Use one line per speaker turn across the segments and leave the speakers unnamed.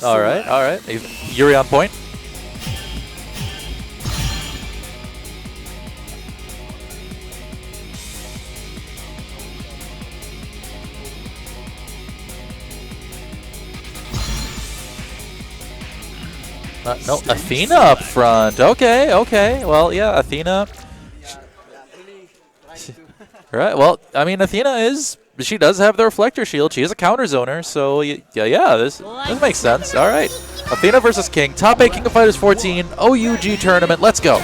All right, all right. Yuri on point. No, Athena up front. Okay, okay. Well, yeah, Athena. Right. Well, I mean, Athena she does have the reflector shield. She is a counter zoner, so yeah, this makes sense. All right. Athena versus King. Top 8 King of Fighters 14 OUG tournament. Let's go.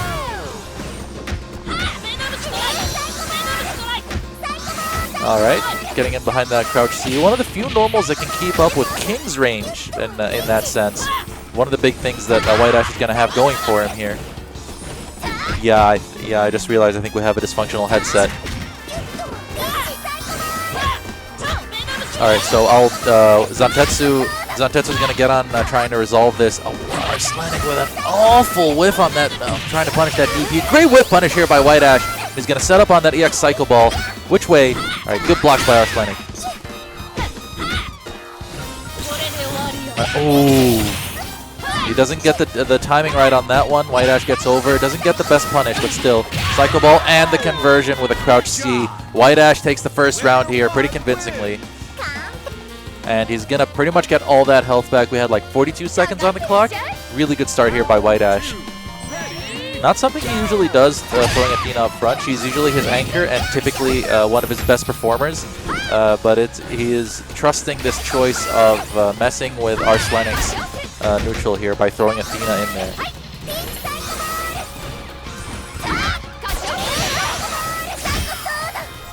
All right. Getting in behind that crouch C. One of the few normals that can keep up with King's range in that sense. One of the big things that White Ash is going to have going for him here. Yeah, I just realized I think we have a dysfunctional headset. All right, so Zantetsu's going to get on trying to resolve this. Oh, Arslanec with an awful whiff on that, trying to punish that DP. Great whiff punish here by White Ash. He's going to set up on that EX Cycle Ball. Which way? All right, good blocks by Arslanec. Oh. He doesn't get the timing right on that one. White Ash gets over. Doesn't get the best punish, but still. Cycle Ball and the conversion with a crouch C. White Ash takes the first round here pretty convincingly. And he's going to pretty much get all that health back. We had like 42 seconds on the clock. Really good start here by White Ash. Not something he usually does, throwing Athena up front. She's usually his anchor and typically one of his best performers. But he is trusting this choice of messing with Arslanec's neutral here by throwing Athena in there.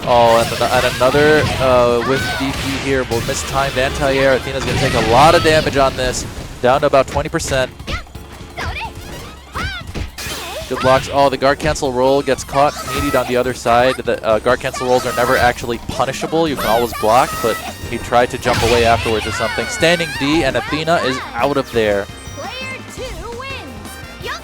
Oh, and another with DP here, but mistimed anti-air. Athena's going to take a lot of damage on this, down to about 20%. Good blocks. Oh, the guard cancel roll gets caught meatied on the other side. The guard cancel rolls are never actually punishable. You can always block, but he tried to jump away afterwards or something. Standing D, and Athena is out of there.
Player 2 wins. Yup.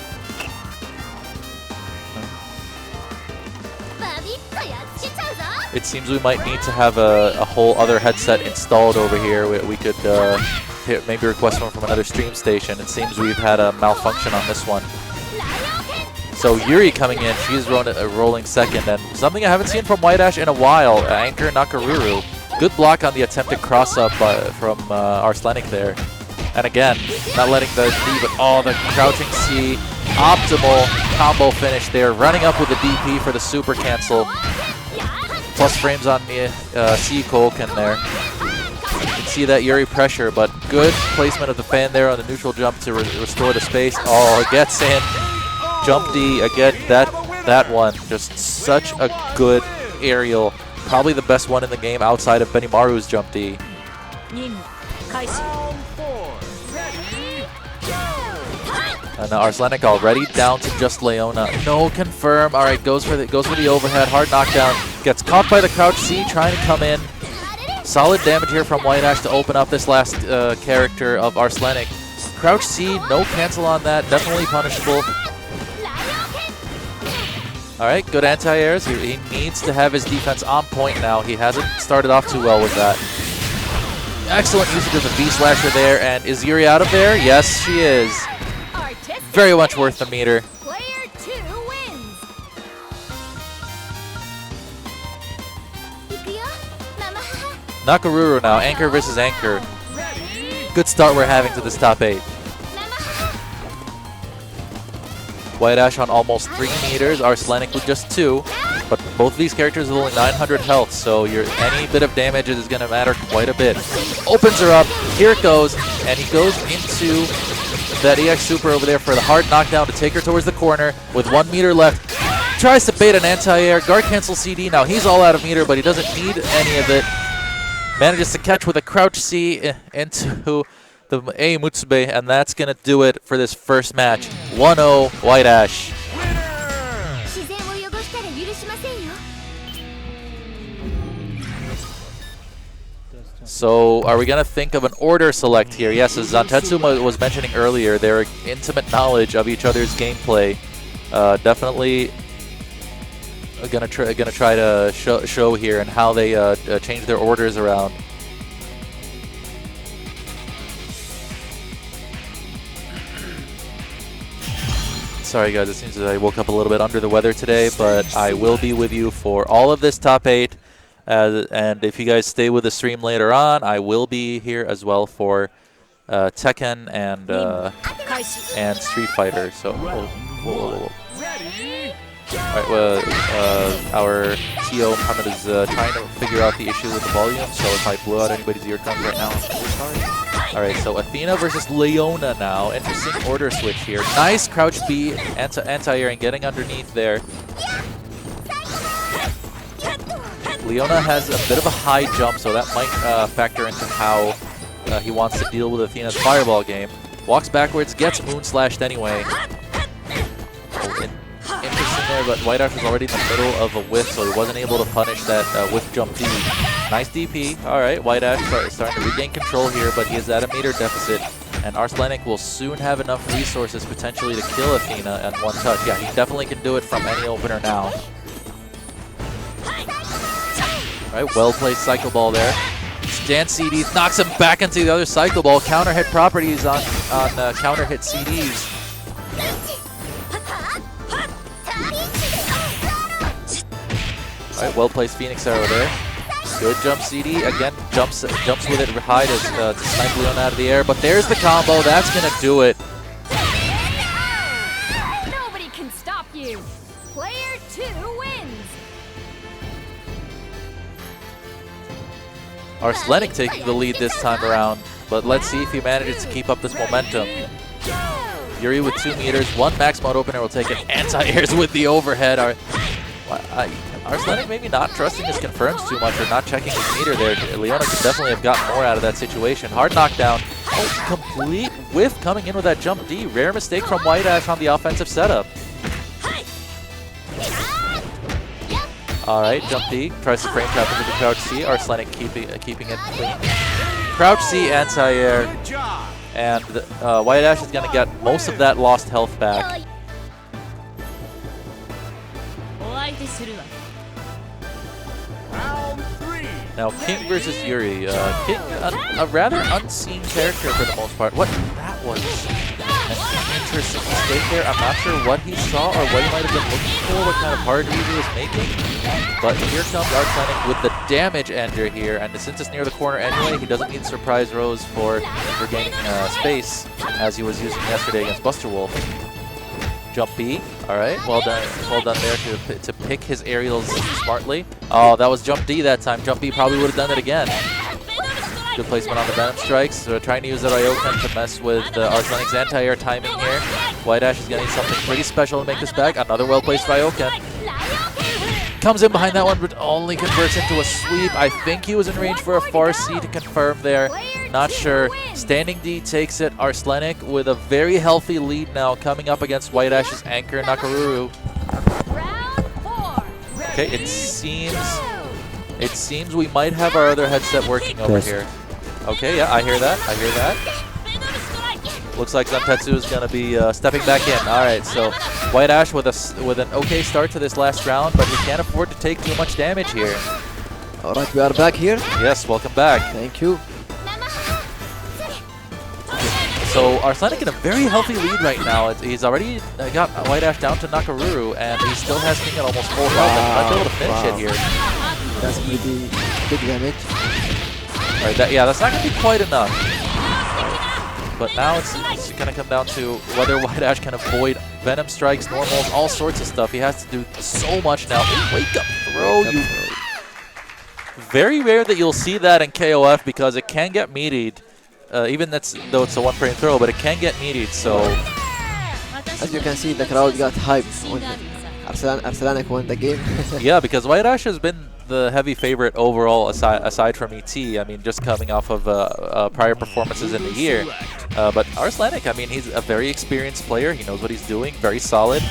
It seems we might need to have a whole other headset installed over here. We could maybe request one from another stream station. It seems we've had a malfunction on this one. So Yuri coming in, she's rolling second, and something I haven't seen from White Ash in a while, Anchor Nakaruru. Good block on the attempted cross-up from Arslanec there. And again, not letting the D, but the crouching C, optimal combo finish there, running up with the DP for the super cancel. Plus frames on the C Kolkin there. You can see that Yuri pressure, but good placement of the fan there on the neutral jump to restore the space. Oh, it gets in. Jump D, again, that one, just such a good aerial. Probably the best one in the game outside of Benimaru's jump D. And Arslanec already down to just Leona. No confirm. All right, goes for the overhead. Hard knockdown. Gets caught by the crouch C, trying to come in. Solid damage here from White Ash to open up this last character of Arslanec. Crouch C, no cancel on that. Definitely punishable. All right, good anti-airs. He needs to have his defense on point now. He hasn't started off too well with that. Excellent usage of the V-Slasher there. And is Yuri out of there? Yes, she is. Very much worth the meter.
Player 2 wins.
Nakaruru now, Anchor versus Anchor. Good start we're having to this top 8. White Ash on almost 3 meters, Arslanec with just 2. But both of these characters have only 900 health, so any bit of damage is going to matter quite a bit. Opens her up, here it goes, and he goes into that EX Super over there for the hard knockdown to take her towards the corner with 1 meter left. Tries to bait an anti-air, guard cancel CD. Now he's all out of meter, but he doesn't need any of it. Manages to catch with a crouch C into the A Mutsube, and that's going to do it for this first match. 1-0 White Ash. So are we going to think of an order select here? Yes, as Zantetsu was mentioning earlier, their intimate knowledge of each other's gameplay definitely going to try to show here and how they change their orders around. Sorry guys, it seems that I woke up a little bit under the weather today, but I will be with you for all of this top 8. And if you guys stay with the stream later on, I will be here as well for Tekken and Street Fighter. So, whoa. Alright, well, our TO Muhammad is trying to figure out the issue with the volume, so if I blow out anybody's eardrums right now, I'm so sorry. Alright, so Athena versus Leona now. Interesting order switch here. Nice crouch B, anti-air, and getting underneath there. Leona has a bit of a high jump, so that might factor into how he wants to deal with Athena's fireball game. Walks backwards, gets moon slashed anyway. Interesting there, but White Ash was already in the middle of a whiff, so he wasn't able to punish that whiff jump D. Nice DP. Alright, White Ash starting to regain control here, but he is at a meter deficit. And Arslenik will soon have enough resources potentially to kill Athena at one touch. Yeah, he definitely can do it from any opener now. Alright, well-placed Cycle Ball there. Stand CD knocks him back into the other Cycle Ball. Counter hit properties on counter hit CDs. Alright, well-placed Phoenix Arrow there. Good jump CD. Again, jumps with it high to snipe Leona out of the air. But there's the combo. That's going to do it.
Nobody can stop you. Player 2 wins.
Arslenik taking the lead this time around. But let's see if he manages to keep up this momentum. Yuri with 2 meters. 1 max mode opener will take it. Anti-airs with the overhead. Arslenik maybe not trusting his confirms too much or not checking his meter there. Leona could definitely have gotten more out of that situation. Hard knockdown. Oh, complete whiff coming in with that jump D. Rare mistake from White Ash on the offensive setup. Alright, jump D. Tries to frame trap into the crouch C. Arslenik keeping it clean. Crouch C, anti-air. And White Ash is going to get most of that lost health back. Now, King versus Yuri. King, a rather unseen character for the most part. That was an interesting mistake there. I'm not sure what he saw or what he might have been looking for, what kind of hard read he was making. But here comes Arslenik with the damage ender here, and since it's near the corner anyway, he doesn't need surprise rows for gaining space, as he was using yesterday against Buster Wolf. Jump B. Alright, well done there to pick his aerials smartly. Oh, that was jump D that time. Jump B probably would have done it again. Good placement on the Venom Strikes. So trying to use that Ryokan to mess with Arslenik's anti-air timing here. White Ash is going to need something pretty special to make this back. Another well-placed Ryokan. Comes in behind that one, but only converts into a sweep. I think he was in range for a far C to confirm there. Not sure. Standing D takes it. Arslenik with a very healthy lead now coming up against White Ash's anchor, Nakaruru. Okay, it seems we might have our other headset working over here. Okay, yeah, I hear that. Looks like Zantetsu is going to be stepping back in. All right, so White Ash with an okay start to this last round, but he can't afford to take too much damage here.
All right, we are back here.
Yes, welcome back.
Thank you.
So Arslenik in a very healthy lead right now. He's already got White Ash down to Nakaruru, and he still has King at almost full health. And might be able to finish it here.
That's pretty big damage.
All right, that's not going to be quite enough. But now it's going to come down to whether White Ash can avoid Venom Strikes, normals, all sorts of stuff. He has to do so much now. Ooh, wake up throw. Very rare that you'll see that in KOF because it can get meatied. Even though it's a one-frame throw, but it can get meatied, so...
As you can see, the crowd got hyped when Arslenik won the game.
Yeah, because White Ash has been the heavy favorite overall aside from ET. I mean, just coming off of prior performances in the year. But Arslenik, I mean, he's a very experienced player. He knows what he's doing. Very solid.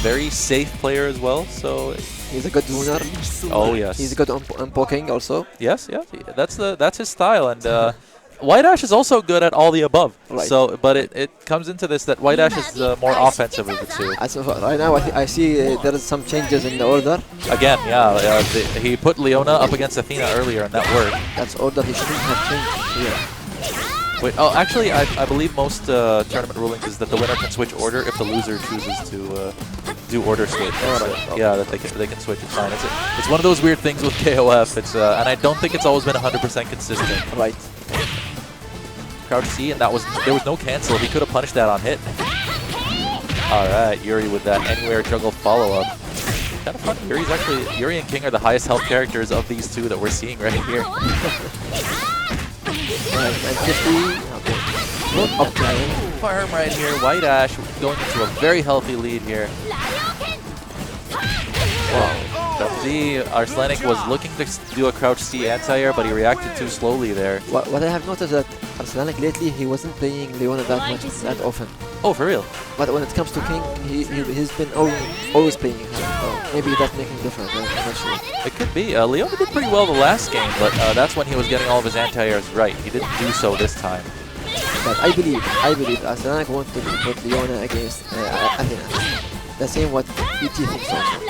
Very safe player as well, so...
He's a good winner.
Oh, yes.
He's good on poking also.
Yes, yeah. That's his style, and... White Ash is also good at all the above.
Right.
So, but it comes into this that White Ash is more offensive of the two.
As of right now, I see there is some changes in the order.
Again, yeah, he put Leona up against Athena earlier, and that worked.
That's order he shouldn't have changed here.
Wait, oh, actually, I believe most tournament rulings is that the winner can switch order if the loser chooses to do order switch. Yeah, that they can switch. It's fine. It's one of those weird things with KOF. It's and I don't think it's always been 100% consistent.
Right.
Crouch C, and there was no cancel. He could have punished that on hit. All right, Yuri with that anywhere juggle follow-up. Kind of fun. Yuri and King are the highest health characters of these two that we're seeing right here.
Right, and 50. Okay. Up
Farm right here. White Ash going into a very healthy lead here. Wow. Z, Arslenik was looking to do a crouch C anti-air, but he reacted too slowly there.
What I have noticed that Arslenik lately, he wasn't playing Leona that often.
Oh, for real?
But when it comes to King, he's been always playing her. So maybe that's making a difference. I'm not sure.
It could be. Leona did pretty well the last game, but that's when he was getting all of his anti-airs right. He didn't do so this time.
But I believe Arslenik wants to put Leona against Athena. The same what ET thinks also.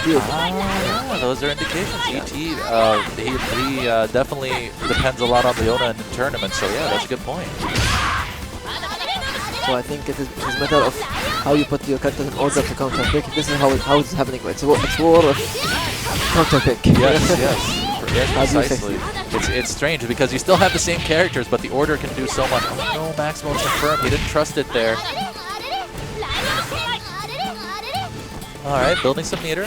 Yeah, those are indications. ET, he definitely depends a lot on Leona in the tournament, so yeah, that's a good point.
So I think it's a matter of how you put your characters in order to counter pick. This is how it's happening. It's war of counter pick.
Yes, precisely. It's strange because you still have the same characters, but the order can do so much. Oh no, Maximo's confirmed. He didn't trust it there. Alright, building some meter.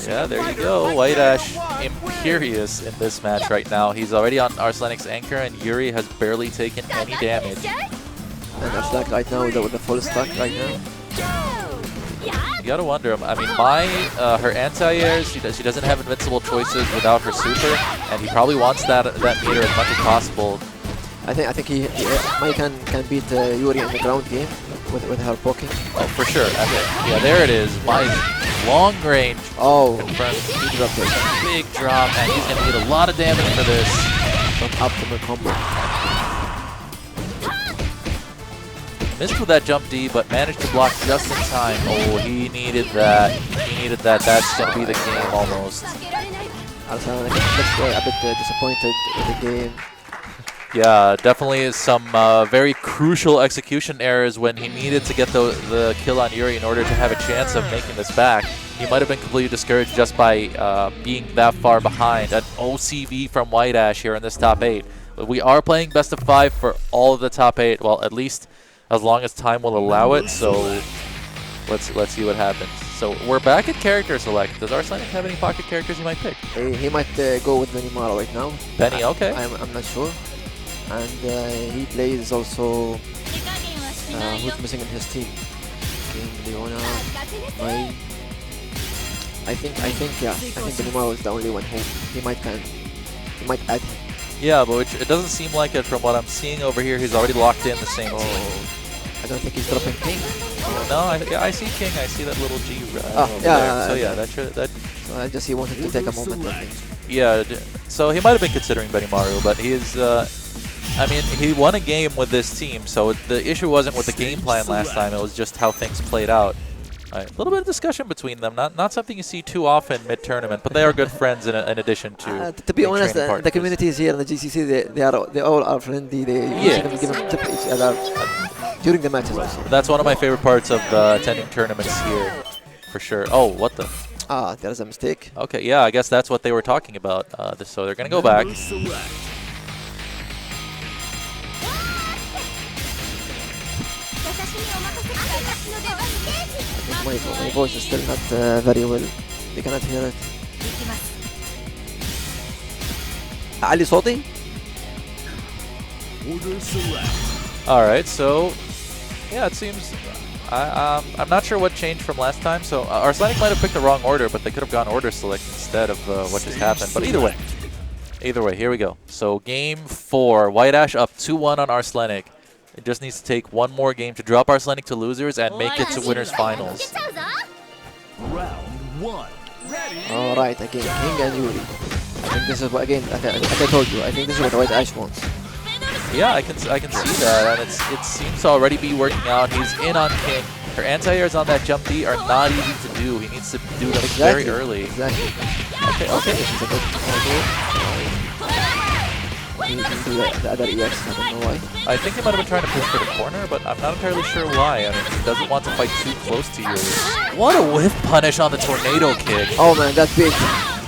Yeah, there you go. White Ash imperious in this match right now. He's already on Arslenik's anchor, and Yuri has barely taken any damage.
And Arslenik right now with the full stack right now.
You gotta wonder. I mean, her anti-airs, she doesn't have invincible choices without her super, and he probably wants that meter as much as possible.
I think Mai can beat Yuri in the ground game with her poking.
Oh, for sure. Yeah, there it is. Mai's long range.
Oh,
confirmed. Big drop, and he's gonna get a lot of damage for this.
Optimal combo.
Missed with that jump D, but managed to block just in time. Oh, he needed that. That's gonna be the game almost.
Arslenik looks a bit disappointed with the game.
Yeah, definitely some very crucial execution errors when he needed to get the kill on Yuri in order to have a chance of making this back. He might have been completely discouraged just by being that far behind. An OCV from White Ash here in this top 8. But we are playing best of 5 for all of the top 8. Well, at least as long as time will allow it. So let's see what happens. So we're back at character select. Does Arslenik have any pocket characters he might pick?
He might go with Benimaro right now.
Benny, okay.
I'm not sure. And he plays also who's missing in his team. King, Leona, Mai. I think Benimaro is the only one who he might add him.
Yeah, but it doesn't seem like it from what I'm seeing over here. He's already locked in the same team.
I don't think he's dropping King.
No, I see King. I see that little G.
Yeah.
So yeah, that.
So I just he wanted to take a moment. I think.
Yeah. So he might have been considering Benimaro, but he is. I mean, he won a game with this team, so the issue wasn't with the game plan last time. It was just how things played out. Right. A little bit of discussion between them. Not something you see too often mid-tournament, but they are good friends in addition to.
To be honest, the communities here in the GCC, they all are friendly. They give them tip each other during the matches also.
That's one of my favorite parts of attending tournaments here, for sure. Oh, what the?
There's a mistake.
Okay, yeah, I guess that's what they were talking about. So they're gonna go back.
My voice is still not very well. They cannot hear it. Ali صوتي?
Alright, so yeah, it seems I'm not sure what changed from last time. So Arslenik might have picked the wrong order, but they could have gone order select instead of what just happened. But either way, here we go. So game 4, White Ash up 2-1 on Arslenik. It just needs to take one more game to drop Arslenik to losers and make it to winners finals.
Round 1.
Alright, again, King and Yuri. I think this is what, again, like I told you, I think this is what White Ash wants.
Yeah, I can see that, and it seems to already be working out. He's in on King. Her anti-airs on that jump D are not easy to do. He needs to do them very early.
Exactly.
Okay.
This is a good idea. he didn't do the other EX. I don't know why.
I think he might have been trying to push for the corner, but I'm not entirely sure why. I mean, he doesn't want to fight too close to you. What a whiff punish on the tornado kick.
Oh man, that's big.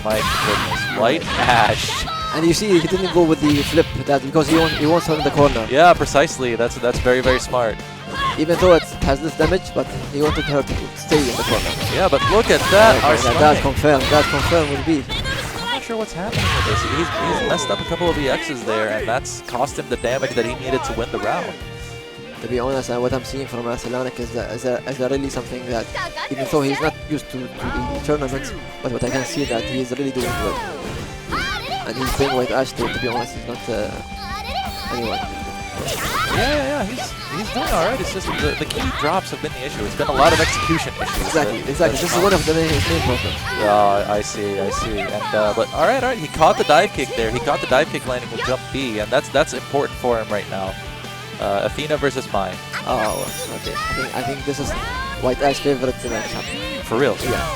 My goodness. White Ash.
And you see, he didn't go with the flip that because he wants her in the corner.
Yeah, precisely. That's very, very smart.
Even though it has less damage, but he wanted her to stay in the corner.
Yeah, but look at that.
That confirmed. That confirmed will be.
I'm not sure what's happening with this. He's messed up a couple of EXs there, and that's cost him the damage that he needed to win the round.
To be honest, what I'm seeing from Arcelanic is really something that, even though he's not used to the tournaments, but what I can see that he's really doing well. And he's playing White Ash, to be honest, he's not anyone.
Yeah, he's doing alright. It's just the key drops have been the issue. It's been a lot of execution issues.
Exactly. This is one of the main problems.
Oh, I see. And but alright. He caught the dive kick there. He caught the dive kick landing with jump B, and that's important for him right now. Athena versus Mai.
Oh, okay. I think this is White Ash's favorite matchup.
For real?
Yeah.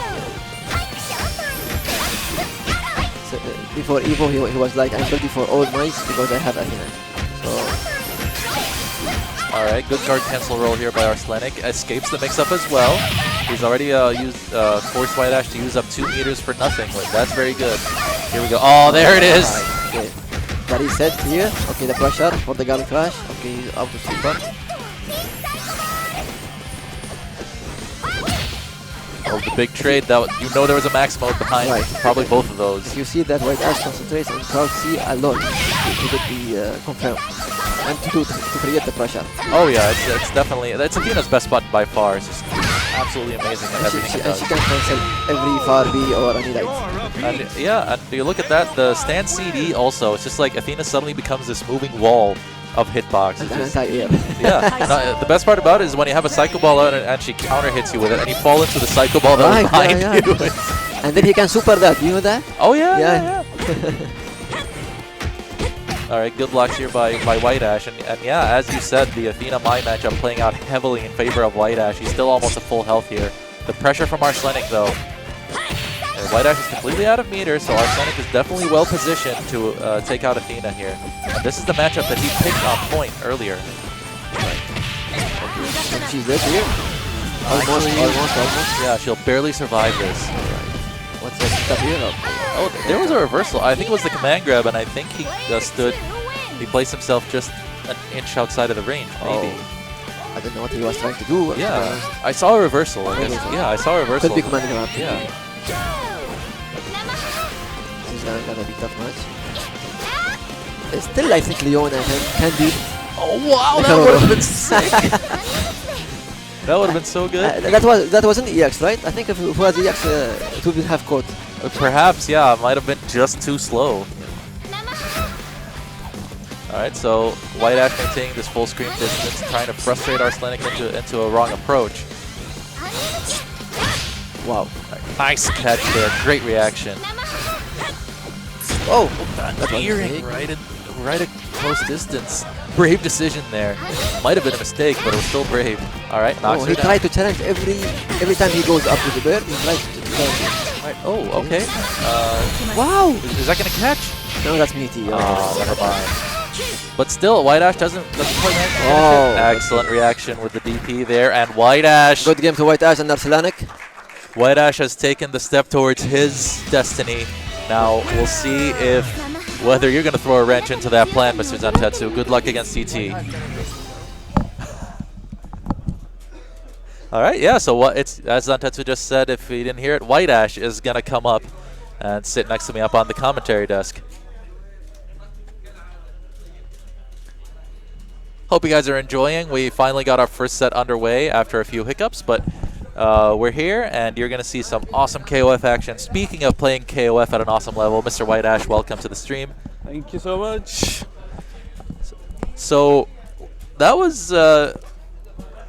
So, before Evo, he was like, I'm ready for all mice because I have Athena. So.
Alright, good guard cancel roll here by Arcelanic. Escapes the mix-up as well. He's already forced White Ash to use up 2 meters for nothing. That's very good. Here we go. Oh, there it is!
Okay. That is set here. Okay, the pressure for the guard crash. Okay, he's out of super.
Oh, the big trade. There was a max mode behind probably both of those.
You see that White Ash concentrates on crowd C a lot to get the confirm and to create the pressure.
Oh yeah, it's definitely Athena's best button by far. It's just absolutely amazing at everything it does.
And she can cancel every far B or any light.
And yeah, and you look at that, the stand CD also. It's just like Athena suddenly becomes this moving wall of hitbox.
And anti-air.
Yeah. The best part about it is when you have a Psycho Ball out and she counter hits you with it, and you fall into the Psycho Ball that was behind you.
And then he can super that. You know that?
Oh yeah. All right, good blocks here by White Ash, and yeah, as you said, the Athena Mai matchup playing out heavily in favor of White Ash. He's still almost at full health here. The pressure from Arcelanic though. And White Ash is completely out of meters, so Arcelanic is definitely well positioned to take out Athena here. And this is the matchup that he picked on point earlier.
And she's dead here. Almost.
Yeah, she'll barely survive this.
What's that stuff here?
Oh, there was a reversal. I think it was the command grab, and I think he he placed himself just an inch outside of the range, maybe.
Oh. I don't know what he was trying to do.
Yeah, I saw a reversal. Yeah, I saw a reversal.
Could be command grab.
Yeah.
This is gonna be tough match. Still, I think Leona can be.
Oh wow, that would have been sick. That would have been so good.
That wasn't EX, right? I think if it was EX, it would have caught.
Perhaps, yeah. It might have been just too slow. Alright, so White Ash maintaining this full screen distance, trying to frustrate Arcelanic into a wrong approach. Wow. Nice catch there. Great reaction.
Oh!
That earring right at close distance. Brave decision there. Might have been a mistake, but it was still brave. Alright, knocks her
he
down.
tried to challenge every time he goes up to the bear, he tried to challenge.
Right. Oh, okay.
Wow!
Is that gonna catch?
No, that's meaty.
Oh, never mind. But still, White Ash doesn't quite manage to finish it. Excellent reaction with the DP there, and White Ash.
Good game to White Ash and Arcelanic.
White Ash has taken the step towards his destiny. Now we'll see whether you're going to throw a wrench into that plan, Mr. Zantetsu. Good luck against TT. All right, yeah. So as Zantetsu just said, if he didn't hear it, White Ash is going to come up and sit next to me up on the commentary desk. Hope you guys are enjoying. We finally got our first set underway after a few hiccups, but we're here, and you're going to see some awesome KOF action. Speaking of playing KOF at an awesome level, Mr. White Ash, welcome to the stream.
Thank you so much.
So that was, I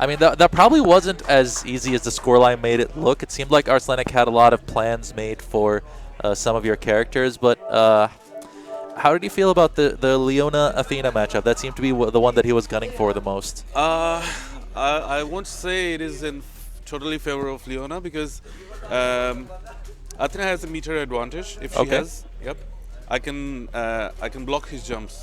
mean, that probably wasn't as easy as the scoreline made it look. It seemed like Arcelanic had a lot of plans made for some of your characters, but how did you feel about the Leona-Athena matchup? That seemed to be the one that he was gunning for the most.
I won't say it is in totally favor of Leona because Athena has a meter advantage if she has. Yep. I can block his jumps,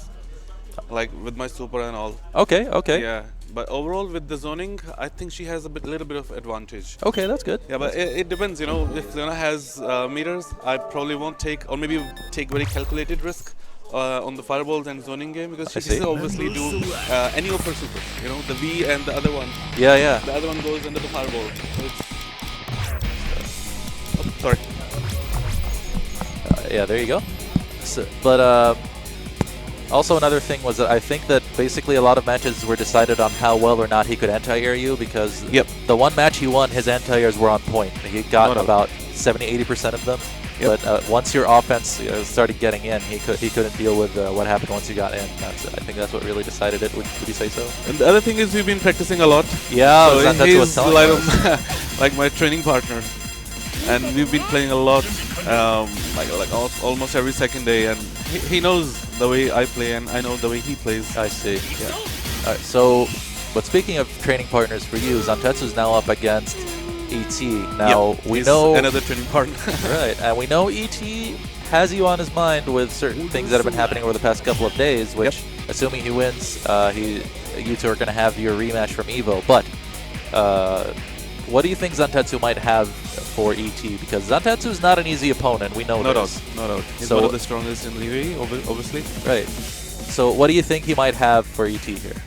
like with my super and all.
Okay, okay.
Yeah, but overall with the zoning, I think she has a little bit of advantage.
Okay, that's good.
Yeah, but it depends, you know. If Leona has meters, I probably won't take, or maybe take very calculated risk on the fireballs and zoning game, because she can obviously do any of her supers. You know, the V and the other one.
Yeah, yeah.
The other one goes under the fireball. So it's sorry.
Yeah, there you go. So, but also another thing was that I think that basically a lot of matches were decided on how well or not he could anti-air you, because the one match he won, his anti-airs were on point. He got about 70–80% of them. But once your offense started getting in, he couldn't deal with what happened once you got in. I think that's what really decided it. Would you say so?
And the other thing is we've been practicing a lot.
Yeah,
so
he's
like my training partner, and we've been playing a lot, like almost every second day. And he knows the way I play, and I know the way he plays.
I see. Yeah. All right. So, but speaking of training partners for you, Zantetsu's now up against ET. Now we know
another training partner.
Right, and we know ET has you on his mind with certain things that have been happening over the past couple of days, which, assuming he wins, you two are going to have your rematch from Evo. But what do you think Zantetsu might have for ET? Because Zantetsu is not an easy opponent. We know this.
No doubt. He's one of the strongest in the UAE, obviously.
Right. So what do you think he might have for ET here?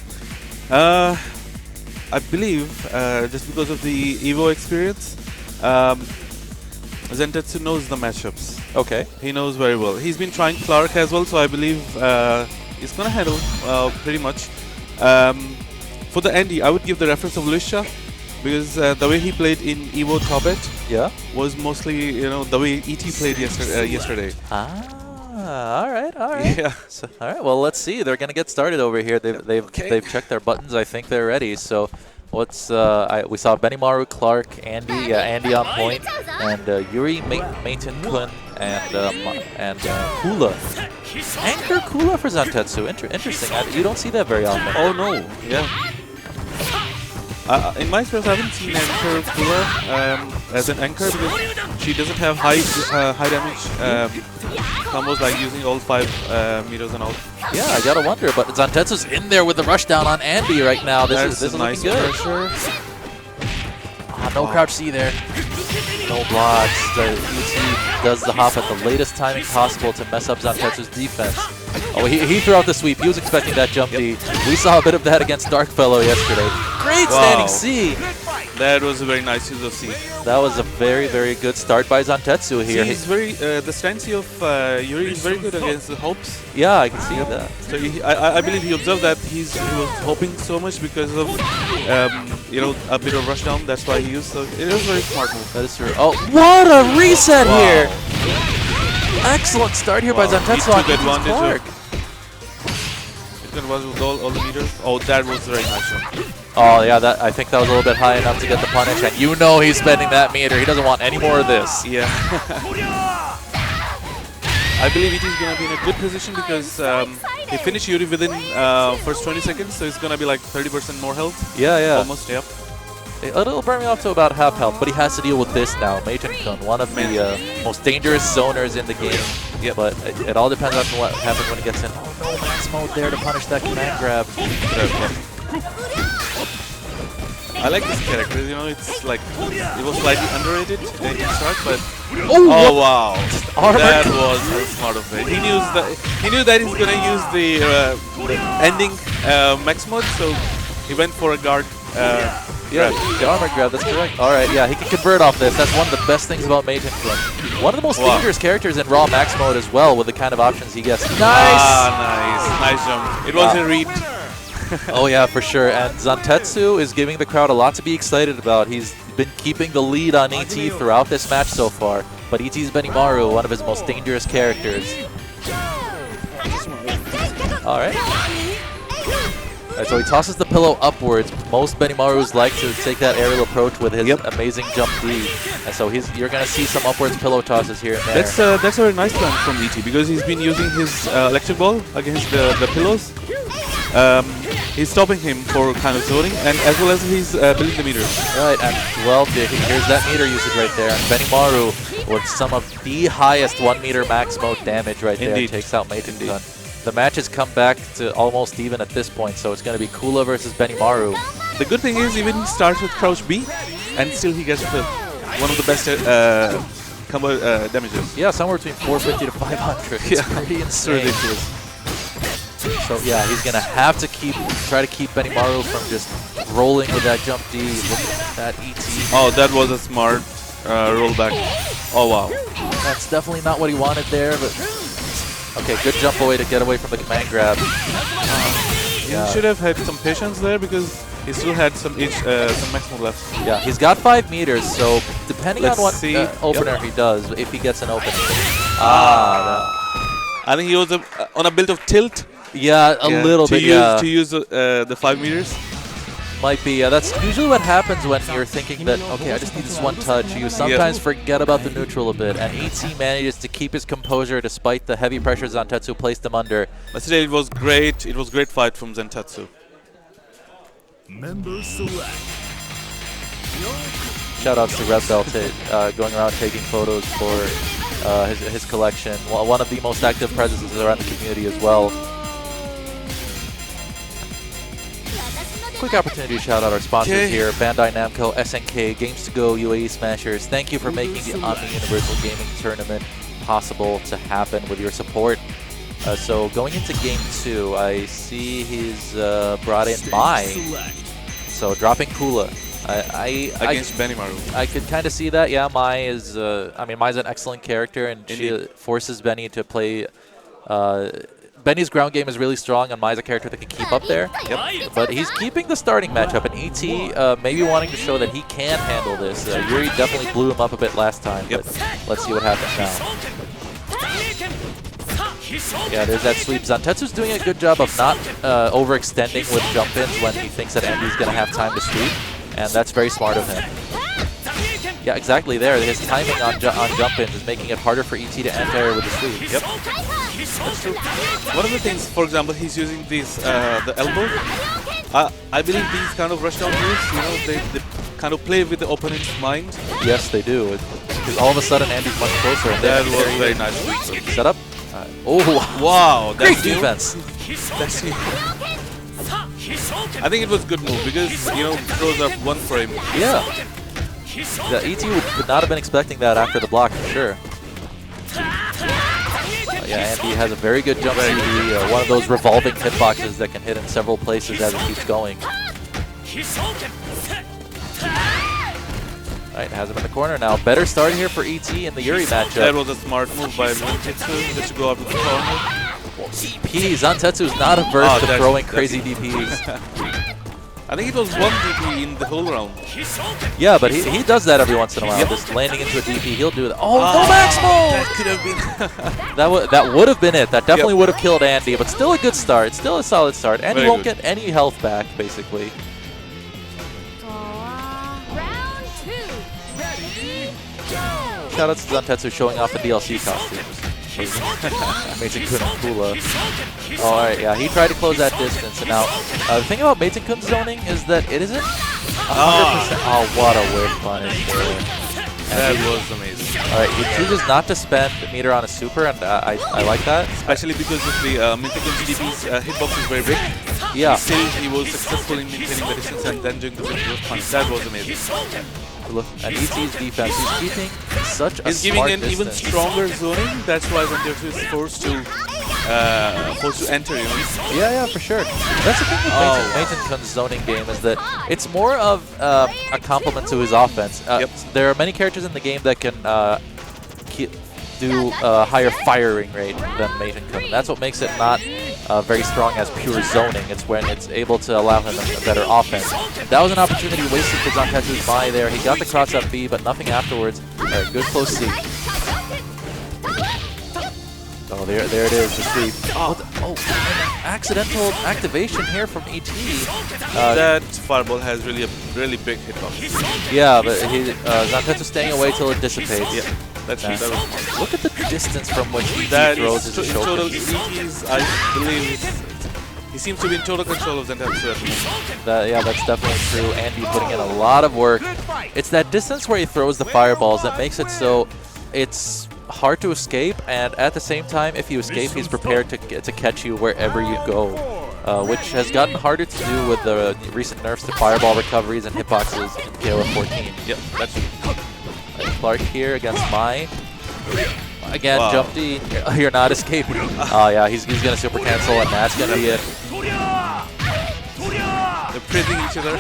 I believe, just because of the Evo experience, Zantetsu knows the matchups.
Okay.
He knows very well. He's been trying Clark as well, so I believe he's going to handle pretty much. For the Andy, I would give the reference of Lucia, because the way he played in Evo Topet was mostly, you know, the way ET played yesterday.
All right.
Yeah.
So, all right. Well, let's see. They're gonna get started over here. They've checked their buttons. I think they're ready. So, what's we saw Benimaru, Clark, Andy, Andy on point, and Yuri, Maiten-kun, and Kula. Anchor Kula for Zantetsu. Interesting. You don't see that very often.
Oh no. Yeah. In my experience, I haven't seen Anchor Kula as an anchor, because she doesn't have high damage combos, like using all 5 meters and all.
Yeah, I gotta wonder, but Zantetsu's in there with the rushdown on Andy right now. This is
nice
good. No crouch C there. No blocks. The ET does the hop at the latest timing possible to mess up Zantetsu's defense. Oh, he threw out the sweep. He was expecting that jump D. We saw a bit of that against Darkfellow yesterday. Great standing C.
That was a very nice use of C.
That was a very, very good start by Zantetsu here.
He's very the stand C of Yuri is very good against the hopes.
Yeah, I can see that.
So I believe he observed that he was hoping so much because of you know, a bit of rushdown. That's why he used. So it was a very smart move.
That is true. Oh, what a reset here! Excellent start here by Zantetsu on Clark.
With all the meters. Oh, that was a very nice shot.
Oh yeah, I think that was a little bit high enough to get the punish, and you know he's spending that meter. He doesn't want any more of this.
Yeah. I believe it is going to be in a good position, because he finished Yuri within first 20 seconds, so it's going to be like 30% more health.
Yeah.
Almost, yep.
It'll burn me off to about half health, but he has to deal with this now. Maiten-kun, one of the most dangerous zoners in the game. Yeah, but it all depends on what happens when he gets in. Oh no, max mode there to punish that command grab.
I like this character, you know, it's like, it was slightly underrated in start, but
oh
wow, that was so smart of it. He knew that he's gonna use the ending max mode, so he went for a guard.
Yeah, the armor grab, that's correct. Alright, yeah, he can convert off this. That's one of the best things about Maiten-kun. One of the most dangerous characters in raw max mode as well, with the kind of options he gets. Nice!
Nice jump. It was a read.
Oh yeah, for sure. And Zantetsu is giving the crowd a lot to be excited about. He's been keeping the lead on ET throughout this match so far. But ET's Benimaru, one of his most dangerous characters. Alright. So he tosses the pillow upwards. Most Benimarus like to take that aerial approach with his amazing jump D. And so you're going to see some upwards pillow tosses here and there.
That's a very nice plan from ET, because he's been using his electric ball against the pillows. He's stopping him for kind of zoning, and as well as he's building the meters.
Right, and well, here's that meter usage right there. And Benimaru with some of the highest 1 meter max mode damage right there.
Indeed.
Takes out Meitun Kun. The match has come back to almost even at this point, so it's going to be Kula versus Benimaru.
The good thing is even he starts with crouch B and still he gets the one of the best combo damages.
Yeah, somewhere between 450 to 500. It's pretty insane.
Ridiculous.
So yeah, he's going to have to try to keep Benimaru from just rolling with that jump D. Look at that ET.
Oh, that was a smart rollback. Oh, wow.
That's definitely not what he wanted there, but... Okay, good jump away to get away from the command grab.
He should have had some patience there because he still had some maximum left.
Yeah, he's got 5 meters, so depending on what opener
Yep.
he does, if he gets an opening.
I think he was on a bit of tilt.
Yeah, a little bit,
To use the 5 meters.
Might be, that's usually what happens when you're thinking that, okay, I just need this one touch. You sometimes forget about the neutral a bit, and ET manages to keep his composure despite the heavy pressure Zantetsu placed him under.
But today it was great. It was great fight from Zantetsu.
Member select.
Shoutouts to Red Belt going around taking photos for his collection. One of the most active presences around the community as well. Quick opportunity to shout out our sponsors here, Bandai Namco, SNK, Games to Go, UAE Smashers. Thank you for making the Omni Universal Gaming Tournament possible to happen with your support. So going into Game 2, I see he's brought in Mai. So dropping Kula.
Against Benimaru.
I could kind of see that. Yeah, Mai is, I mean, Mai's an excellent character, and she forces Benny to play. Benny's ground game is really strong, and Mai's a character that can keep up there. Yep. But he's keeping the starting matchup, and ET maybe wanting to show that he can handle this. Yuri definitely blew him up a bit last time, but let's see what happens now. Yeah, there's that sweep. Zantetsu's doing a good job of not overextending with jump-ins when he thinks that Andy's going to have time to sweep, and that's very smart of him. Yeah, exactly there. His timing on jump-ins is making it harder for ET to anti-air with the sweep.
Yep. That's true. One of the things, for example, he's using these the elbow. I believe these kind of rushdown moves, you know, they kind of play with the opponent's mind.
Yes, they do. Because all of a sudden, Andy's much closer. And
that was very nice.
Set up. Oh,
wow!
Great
That's
defense.
That's new. I think it was a good move because, you know, throws up one frame.
Yeah. The ET would not have been expecting that after the block for sure. Yeah, Andy has a very good jump CD, one of those revolving hitboxes that can hit in several places as it keeps going. Alright, has him in the corner now. Better start here for ET in the Yuri matchup.
That was a smart move by Zantetsu just to go up to the corner.
DP, Zantetsu's not averse to throwing crazy DPs.
I think it was one DP in the whole round.
Yeah, but he does that every once in a while. Just landing into a DP, he'll do that. Oh, no max mode!
That could have been.
that would have been it. That definitely would have killed Andy, but still a good start. Still a solid start. Andy won't get any health back, basically.
Round 2. Ready, go!
Shoutouts to Zantetsu showing off the DLC costumes. Meitun Kun and Kula. Alright, yeah, he tried to close that distance, and now the thing about Meitun Kun's zoning is that it isn't 100%. Oh, what a weird punish there.
That was amazing.
Alright, he chooses not to spend meter on a super, and I like that.
Especially because of the Meitun Kun's DP's hitbox is very big.
Yeah.
Still, he was successful in maintaining the distance and then doing the reverse punch. That was amazing.
Look at ET's defense. He's keeping such a
He's giving an
distance.
even stronger zoning. That's why Zantetsu is forced to enter, you know?
Yeah, for sure. That's the thing with Meitun Kun's zoning game is that it's more of a complement to his offense. There are many characters in the game that can do a higher firing rate than Meitun Kun. That's what makes it not very strong as pure zoning. It's when it's able to allow him a better offense. That was an opportunity wasted for Zantetsu's Mai there. He got the cross up B, but nothing afterwards. Alright, good close C. Oh, there it is, the sweep. Oh, and an accidental activation here from ET.
That fireball has really a really big hitbox.
Yeah, but Zantetsu staying away till it dissipates.
Yeah, that's that was smart.
Look at the distance from which ET
that
throws his
in total, ET's, I believe, he seems to be in total control of Zantetsu at the moment.
Yeah, that's definitely true. Andy putting in a lot of work. It's that distance where he throws the fireballs that makes it so it's hard to escape, and at the same time, if you escape, he's prepared to catch you wherever you go, which has gotten harder to do with the recent nerfs to fireball recoveries and hitboxes in KOF14.
Yep, that's true.
Clark here against Mai. Again,
Wow.
jump D. You're not escaping. Oh yeah, he's gonna super cancel, and that's gonna be it.
They're praising each other.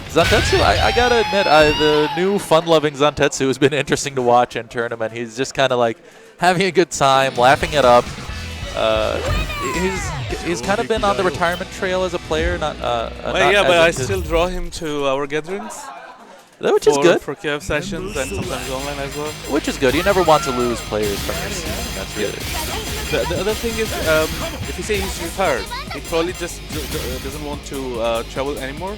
Zantetsu, I gotta admit, the new fun-loving Zantetsu has been interesting to watch in tournament. He's just kind of like having a good time, laughing it up. He's kind of been on the retirement trail as a player. Not
Yeah, but I still draw him to our gatherings.
Which is good.
For KF sessions and sometimes online as well.
Which is good. You never want to lose players from your scene. That's really.
The other thing is, if you say he's retired, he probably just doesn't want to travel anymore.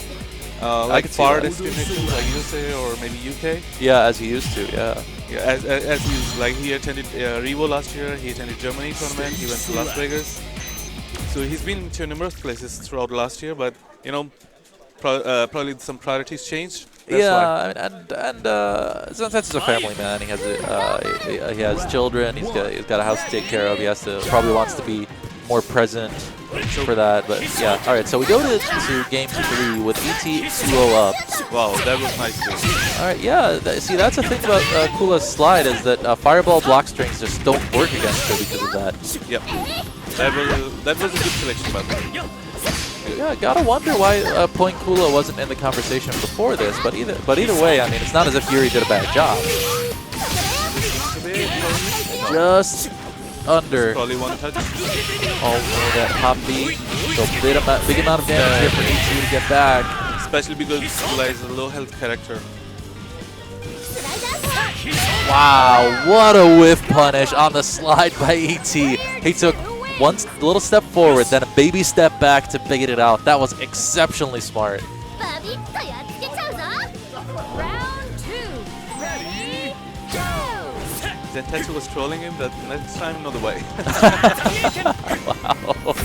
Like far destinations like USA or maybe UK.
Yeah, as he used to. Yeah.
Yeah, as he's like he attended Revo last year. He attended Germany tournament. He went to Las Vegas. So he's been to numerous places throughout last year, but you know, probably some priorities changed. That's
yeah, and Zantetsu is a family man. He has children. He's got a house to take care of. He probably wants to be more present for that. But yeah, all right. So we go to game 3 with ET 2-0 up.
Wow, that was nice too.
All right, yeah. See, that's the thing about Kula's slide is that fireball block strings just don't work against her because of that.
Yep, that was a good selection by the way.
Yeah, gotta wonder why Point Kula wasn't in the conversation before this, but either way, I mean, it's not as if Yuri did a bad job. Just under.
Probably one touch.
Oh, that pop B. So big amount of damage here for ET to get back.
Especially because Kula is a low health character.
Wow, what a whiff punish on the slide by ET. He took one little step forward, then a baby step back to bait it out. That was exceptionally smart.
Round 2. Ready, go!
Zantetsu was trolling him, that next time not the way.
Wow.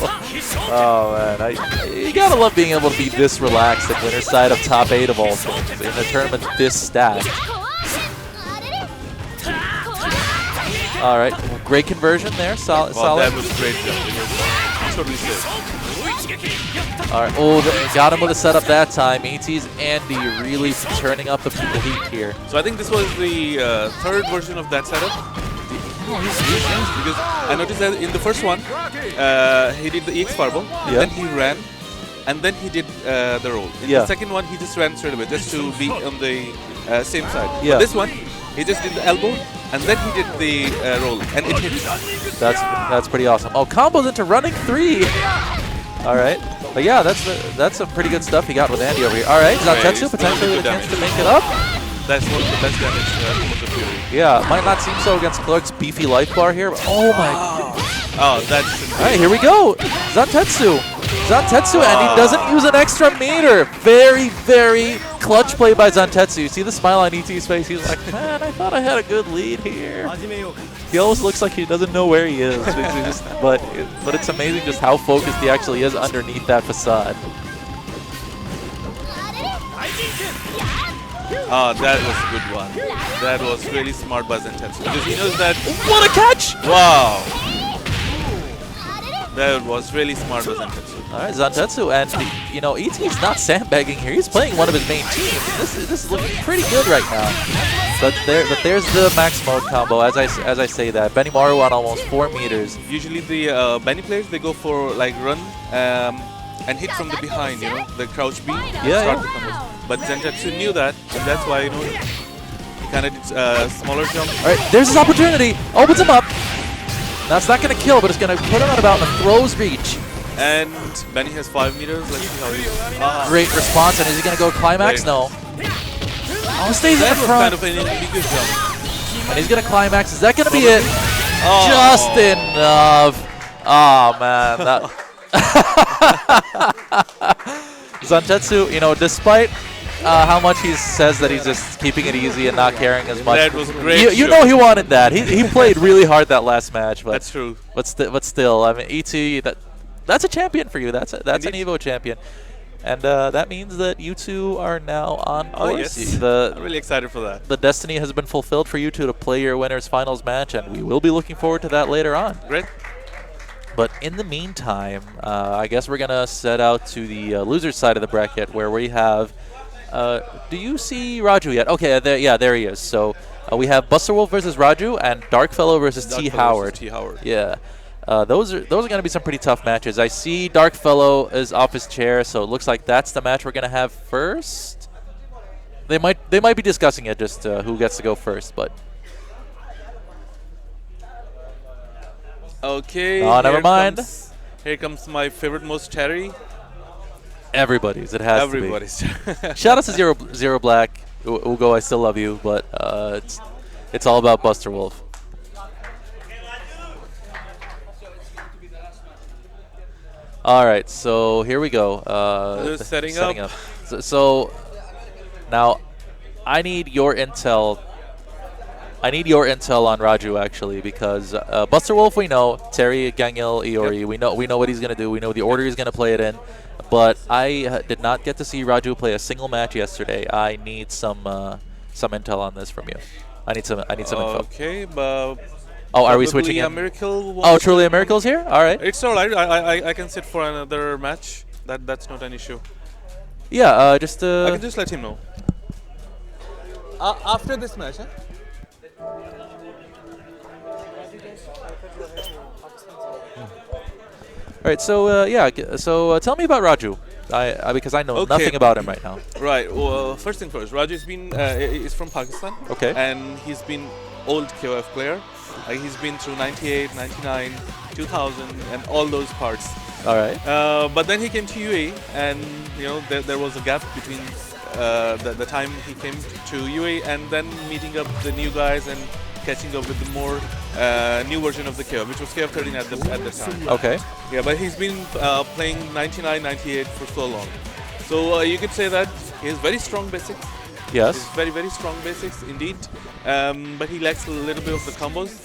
Oh man, you gotta love being able to be this relaxed at winner's side of top 8 of all things in a tournament this stacked. All right, great conversion there. Solid.
That was great jump. It was totally safe.
All right. Oh, got him with a setup that time. ET's Andy really turning up the heat here.
So I think this was the third version of that setup. Because I noticed that in the first one, he did the EX fireball, then he ran, and then he did the roll. In the second one, he just ran straight away, just to be on the same side. But this one, he just did the elbow, and then he did the roll, and it hit.
That's pretty awesome. Oh, combos into running 3. All right. But yeah, that's some pretty good stuff he got with Andy over here. All right, Zantetsu potentially with a chance to make it up.
That's one of the best damage from the Fury.
Yeah, might not seem so against Clark's beefy life bar here. But oh my.
Oh, that's.
All right, here we go. Zantetsu, and he doesn't use an extra meter. Very, very clutch play by Zantetsu. You see the smile on ET's face. He's like, man, I thought I had a good lead here. He almost looks like he doesn't know where he is. But it's amazing just how focused he actually is underneath that facade.
Oh, that was a good one. That was really smart by Zantetsu. Because he knows that.
What a catch!
Wow. That was really smart by Zantetsu.
All right, Zantetsu, and you know, ET's not sandbagging here. He's playing one of his main teams. This is looking pretty good right now. But there's the max mode combo. As I say that, Benimaru on almost 4 meters.
Usually the Benny players, they go for like run and hit from the behind, you know, the crouch B. Start the combos. But Zantetsu knew that, and that's why, you know, he kind of did a smaller jump.
All right, there's his opportunity. Opens him up. That's not going to kill, but it's going to put him at about the throw's reach.
And Benny has 5 meters. Let's see how he.
Great response, and is he going to go climax? No. Oh, stays in the front.
That was kind of an illegal jump.
And he's going to climax. Is that going to be it? Oh. Just enough. Oh, man. Zantetsu, you know, despite how much he says that he's just keeping it easy and not caring as much.
That was great.
You know he wanted that. He played really hard that last match. But
that's true.
But still, I mean, ET, that's a champion for you. That's an Evo champion. And that means that you two are now on course.
Oh, yes. I'm really excited for that.
The destiny has been fulfilled for you two to play your winners finals match, and we will be looking forward to that later on.
Great.
But in the meantime, I guess we're going to set out to the loser's side of the bracket where we have... do you see Raju yet? Okay, there he is. So we have Buster Wolf versus Raju and Darkfellow versus T. Howard. Yeah. Those are going to be some pretty tough matches. I see Darkfellow is off his chair, so it looks like that's the match we're going to have first. They might be discussing it, just who gets to go first, but...
Okay.
Oh, never mind.
Here comes my favorite most Terry.
Everybody's. It has
Everybody's.
to be. Shout out to Zero Black. Ugo, I still love you, but it's all about Buster Wolf. All right, so here we go.
Setting up.
So now I need your intel. I need your intel on Raju actually, because Buster Wolf we know, Terry, Gangil, Iori, yep. we know what he's gonna do. We know the order he's gonna play it in. But I did not get to see Raju play a single match yesterday. I need some intel on this from you. I need some info.
Okay, but.
Oh, are we switching in?
Miracle.
Oh, truly a miracle's here. All right.
It's all right. I can sit for another match. That's not an issue.
Yeah.
I can just let him know. After this match, huh?
All right. So yeah. So tell me about Raju. Because I know nothing about him right now.
Right. Well, first thing first. Raju's been is from Pakistan.
Okay.
And he's been old KOF player. He's been through 98, 99, 2000, and all those parts.
All right.
But then he came to UAE, and there was a gap between the time he came to UAE and then meeting up the new guys and catching up with the more new version of the KOF, which was KOF 13 at the time.
Okay.
Yeah, but he's been playing 99, 98 for so long. So you could say that he has very strong basics.
Yes.
He's very, very strong basics indeed. But he lacks a little bit of the combos.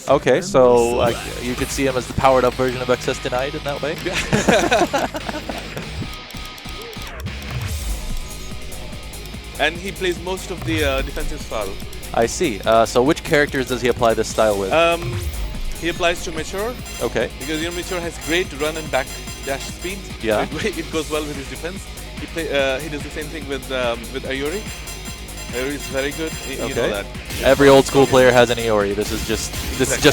Okay, so you could see him as the powered up version of Access Denied in that way?
And he plays most of the defensive style.
I see. So which characters does he apply this style with?
He applies to Mature. Okay. Because Mature has great run and back dash speed.
Yeah.
It goes well with his defense. He does the same thing with Iori. Iori is very good. You know that.
Every old school player has an Iori. This is just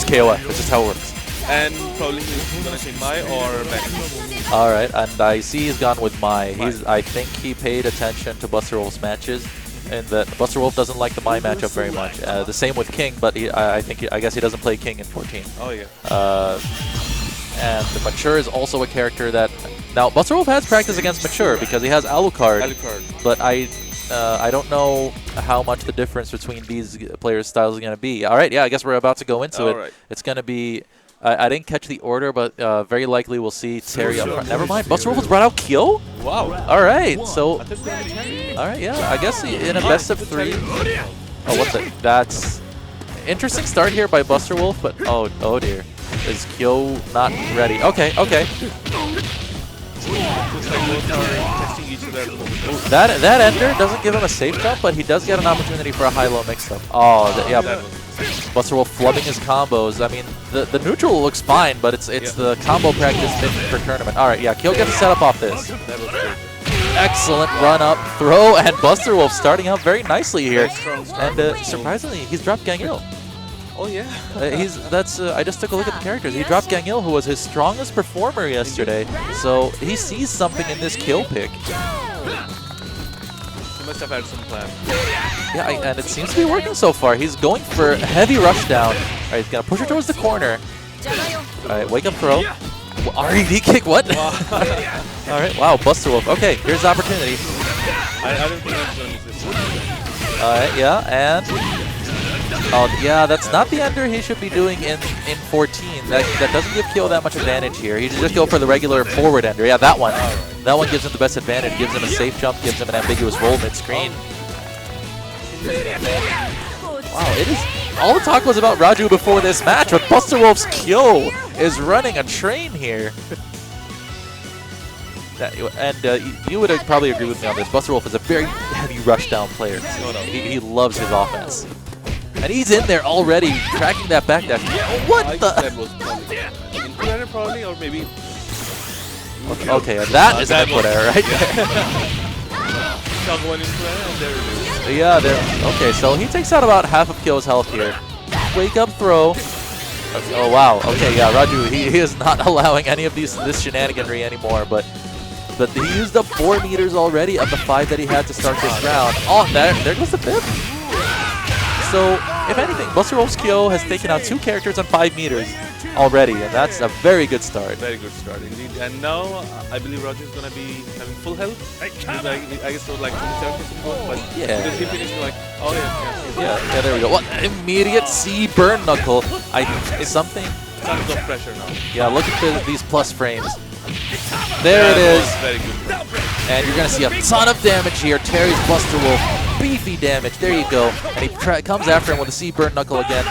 KOF. This is how it works.
And probably he's gonna say Mai or Max.
All right, and I see he's gone with Mai. I think he paid attention to Buster Wolf's matches, and that Buster Wolf doesn't like the Mai matchup very much. The same with King, but I guess he doesn't play King in 14.
Oh yeah.
And the Mature is also a character that now Buster Wolf has practice against Mature because he has Alucard. But I don't know how much the difference between these players' styles is going to be. All right, yeah, I guess we're about to go into it.
Right.
It's going to be... I didn't catch the order, but very likely we'll see Terry up front. Never mind, Buster Wolf has brought out Kyo?
Wow.
All right, so... All right, yeah, I guess in a best of 3... Oh, what the... That's... Interesting start here by Buster Wolf, but... Oh dear. Is Kyo not ready? Okay. That ender doesn't give him a safe jump, but he does get an opportunity for a high-low mix-up. Oh, yeah. Buster Wolf flubbing his combos. I mean, the neutral looks fine, but it's the combo practice fit for tournament. All right, yeah, Kyo gets a setup off this. Excellent run-up throw, and Buster Wolf starting out very nicely here. And surprisingly, he's dropped Gangil.
Oh yeah.
I just took a look at the characters. He dropped Gangil, who was his strongest performer yesterday. So he sees something in this kill pick.
He must have had some plan.
Yeah, and it seems to be working so far. He's going for a heavy rush down. All right, he's gonna push her towards the corner. All right, wake up throw. RED kick, what? All right, wow, Buster Wolf. Okay, here's the opportunity.
I don't think I'm going to use this one.
All right, yeah, and... Oh, yeah, that's not the ender he should be doing in 14. That doesn't give Kyo that much advantage here. He should just go for the regular forward ender. Yeah, that one. That one gives him the best advantage. Gives him a safe jump. Gives him an ambiguous roll mid-screen. Wow, it is... All the talk was about Raju before this match, but Buster Wolf's Kyo is running a train here. You would probably agree with me on this. Buster Wolf is a very heavy rushdown player. He loves his offense. And he's in there already, tracking that backdash. Yeah, what the?
That was probably, or maybe.
Okay, that is an input error right there. Yeah, there. Okay, so he takes out about half of Kyo's health here. Wake up throw. Oh wow. Okay, yeah, Raju, he is not allowing any of this shenaniganry anymore, but he used up 4 meters already of the 5 that he had to start this round. Oh, there goes the 5th. So, if anything, Buster Wolf's Kyo has taken out 2 characters on 5 meters already, and that's a very good start.
Very good start indeed. And now I believe Raju is going to be having full health. I guess it was like 27% gold, but
yeah.
Because he finished like, oh
yeah, there we go. What immediate C burn knuckle? It's something.
Tons of pressure now.
Yeah, look at these plus frames. There it is.
Very good.
And you're going to see a ton of damage here. Terry's Buster Wolf, beefy damage. There you go. And he comes after him with a C burn knuckle again.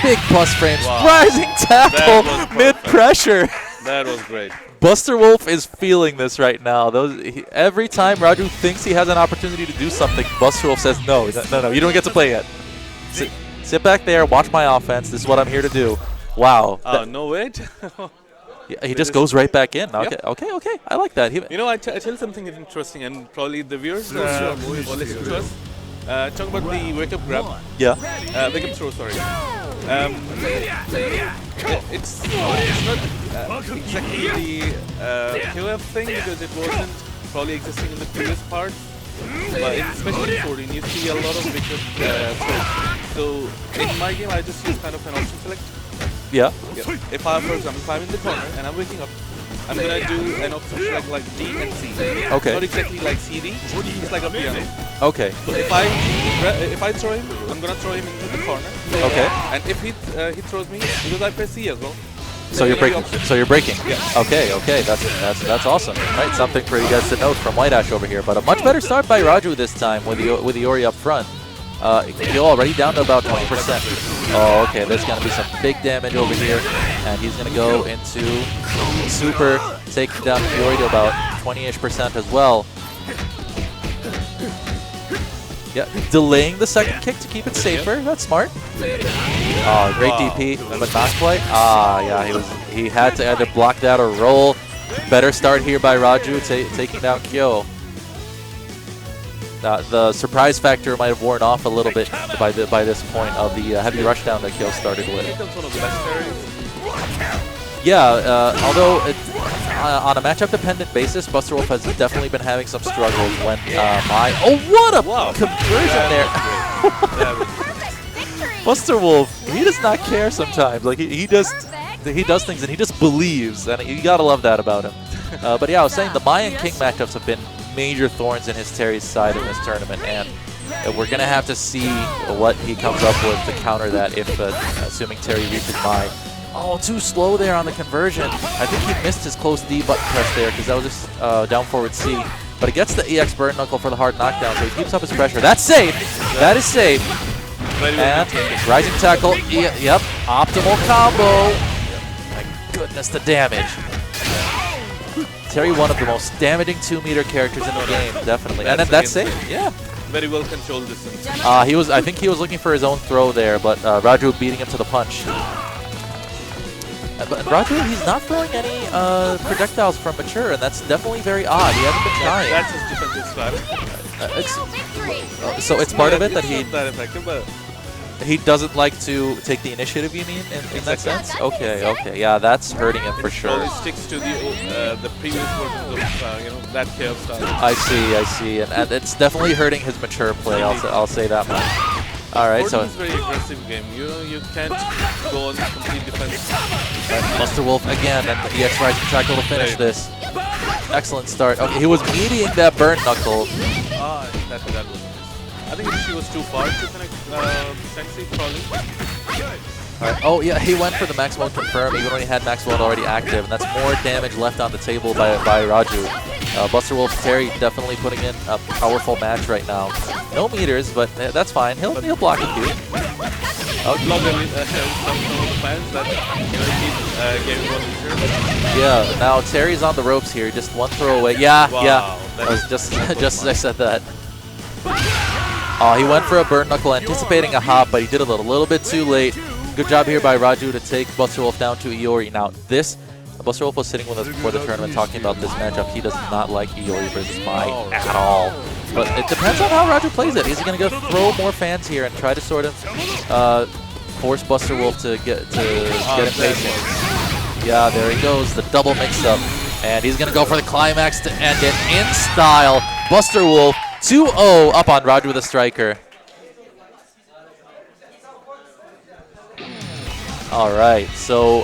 Big plus frames. Wow. Rising tackle mid-pressure.
That was great.
Buster Wolf is feeling this right now. Every time Raju thinks he has an opportunity to do something, Buster Wolf says, no, you don't get to play yet. Sit back there, watch my offense. This is what I'm here to do. Wow.
No, wait.
Yeah, he just goes right back in. Okay, okay. I like that.
You know, I tell something interesting, and probably the viewers will listen to us. Talk about the wake-up grab.
Yeah.
Wake-up throw, sorry. It's not exactly the KOF thing, because it wasn't probably existing in the previous part. But especially in 14, you see a lot of wake-up throws. So in my game, I just use kind of an option select.
Yeah.
If I, for example, if I'm in the corner and I'm waking up, I'm gonna do an option select like D and C.
Okay.
Not exactly like CD. It's like a piano.
Okay.
So if I throw him, I'm gonna throw him into the corner.
Okay.
And if he throws me, because I press C as well.
So you're breaking. So you're breaking.
Yeah.
Okay. That's awesome. Right. Something for you guys to note from White Ash over here. But a much better start by Raju this time with the Ori up front. You're already down to about 20%. Oh, okay, there's going to be some big damage over here, and he's going to go into super, taking down Fiori to about 20-ish% as well. Yeah, delaying the second kick to keep it safer. That's smart. Oh, great DP, but not quite. Yeah, he had to either block that or roll. Better start here by Raju, taking down Kyo. The surprise factor might have worn off a little bit by this point of the heavy rushdown that Kyo started with. Yeah, although on a matchup-dependent basis, Buster Wolf has definitely been having some struggles when what a conversion there! Buster Wolf, he does not care sometimes. Like he does things and he just believes, and you gotta love that about him. But yeah, I was saying the Mayan King matchups have been major thorns in his Terry's side in this tournament, and we're gonna have to see what he comes up with to counter that if assuming Terry reaches Mai. Oh, too slow there on the conversion. I think he missed his close D button press there because that was just down forward C. But he gets the EX burn knuckle for the hard knockdown, so he keeps up his pressure. That's safe. That is safe. And rising tackle. Yep. Optimal combo. My goodness, the damage. Terry, one of the most damaging 2-meter characters in the game, definitely. And then that's safe. Yeah.
Very well controlled distance.
I think he was looking for his own throw there, but Raju beating him to the punch. But Raju, he's not throwing any projectiles from mature, and that's definitely very odd. He hasn't been trying.
That's his defensive style.
So it's part of it that he
that effective, but
he doesn't like to take the initiative. You mean in that sense? Okay. Yeah, that's hurting him for sure.
He sticks to the previous versions of that KO style.
I see, and it's definitely hurting his mature play. I'll say that much. All right, so
it's a very aggressive game. You can't go on complete defense.
Buster Wolf again, and the EX rising tackle to finish this. Excellent start. Okay, he was meeting that burn knuckle.
That was. I think he was too far to connect Sensei, probably.
Right. Oh yeah, he went for the max mode confirm even when he had max mode already active, and that's more damage left on the table by Raju. Buster Wolf Terry definitely putting in a powerful match right now. No meters, but that's fine. He'll block a few.
Love some of the fans that keep giving one feature.
Yeah, now Terry's on the ropes here. Just one throw away. Yeah,
Wow,
yeah. That was just as I said that. Oh, he went for a burn knuckle, anticipating a hop, but he did it a little bit too late. Good job here by Raju to take Buster Wolf down to Iori. Now, Buster Wolf was sitting with us before the tournament talking about this matchup. He does not like Iori versus Mai at all. But it depends on how Raju plays it. Is he going to go throw more fans here and try to sort of force Buster Wolf to get impatient? Yeah, there he goes, the double mix-up. And he's going to go for the climax to end it in style. Buster Wolf 2-0 up on Raju the Striker. All right, so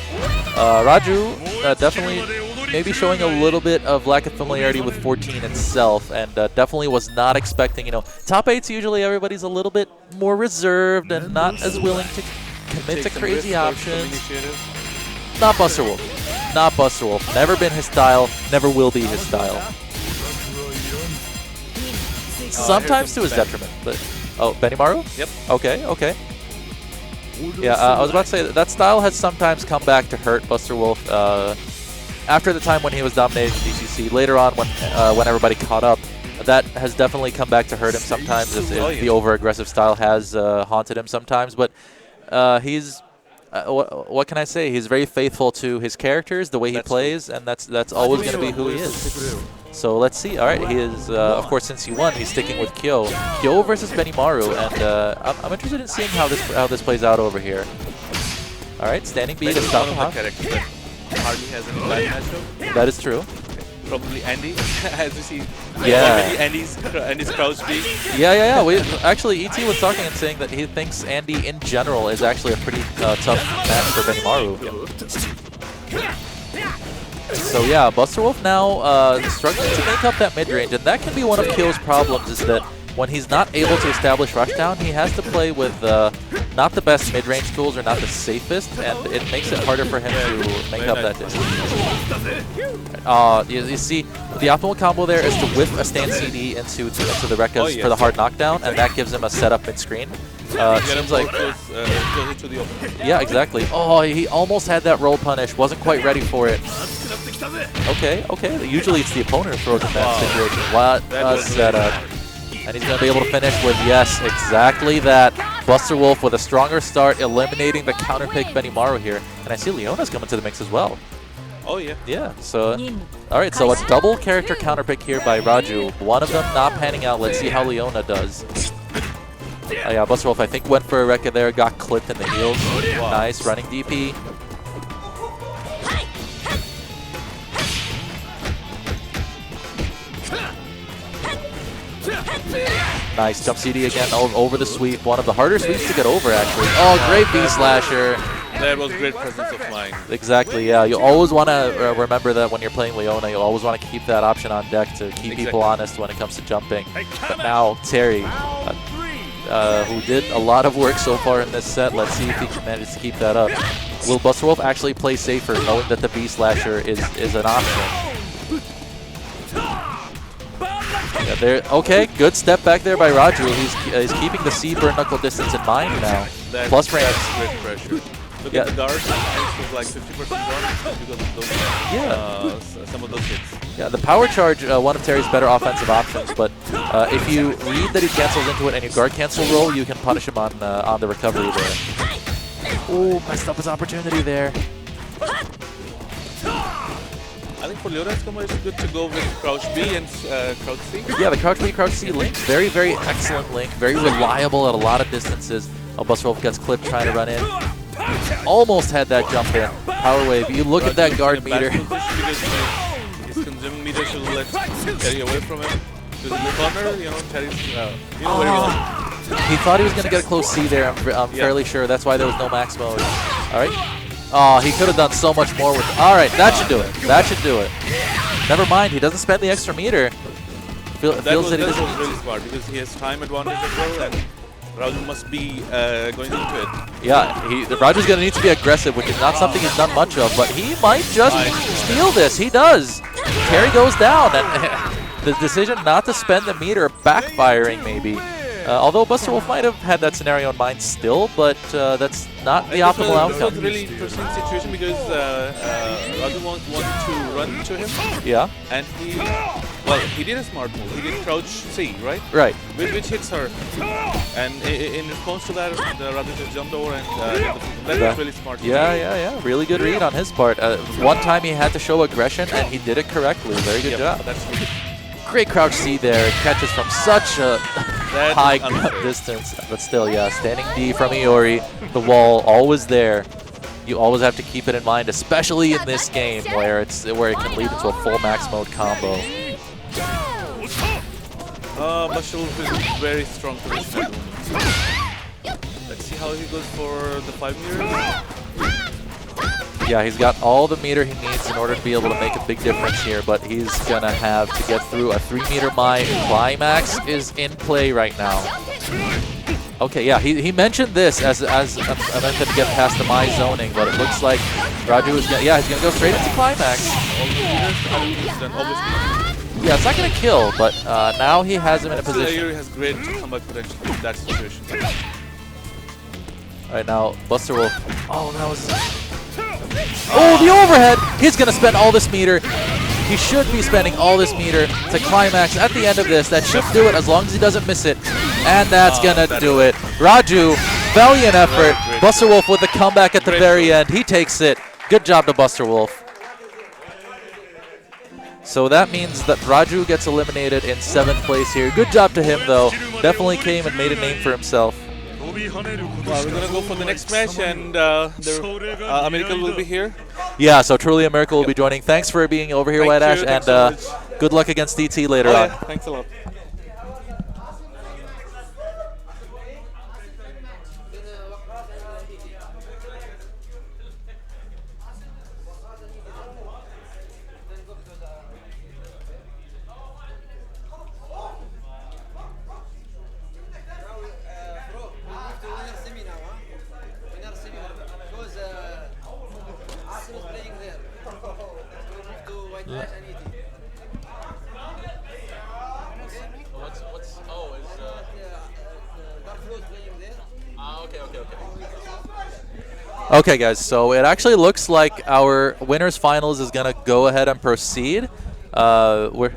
Raju definitely maybe showing a little bit of lack of familiarity with 14 itself, and definitely was not expecting, top 8s usually everybody's a little bit more reserved and not as willing to commit to crazy options. Not Buster Wolf. Not Buster Wolf. Never been his style, never will be his style. Sometimes to his detriment, but... Oh, Benimaru?
Yep.
Okay. Yeah, I was about to say that style has sometimes come back to hurt Buster Wolf after the time when he was dominating DCC. Later on, when everybody caught up, that has definitely come back to hurt him sometimes. If the over-aggressive style has haunted him sometimes, but he's what can I say? He's very faithful to his characters, the way he plays, and that's always going to be who he is. So let's see. All right, he is, of course, since he won, he's sticking with Kyo. Kyo versus Benimaru, and I'm interested in seeing how this plays out over here. All right, standing B to stop him.
Hardly has any bad matchup.
That is true.
Probably Andy, as you see.
Yeah.
Andy's crouch B.
Yeah. Actually, ET was talking and saying that he thinks Andy in general is actually a pretty tough match for Benimaru. So yeah, Buster Wolf now struggling to make up that mid-range, and that can be one of Kyo's problems, is that when he's not able to establish rushdown, he has to play with not the best mid-range tools or not the safest, and it makes it harder for him to make up that distance. You see, the optimal combo there is to whiff a stand CD into the Rekkas for the hard knockdown, and that gives him a setup mid-screen. Seems like... Yeah, exactly. Oh, he almost had that roll punish. Wasn't quite ready for it. Okay. Usually it's the opponent who throws in that situation. What a setup. And he's going to be able to finish with, yes, exactly that. Buster Wolf with a stronger start, eliminating the counter pick Benimaru here. And I see Leona's coming to the mix as well.
Oh, yeah.
Yeah, so... Alright, so a double character counter pick here by Raju. One of them not panning out. Let's see how Leona does. Yeah, Buster Wolf, I think, went for a Rekka there, got clipped in the heels. Nice, running DP. Nice, jump CD again over the sweep. One of the harder sweeps to get over, actually. Oh, great B-slasher.
That was great presence of mind.
Exactly, yeah. You always want to remember that when you're playing Leona, you always want to keep that option on deck to keep people honest when it comes to jumping. But now, Terry, who did a lot of work so far in this set, let's see if he can manage to keep that up. Will Buster Wolf actually play safer, knowing that the B-slasher is an option? Yeah, okay, good step back there by Raju. He's keeping the C burn knuckle distance in mind now. Plus range.
Great pressure. Look at the guard. It was like 50% gone because of those, some of those hits.
Yeah, the power charge, one of Terry's better offensive options, but if you read that he cancels into it and you guard cancel roll, you can punish him on the recovery there. Ooh, messed up his opportunity there.
I think for Leona's combo, it's good to go with crouch B and crouch C.
Yeah, the crouch B, crouch C link. Very, very excellent link. Very reliable at a lot of distances. Buster Wolf gets clipped trying to run in. Almost had that jump in. Power wave. You look at that guard meter.
He's consuming meter, so let Terry away from him. Because in the corner, Terry's very well.
He thought he was going to get a close C there, I'm fairly sure. That's why there was no max mode. All right. Oh, he could have done so much more with it. All right, that should do it. That should do it. Never mind, he doesn't spend the extra meter.
That was really smart because he has time advantage as well, and Raju must be going into it.
Yeah, Raju's going to need to be aggressive, which is not something he's done much of, but he might just steal this. He does. Terry goes down, and the decision not to spend the meter backfiring maybe. Although Buster Wolf might have had that scenario in mind still, but that's not the optimal
It was
outcome.
a really interesting situation because Raju wanted to run to him.
Yeah.
And he did a smart move. He did crouch C, right?
Right.
Which hits her. And in response to that, Raju just jumped over and that was really smart.
Yeah. Really good read on his part. One time he had to show aggression, and he did it correctly. Very good job.
That's good.
Great crouch C there. It catches from such a high distance. But still, yeah, standing D from Iori. The wall always there. You always have to keep it in mind, especially in this game where it can lead into a full max mode combo.
Buster Wolf is in very strong position at the moment. Let's see how he goes for the 5 meters.
Yeah, he's got all the meter he needs in order to be able to make a big difference here, but he's gonna have to get through a 3-meter climax is in play right now. Okay, yeah, he mentioned this as a method to get past the my zoning, but it looks like Raju is gonna, he's gonna go straight into climax. Yeah, it's not gonna kill, but now he has him in a position.
Iori has great comeback potential in that situation.
All right, now Buster Wolf. Oh, that was. Oh, the overhead! He's going to spend all this meter. He should be spending all this meter to climax at the end of this. That should do it as long as he doesn't miss it. And that's going to do it. Raju, valiant effort. Buster Wolf with the comeback at the very end. He takes it. Good job to Buster Wolf. So that means that Raju gets eliminated in 7th place here. Good job to him, though. Definitely came and made a name for himself.
Well, we're gonna go for the next match, and America will be here.
Yeah, so truly America will be joining. Thanks for being over here, White Ash, and good luck against DT later on.
Thanks a lot.
Okay, guys, so it actually looks like our winners finals is gonna go ahead and proceed. We'll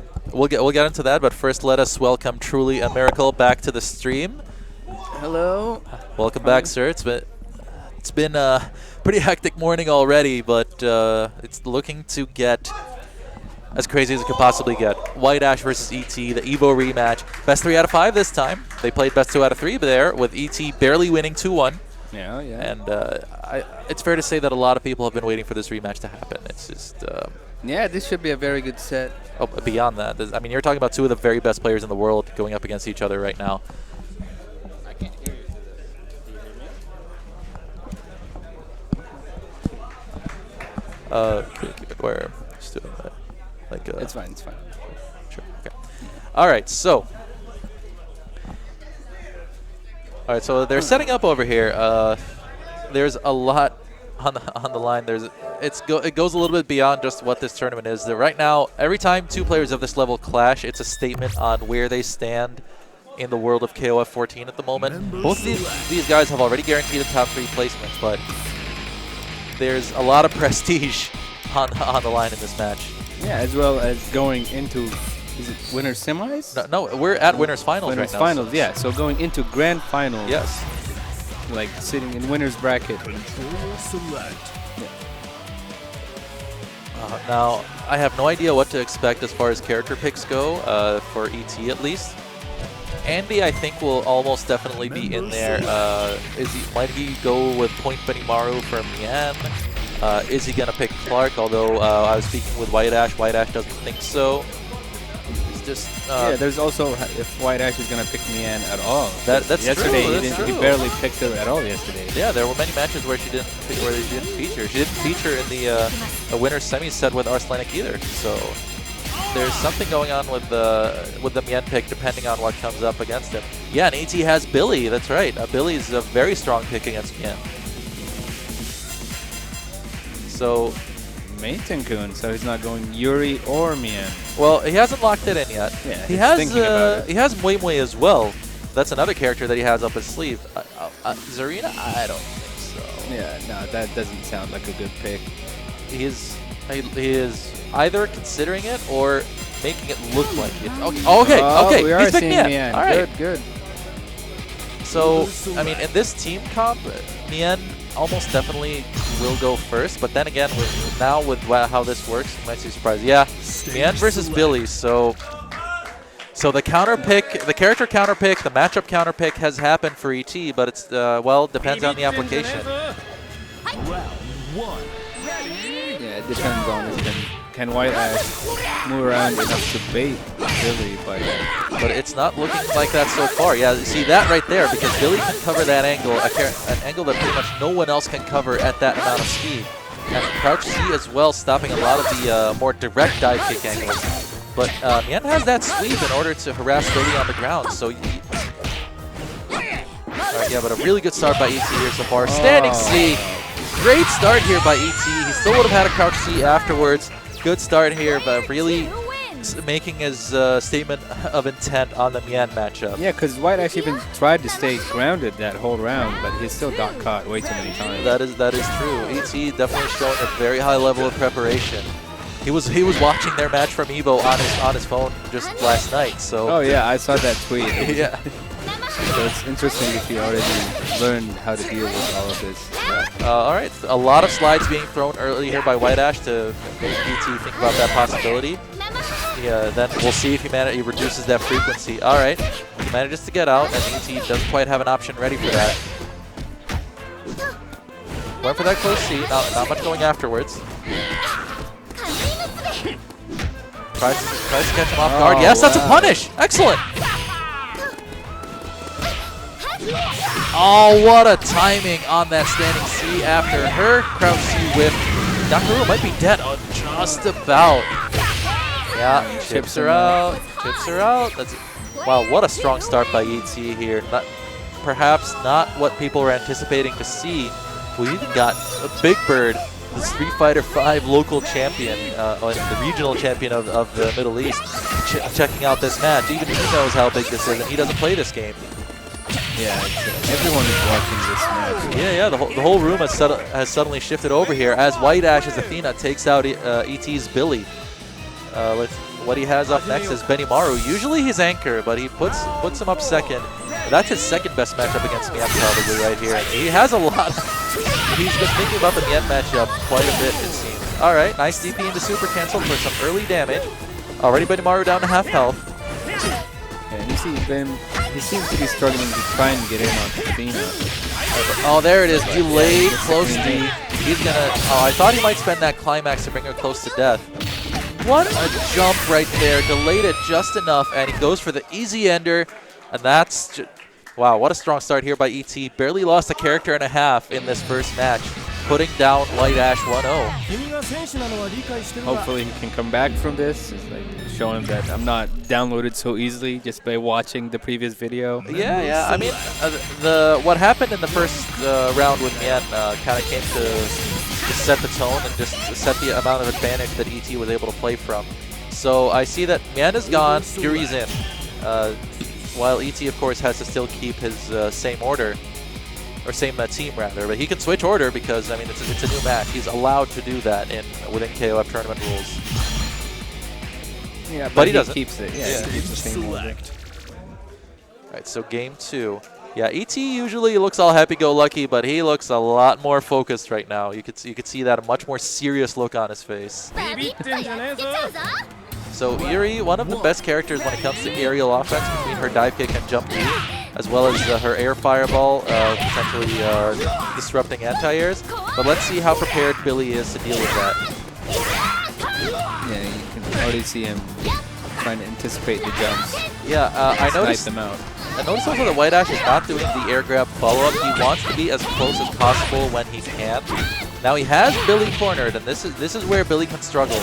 get into that, but first let us welcome Truly a Miracle back to the stream.
Hello.
Welcome back, sir. It's been a pretty hectic morning already, but it's looking to get as crazy as it could possibly get. White Ash versus ET, the Evo rematch. Best 3 out of 5 this time. They played best 2 out of 3 there, with ET barely winning 2-1.
Yeah.
And it's fair to say that a lot of people have been waiting for this rematch to happen. It's just...
yeah, this should be a very good set.
Oh, beyond that, I mean, you're talking about 2 of the very best players in the world going up against each other right now.
I can't hear you.
Keep it where I'm just doing that. Like,
it's fine.
Sure. Okay. All right. So they're setting up over here. There's a lot on the line. It goes a little bit beyond just what this tournament is. Right now, every time 2 players of this level clash, it's a statement on where they stand in the world of KOF14 at the moment. Both of these guys have already guaranteed a top 3 placements, but there's a lot of prestige on the line in this match.
Yeah, as well as going into, is it winners semis?
No, we're at winners finals
winners
right now.
Finals, yeah. So going into grand finals.
Yes.
Like sitting in winners bracket.
Now, I have no idea what to expect as far as character picks go, for ET at least. Andy, I think, will almost definitely be in there. Might he go with Point Benimaru for Mian? Is he going to pick Clark? Although I was speaking with White Ash. White Ash doesn't think so. It's just...
yeah, there's also if White Ash is going to pick Mian at all.
That's
yesterday
true.
He barely picked her at all yesterday.
Yeah, there were many matches where she didn't feature. She didn't feature in the winner's semi set with Arslanik either. So there's something going on with the Mien pick depending on what comes up against him. Yeah, and ET has Billy. That's right. Billy's a very strong pick against Mien. So
Maitenkun, so he's not going Yuri or Mien.
Well, he hasn't locked it in yet.
Yeah,
he has Mui Mui as well. That's another character that he has up his sleeve. Zarina? I don't think so.
Yeah, no, that doesn't sound like a good pick.
He is either considering it or making it look like it. Okay, okay.
We are
He's picking
seeing
Mien.
Mien.
All right.
Good.
So, I mean, in this team comp, Mien almost definitely will go first. But then again, with how this works, you might be surprised. Yeah, Mien versus Billy. So the counter pick, the character counter pick, the matchup counter pick has happened for ET, but it's well, depends on the application.
Yeah, it depends on if can White Ash move around enough to bait Billy,
but it's not looking like that so far. Yeah, see that right there, because Billy can cover that angle, an angle that pretty much no one else can cover at that amount of speed. And crouch C as well, stopping a lot of the more direct dive kick angles. But Mien has that sweep in order to harass Billy on the ground. So, alright, yeah, but a really good start by ET here so far. Standing C, great start here by ET. He still would have had a crouch C afterwards. Good start here, but really making his statement of intent on the Mien matchup.
Yeah, because White Ash even tried to stay grounded that whole round, but he still got caught way too many times.
That is true. ET definitely showing a very high level of preparation. He was watching their match from Evo on his phone just last night. So.
Oh yeah, I saw that tweet.
Yeah.
So it's interesting if he already learned how to deal with all of this.
Yeah. All right, a lot of slides being thrown early here by White Ash to make ET think about that possibility. Yeah, then we'll see if he reduces that frequency. All right, he manages to get out, and ET doesn't quite have an option ready for that. Went for that close C, not much going afterwards. Tries to catch him off guard. Yes, that's a punish. Excellent. Oh, what a timing on that standing C after her crouch C whip. Nakaru might be dead. Oh, just about. Yeah, chips her out. Chips her out. Wow, what a strong start by ET here. Perhaps not what people were anticipating to see. We even got a Big Bird, the Street Fighter V local champion, the regional champion of the Middle East, checking out this match. Even he knows how big this is, and he doesn't play this game.
Yeah, everyone is watching this match.
Yeah, the whole room has suddenly shifted over here as White Ash's Athena takes out ET's Billy. What he has up next is Benimaru. Usually he's anchor, but he puts him up second. That's his second best matchup against Mien probably right here. And he has a lot. He's been thinking about the Mien matchup quite a bit, it seems. All right, nice DP into super cancel for some early damage. Already Benimaru down to half health.
Yeah, and you see he seems to be struggling to try and get in on Athena.
Oh, there it is. Delayed close D. He's gonna. Oh, I thought he might spend that climax to bring her close to death. What a jump right there. Delayed it just enough, and he goes for the easy ender. And that's just, wow, what a strong start here by ET. Barely lost a character and a half in this first match, putting down White Ash 1-0.
Hopefully he can come back from this. It's like showing him that I'm not downloaded so easily just by watching the previous video.
Yeah. I mean, what happened in the first round with Mien kind of came to set the tone and just set the amount of advantage that ET was able to play from. So I see that Mien is gone, Yuri's in. While ET, of course, has to still keep his same order, or same team rather, but he can switch order because I mean it's a new match. He's allowed to do that within KOF tournament rules.
Yeah,
but he doesn't.
Keeps it. Yeah, he keeps the same order.
All right, so game 2. Yeah, ET usually looks all happy-go-lucky, but he looks a lot more focused right now. You could see that a much more serious look on his face. So Yuri, one of the best characters when it comes to aerial offense between her dive kick and jump D, as well as her air fireball, potentially disrupting anti-airs. But let's see how prepared Billy is to deal with that.
Yeah, you can already see him trying to anticipate the jumps.
Yeah, I noticed
them out.
I noticed also that White Ash is not doing the air grab follow-up. He wants to be as close as possible when he can. Now he has Billy cornered, and this is where Billy can struggle.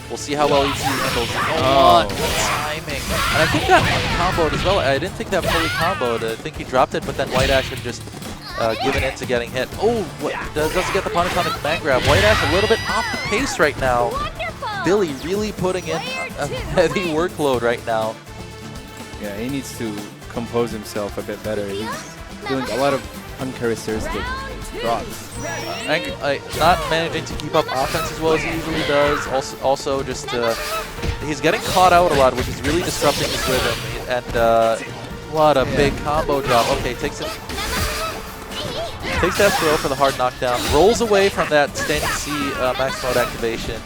We'll see how well ET handles it. Oh, what timing. And I think that comboed as well. I didn't think that fully comboed. I think he dropped it, but then White Ash had just given in to getting hit. Oh, doesn't get the punish on the command grab. White Ash a little bit off the pace right now. Billy really putting in a heavy workload right now.
Yeah, he needs to compose himself a bit better. He's doing a lot of uncharacteristic drops.
Not managing to keep up offense as well as he usually does. Also just he's getting caught out a lot, which is really disrupting his rhythm. And what a big combo drop. Okay, takes that throw for the hard knockdown. Rolls away from that standing C max mode activation.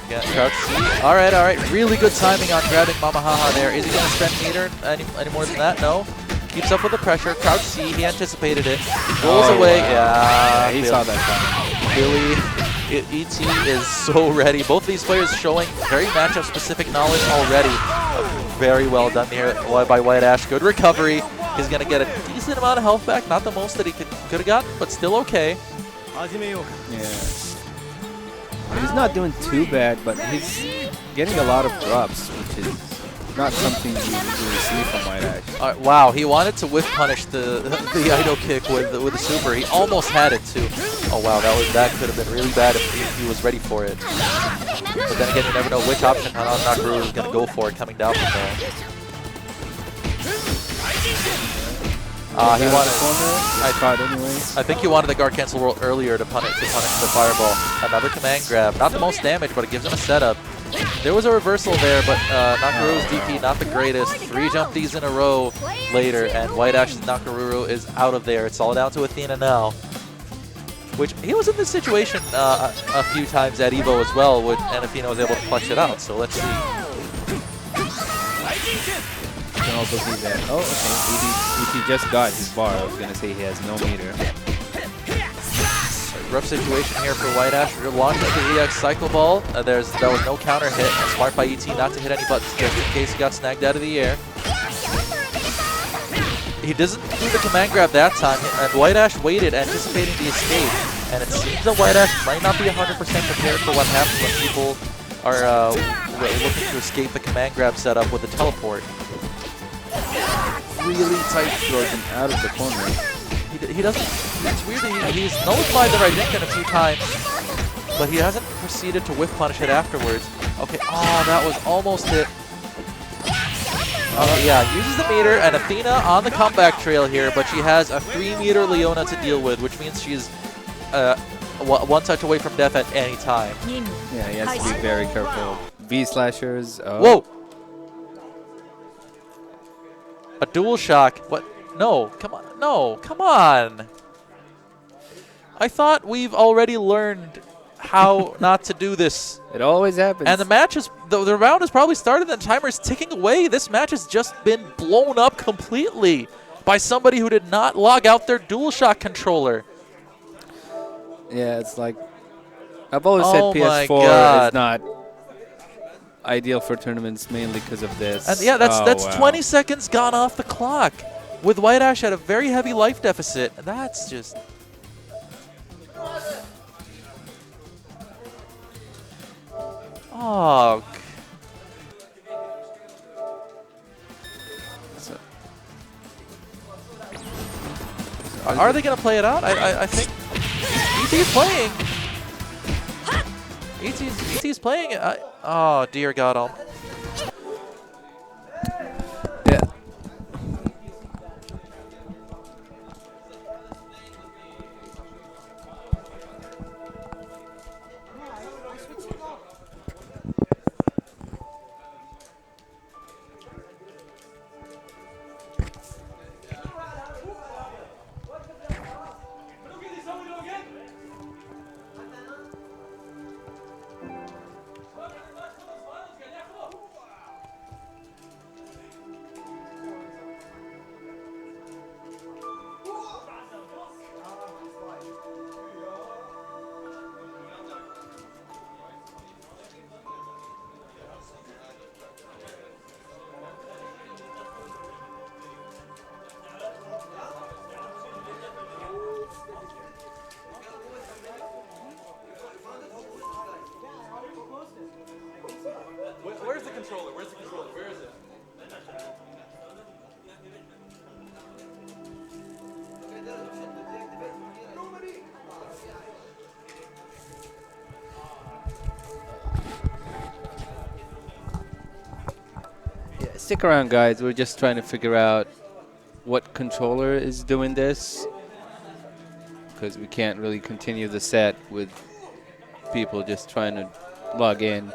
Again, crouch C. All right. Really good timing on grabbing Mamahaha there. Is he going to spend meter any more than that? No. Keeps up with the pressure. Crouch C. He anticipated it. Rolls away.
Wow.
Yeah.
He saw that coming.
Billy, ET is so ready. Both of these players showing very matchup-specific knowledge already. Very well done here by White Ash. Good recovery. He's going to get a decent amount of health back. Not the most that he could have gotten, but still okay.
Yeah. He's not doing too bad, but he's getting a lot of drops, which is not something you usually see from White Ash.
Wow, he wanted to whiff punish the idle kick with the super. He almost had it too. Oh wow, that could have been really bad if he was ready for it. But then again, you never know which option Nakuru is going to go for it coming down from there. He wanted. I think he wanted the guard cancel roll earlier to punish the fireball. Another command grab, not the most damage, but it gives him a setup. There was a reversal there, but Nakaruru's DP not the greatest. 3 jump these in a row later, and White Ash's Nakaruru is out of there. It's all down to Athena now. Which he was in this situation a few times at Evo as well, and Athena was able to clutch it out. So let's see.
You can also see that. Oh, okay. ET just got his bar. I was gonna say he has no meter.
Rough situation here for White Ash. Launching the EX Cycle Ball. There was no counter hit. Smart by ET not to hit any buttons just in case he got snagged out of the air. He doesn't do the command grab that time, and White Ash waited, anticipating the escape. And it seems that White Ash might not be 100% prepared for what happens when people are looking to escape the command grab setup with a teleport. Really tight
Throws him out of the corner.
He doesn't. It's weird that he's nullified the right Rinken a few times, but he hasn't proceeded to whiff punish it afterwards. Okay, that was almost it. Yeah, uses the meter, and Athena on the comeback trail here, but she has a 3-meter Leona to deal with, which means she's one touch away from death at any time.
Yeah, he has to be very careful. V-slashers.
Whoa! A dual shock. What? No, come on. No, come on. I thought we've already learned how not to do this.
It always happens.
And the match is, the round has probably started and the timer is ticking away. This match has just been blown up completely by somebody who did not log out their DualShock controller.
Yeah, it's like, I've always said PS4 is not ideal for tournaments mainly because of this. And
yeah, that's 20 seconds gone off the clock with White Ash at a very heavy life deficit. That's just... Oh. Are they going to play it out? I think ET's playing. ET's playing it. Oh, dear God.
Yeah. Stick around, guys. We're just trying to figure out what controller is doing this, because we can't really continue the set with people just trying to log in.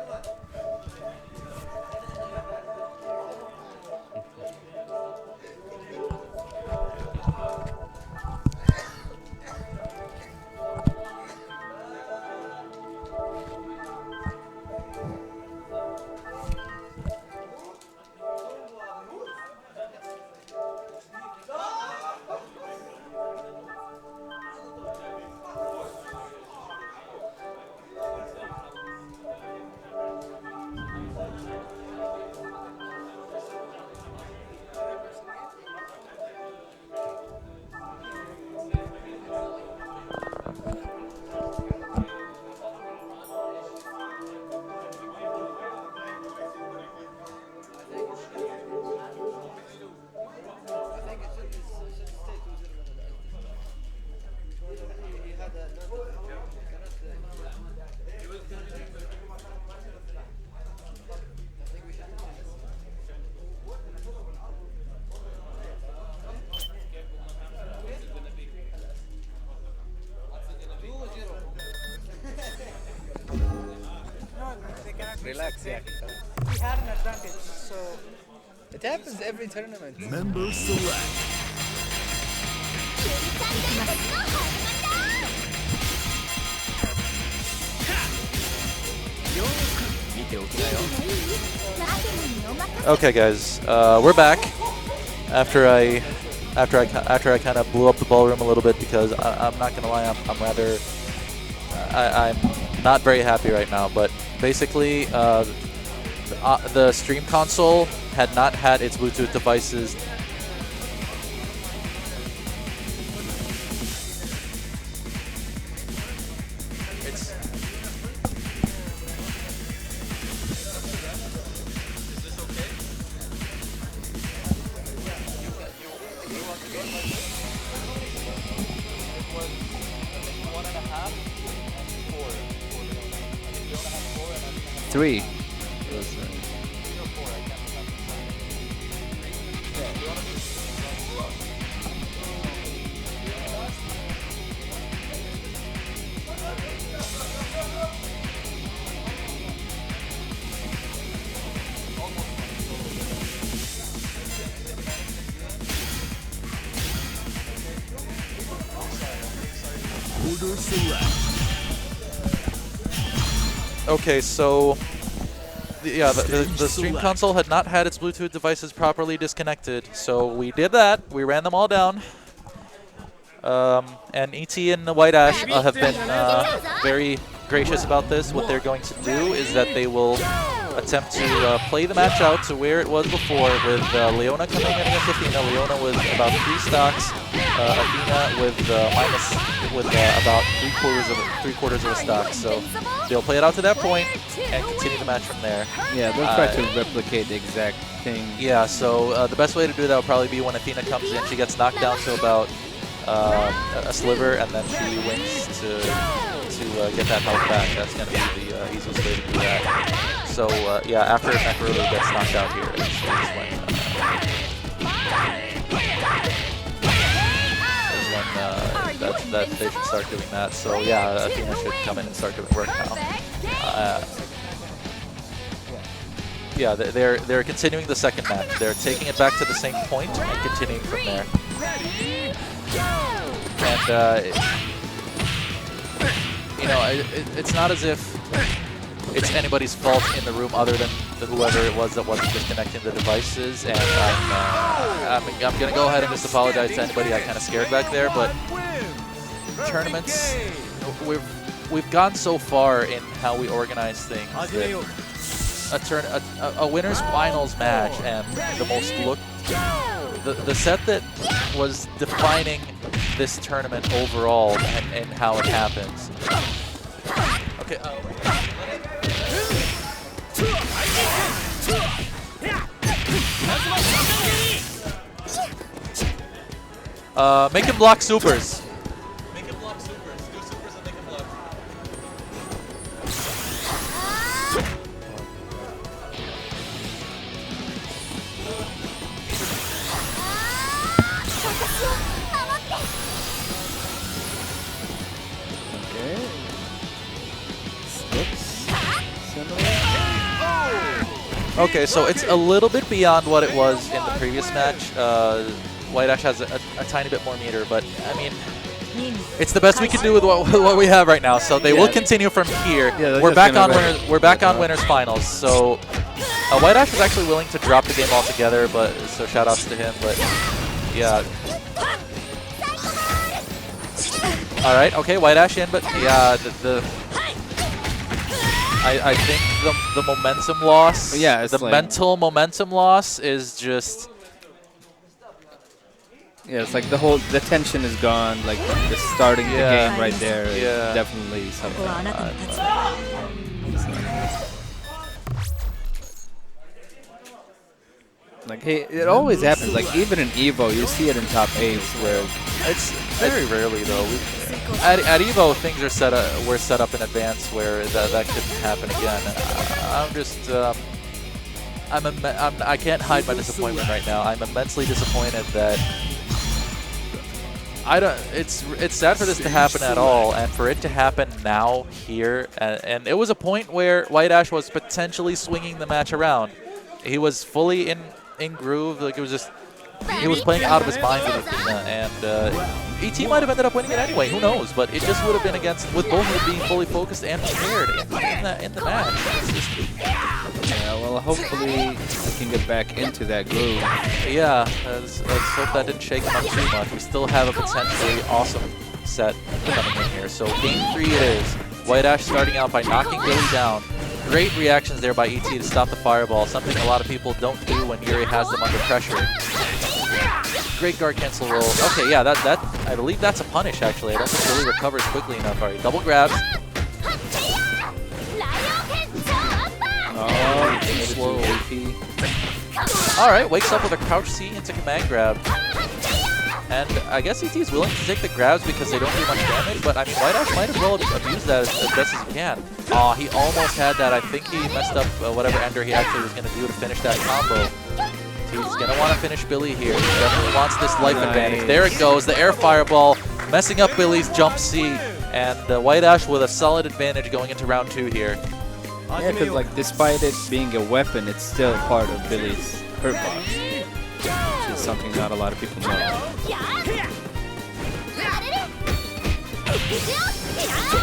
Relax, yeah. We had an advantage, so it happens every tournament.
Member select.
Okay, guys, we're back after I kind of blew up the ballroom a little bit, because I'm not gonna lie, I'm not very happy right now. But basically, the stream console had not had its Bluetooth devices.
Three.
Order select.
Okay, so the stream console had not had its Bluetooth devices properly disconnected, so we did that. We ran them all down. And ET and the White Ash have been very gracious about this. What they're going to do is that they will attempt to play the match out to where it was before, with Leona coming in against Athena. Leona with about 3 stocks, Athena with about three quarters of a stock. So they'll play it out to that point and continue the match from there.
Yeah, they'll try to replicate the exact thing.
Yeah, so the best way to do that will probably be when Athena comes in. She gets knocked down to about a sliver, and then she wins to get that health back. That's going to be the easiest way to do that. So yeah, after Necro gets knocked out here, is when that they should start doing that. So yeah, Athena should come in and start doing work now. Yeah, they're continuing the second match. They're taking it back to the same point and continuing from there. And you know, it's not as if it's anybody's fault in the room other than whoever it was that wasn't disconnecting the devices. And I'm gonna go ahead and just apologize to anybody I kind of scared back there. But tournaments, we've gone so far in how we organize things that a winners finals match and the set that was defining this tournament overall and how it happens. Okay. Make him block supers. Make him block supers. Do supers and make him block. Okay, so it's a little bit beyond what it was in the previous match. White Ash has a tiny bit more meter, but I mean, it's the best we can do with what we have right now. So they will continue from here.
Yeah,
we're back on winners. We're back on winners finals. So White Ash was actually willing to drop the game altogether, but so shout outs to him. But yeah. All right. Okay, White Ash in, but yeah, I think the momentum loss.
Yeah, it's
the
like,
mental momentum loss is just.
Yeah, it's like the tension is gone. Like the starting the game right there is definitely something. Like it always happens. Like even in Evo, you see it in top 8s where
it's very rarely though. At Evo, things are were set up in advance where that couldn't happen again. I'm just I can't hide my disappointment right now. I'm immensely disappointed that. It's sad for this to happen at all, and for it to happen now here, and it was a point where White Ash was potentially swinging the match around. He was fully in groove, like it was just he was playing out of his mind with Athena, and ET might have ended up winning it anyway. Who knows? But it just would have been against with both of them being fully focused and prepared in the match. It's just,
yeah, well, hopefully we can get back into that groove.
Yeah, let's hope that didn't shake him up too much. We still have a potentially awesome set coming in here. So game 3 it is. White Ash starting out by knocking Billy down. Great reactions there by ET to stop the fireball, something a lot of people don't do when Yuri has them under pressure. Great guard cancel roll. Okay, yeah, that I believe that's a punish actually. I don't think Billy recovers quickly enough. All right, double grabs.
Oh, slow.
All right, wakes up with a crouch C into command grab. And I guess ET is willing to take the grabs because they don't do much damage, but I mean, White Ash might as well abuse that as best as he can. Aw, he almost had that. I think he messed up whatever ender he actually was going to do to finish that combo. He's going to want to finish Billy here. He definitely wants this life advantage. There it goes, the air fireball, messing up Billy's jump C. And White Ash with a solid advantage going into round 2 here.
Yeah, because like despite it being a weapon, it's still part of Billy's hurt box, which is something not a lot of people know.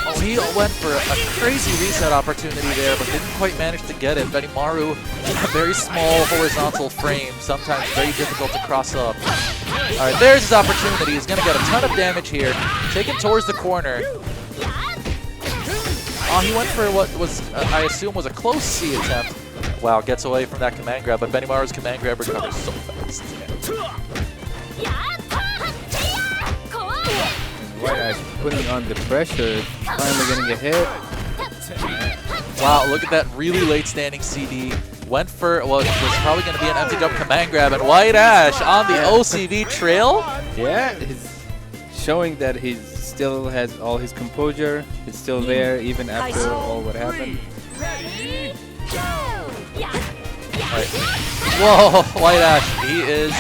Oh, he went for a crazy reset opportunity there, but didn't quite manage to get it. Benimaru, a very small horizontal frame, sometimes very difficult to cross up. All right, there's his opportunity. He's going to get a ton of damage here. Taken towards the corner. Oh, he went for what was, I assume, was a close C attempt. Wow, gets away from that command grab, but Benimaru's command grab recovers so fast.
White Ash putting on the pressure, finally getting a hit.
Wow, look at that really late standing CD. Went for what was probably going to be an empty jump command grab, and White Ash on the OCV trail.
Yeah, he's showing that he still has all his composure. He's still there even after all what happened.
Right. Whoa, White Ash, he is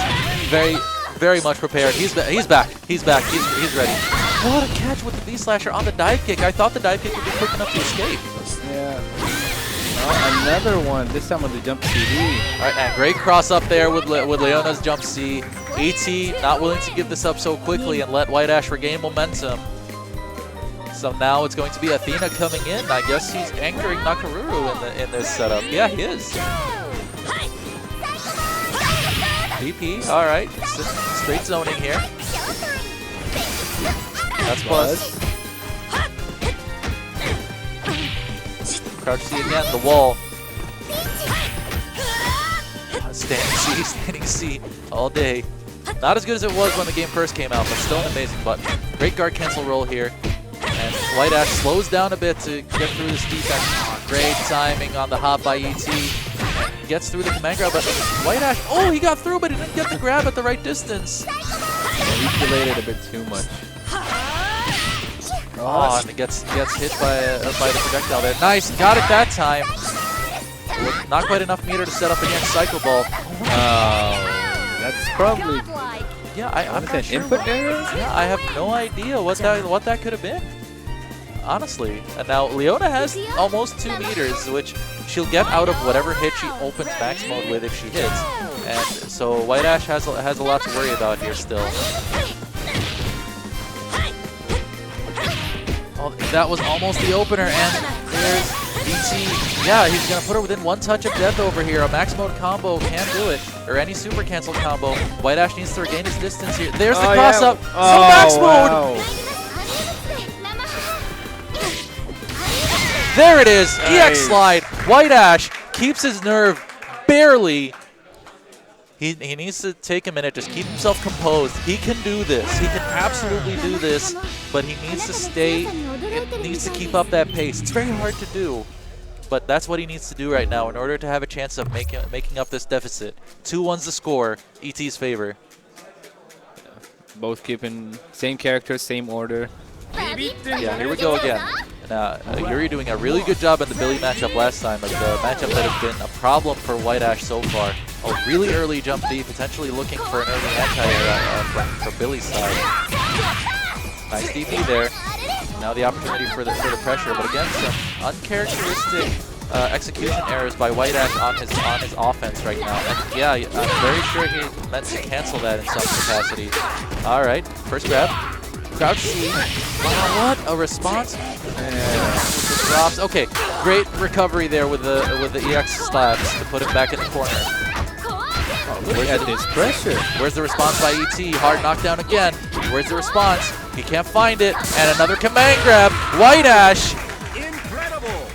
very much prepared. He's back. He's ready. What a catch with the V-Slasher on the dive kick. I thought the dive kick would be quick enough to escape.
Yeah. Oh, another one, this time with the jump CD.
All right, and great cross up there with Leona's jump C. ET not willing to give this up so quickly and let White Ash regain momentum. So now it's going to be Athena coming in. I guess he's anchoring Nakaruru in this setup. Yeah, he is. VP, all right. Straight zoning here. That's plus. Crouch C again, the wall. Standing C all day. Not as good as it was when the game first came out, but still an amazing button. Great guard cancel roll here. And White Ash slows down a bit to get through this defense. Great timing on the hop by ET. And gets through the command grab, but White Ash, oh, he got through, but he didn't get the grab at the right distance.
Yeah, he delayed it a bit too much.
Oh, and it gets hit by the projectile there. Nice, got it that time. Not quite enough meter to set up against Cycle Ball.
Oh, that's probably.
Yeah, I'm not sure.
Input error?
Yeah, I have no idea what that could have been. honestly. And now Leona has almost 2 meters, which she'll get out of whatever hit she opens max mode with if she hits. And so White Ash has a lot to worry about here still. Oh, that was almost the opener, and there's ET. Yeah, he's going to put her within 1 touch of death over here. A max mode combo can't do it, or any super cancel combo. White Ash needs to regain his distance here. There's the cross up. So max mode. There it is. EX slide. White Ash keeps his nerve barely. He needs to take a minute, just keep himself composed. He can do this. He can absolutely do this, but he needs to needs to keep up that pace. It's very hard to do, but that's what he needs to do right now in order to have a chance of making up this deficit. 2-1's the score, ET's favor.
Both keeping same character, same order.
Yeah, here we go again. Now, Yuri doing a really good job in the Billy matchup last time, but the matchup that has been a problem for White Ash so far. A really early jump D, potentially looking for an early anti-air from Billy's side. Nice DP there. Now the opportunity for the pressure, but again, some uncharacteristic execution errors by White Ash on his offense right now. And yeah, I'm very sure he meant to cancel that in some capacity. All right, first grab. Crouch C. Wow, what a response! And drops. Okay, great recovery there with the EX slabs to put him back in the corner.
Oh, look at this pressure.
Where's the response by ET? Hard knockdown again. Where's the response? He can't find it. And another command grab. White Ash.
Incredible.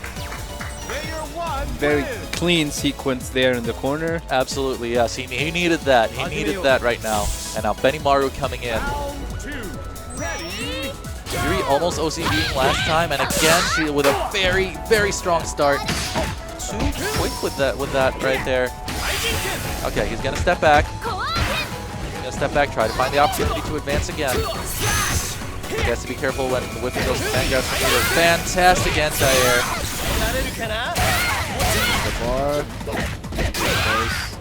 Player 1
Very
wins.
clean sequence there in the corner.
Absolutely, yes. He needed that. He needed that right now. And now Benimaru coming in.
Round 2. Ready.
Yuri almost OCDing last time, and again she with a very, very strong start. Too quick with that right there. Okay, he's gonna step back. Try to find the opportunity to advance again. He has to be careful when whipping those command grabs from either. Fantastic anti-air.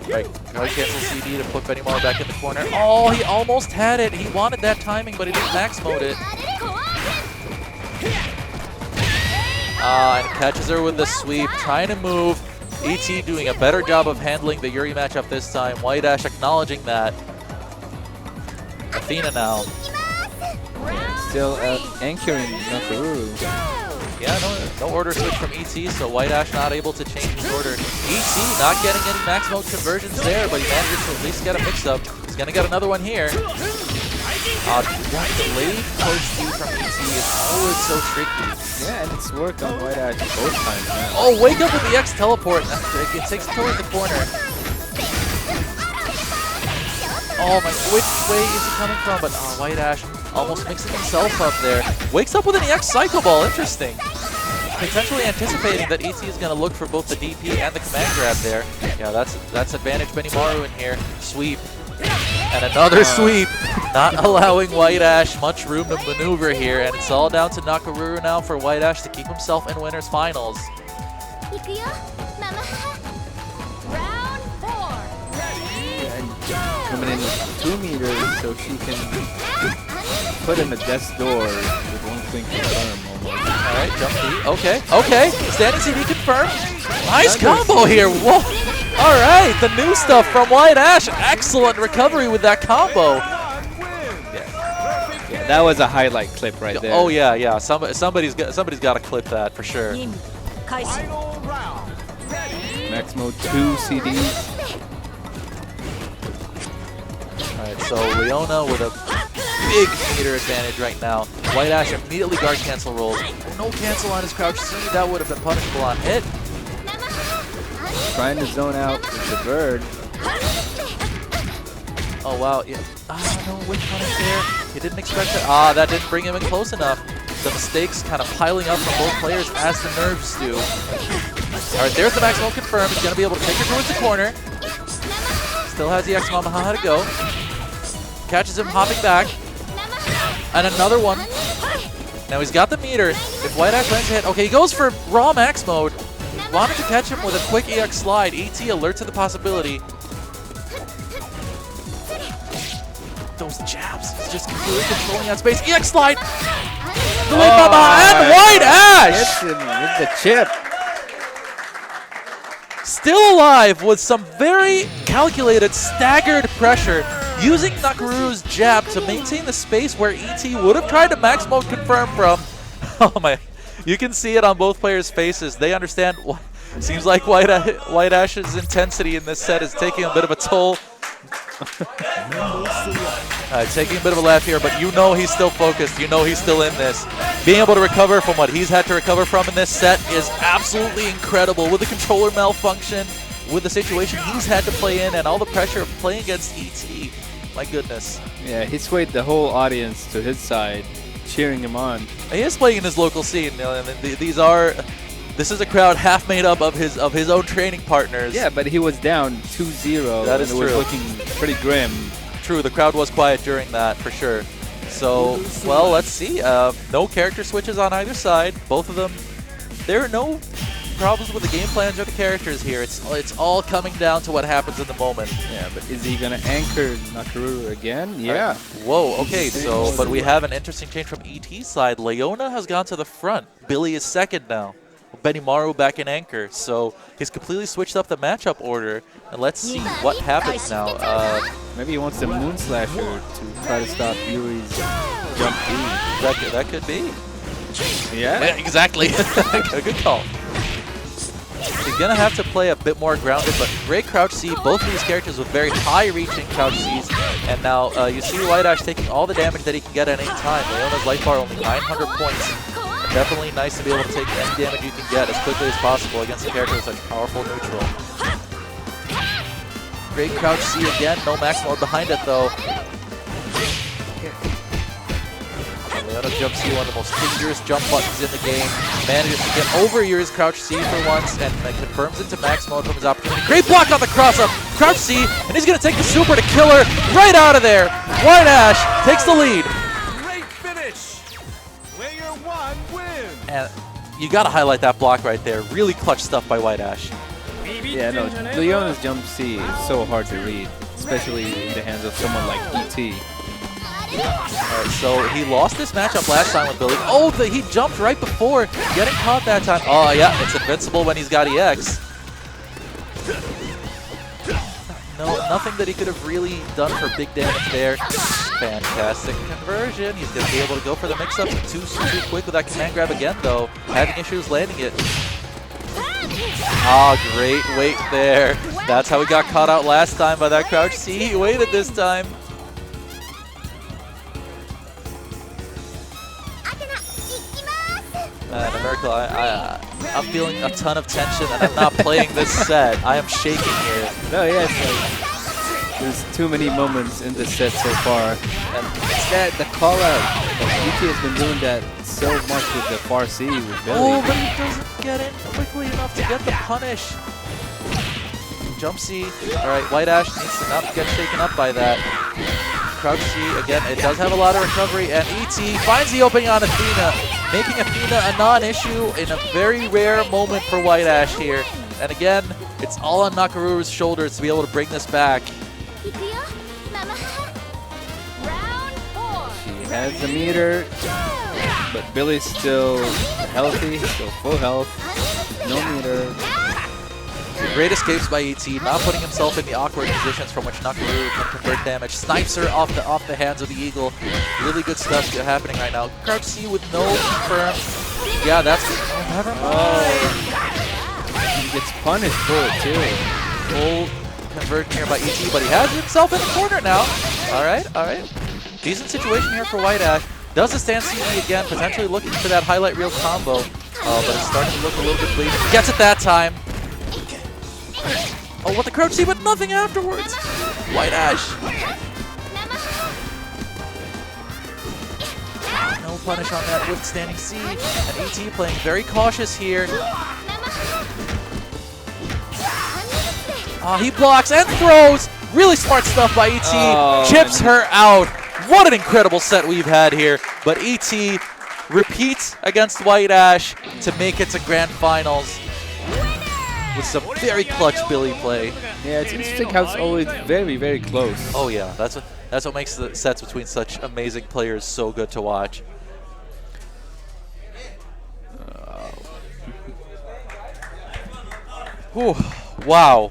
Right, guard cancel CD to put Benimaru back in the corner. Oh, he almost had it. He wanted that timing, but he didn't max mode it. And catches her with the sweep, trying to move. ET doing a better job of handling the Yuri matchup this time. White Ash acknowledging that. Athena now.
Still anchoring Nakaruru.
Yeah, no order switch from ET, so White Ash not able to change his order. ET not getting any max mode conversions there, but he manages to at least get a mix-up. He's going to get another one here. That delayed push from ET is always so tricky.
Yeah, and it's worked on White Ash both times now.
Oh, wake up with the X teleport. It takes it towards the corner. Oh my, which way is he coming from? But White Ash almost mixing himself up there. Wakes up with an EX Psycho Ball, interesting. Potentially anticipating that ET is going to look for both the DP and the command grab there. Yeah, that's advantage Benimaru in here. Sweep. And another sweep. Not allowing White Ash much room to maneuver here. And it's all down to Nakaruru now for White Ash to keep himself in winners finals.
Round 4.
And coming in with 2 meters so she can put him at death's door with one thing confirm almost.
Alright, jump D. Okay. Standing CD confirmed. Nice combo here. Whoa. Alright, the new stuff from White Ash. Excellent recovery with that combo.
Yeah, that was a highlight clip right there.
Oh yeah. Somebody's got to clip that for sure.
Final round. Ready.
Max mode 2 CDs.
Alright, so Leona with a big meter advantage right now. White Ash immediately guard cancel rolls. No cancel on his crouch C. That would have been punishable on hit.
Trying to zone out with the bird.
Oh wow, yeah. No whip punish there. He didn't expect that. That didn't bring him in close enough. The mistakes kind of piling up from both players as the nerves do. Alright, there's the maximum confirmed. He's going to be able to take her towards the corner. Still has the X Mamaha to go. Catches him hopping back. And another one. Now he's got the meter. If White Ash lands a hit. Okay, he goes for raw max mode. Wanted to catch him with a quick EX slide. ET alert to the possibility. Those jabs. He's just completely controlling that space. EX slide. The late Mamaha and White
Jackson with the chip.
Still alive with some very calculated, staggered pressure, using Nakaru's jab to maintain the space where ET would have tried to max mode confirm from. Oh my, you can see it on both players' faces. They understand. Seems like White Ash's intensity in this set is taking a bit of a toll. Taking a bit of a laugh here, but you know he's still focused. You know he's still in this. Being able to recover from what he's had to recover from in this set is absolutely incredible. With the controller malfunction, with the situation he's had to play in, and all the pressure of playing against ET. My goodness.
Yeah, he swayed the whole audience to his side, cheering him on.
He is playing in his local scene. This is a crowd half made up of his own training partners.
Yeah, but he was down 2-0.
That is
and
true.
It was looking pretty grim.
True, the crowd was quiet during that for sure. So, well, let's see. No character switches on either side. Both of them. There are no problems with the game plans or the characters here. It's all coming down to what happens in the moment.
Yeah, but is he gonna anchor Nakaru again? Yeah.
Whoa. Okay. So, but we have an interesting change from ET's side. Leona has gone to the front. Billy is second now. Benimaru back in anchor, so he's completely switched up the matchup order, and let's see what happens now.
Maybe he wants the Moon Slasher to try to stop Yuri's jump B.
That could be.
Yeah?
Exactly. Good call. He's gonna have to play a bit more grounded, but great crouch C. Both of these characters with very high reaching crouch Cs, and now you see White Ash taking all the damage that he can get at any time. Leona's life bar only 900 points. Definitely nice to be able to take any damage you can get as quickly as possible against a character with such powerful neutral. Great crouch C again, no max mode behind it though. Leona jump C, one of the most dangerous jump buttons in the game. Manages to get over Yuri's crouch C for once and confirms into max mode from his opportunity. Great block on the cross up, crouch C, and he's gonna take the super to kill her right out of there. White Ash takes the lead. And you got to highlight that block right there. Really clutch stuff by White Ash.
Yeah, no, Leona's jump C is so hard to read, especially in the hands of someone like ET.
Alright, so he lost this matchup last time with Billy. Oh, he jumped right before getting caught that time. Oh, yeah, it's invincible when he's got EX. No, nothing that he could have really done for big damage there. Fantastic conversion. He's going to be able to go for the mix-up too quick with that command grab again, though. Having issues landing it. Ah, great wait there. That's how he got caught out last time by that crouch C. He waited this time. And Miracle, I'm feeling a ton of tension, and I'm not playing this set. I am shaking here.
No, yeah, it's like, there's too many moments in this set so far. And it's that, the call-out. ET has been doing that so much with the far C with Billy.
Oh, but he doesn't get in quickly enough to get the punish. Jump C. All right, White Ash needs to not get shaken up by that. Crouch C, again, it does have a lot of recovery, and ET finds the opening on Athena, making Athena a non-issue in a very rare moment for White Ash here. And again, it's all on Nakaru's shoulders to be able to bring this back.
She has the meter, but Billy's still healthy, still full health, no meter.
Great escapes by ET, not putting himself in the awkward positions from which Nakaru can convert damage. Snipes her off the hands of the Eagle. Really good stuff happening right now. Crouch C with no confirm. Yeah, that's... Oh, never mind.
He gets punished for it too.
Full conversion here by ET, but he has himself in the corner now. Alright, alright. Decent situation here for White Ash. Does the stand CD again, potentially looking for that highlight reel combo. But it's starting to look a little bit bleeding. Gets it that time. Oh, what the crouch C, but nothing afterwards. White Ash. No punish on that withstanding C. And ET playing very cautious here. He blocks and throws. Really smart stuff by ET.
Oh.
Chips her out. What an incredible set we've had here. But ET repeats against White Ash to make it to Grand Finals. With some very clutch Billy play.
Yeah, it's interesting how it's always very, very close.
Oh yeah, that's what makes the sets between such amazing players so good to watch. Whew. Wow.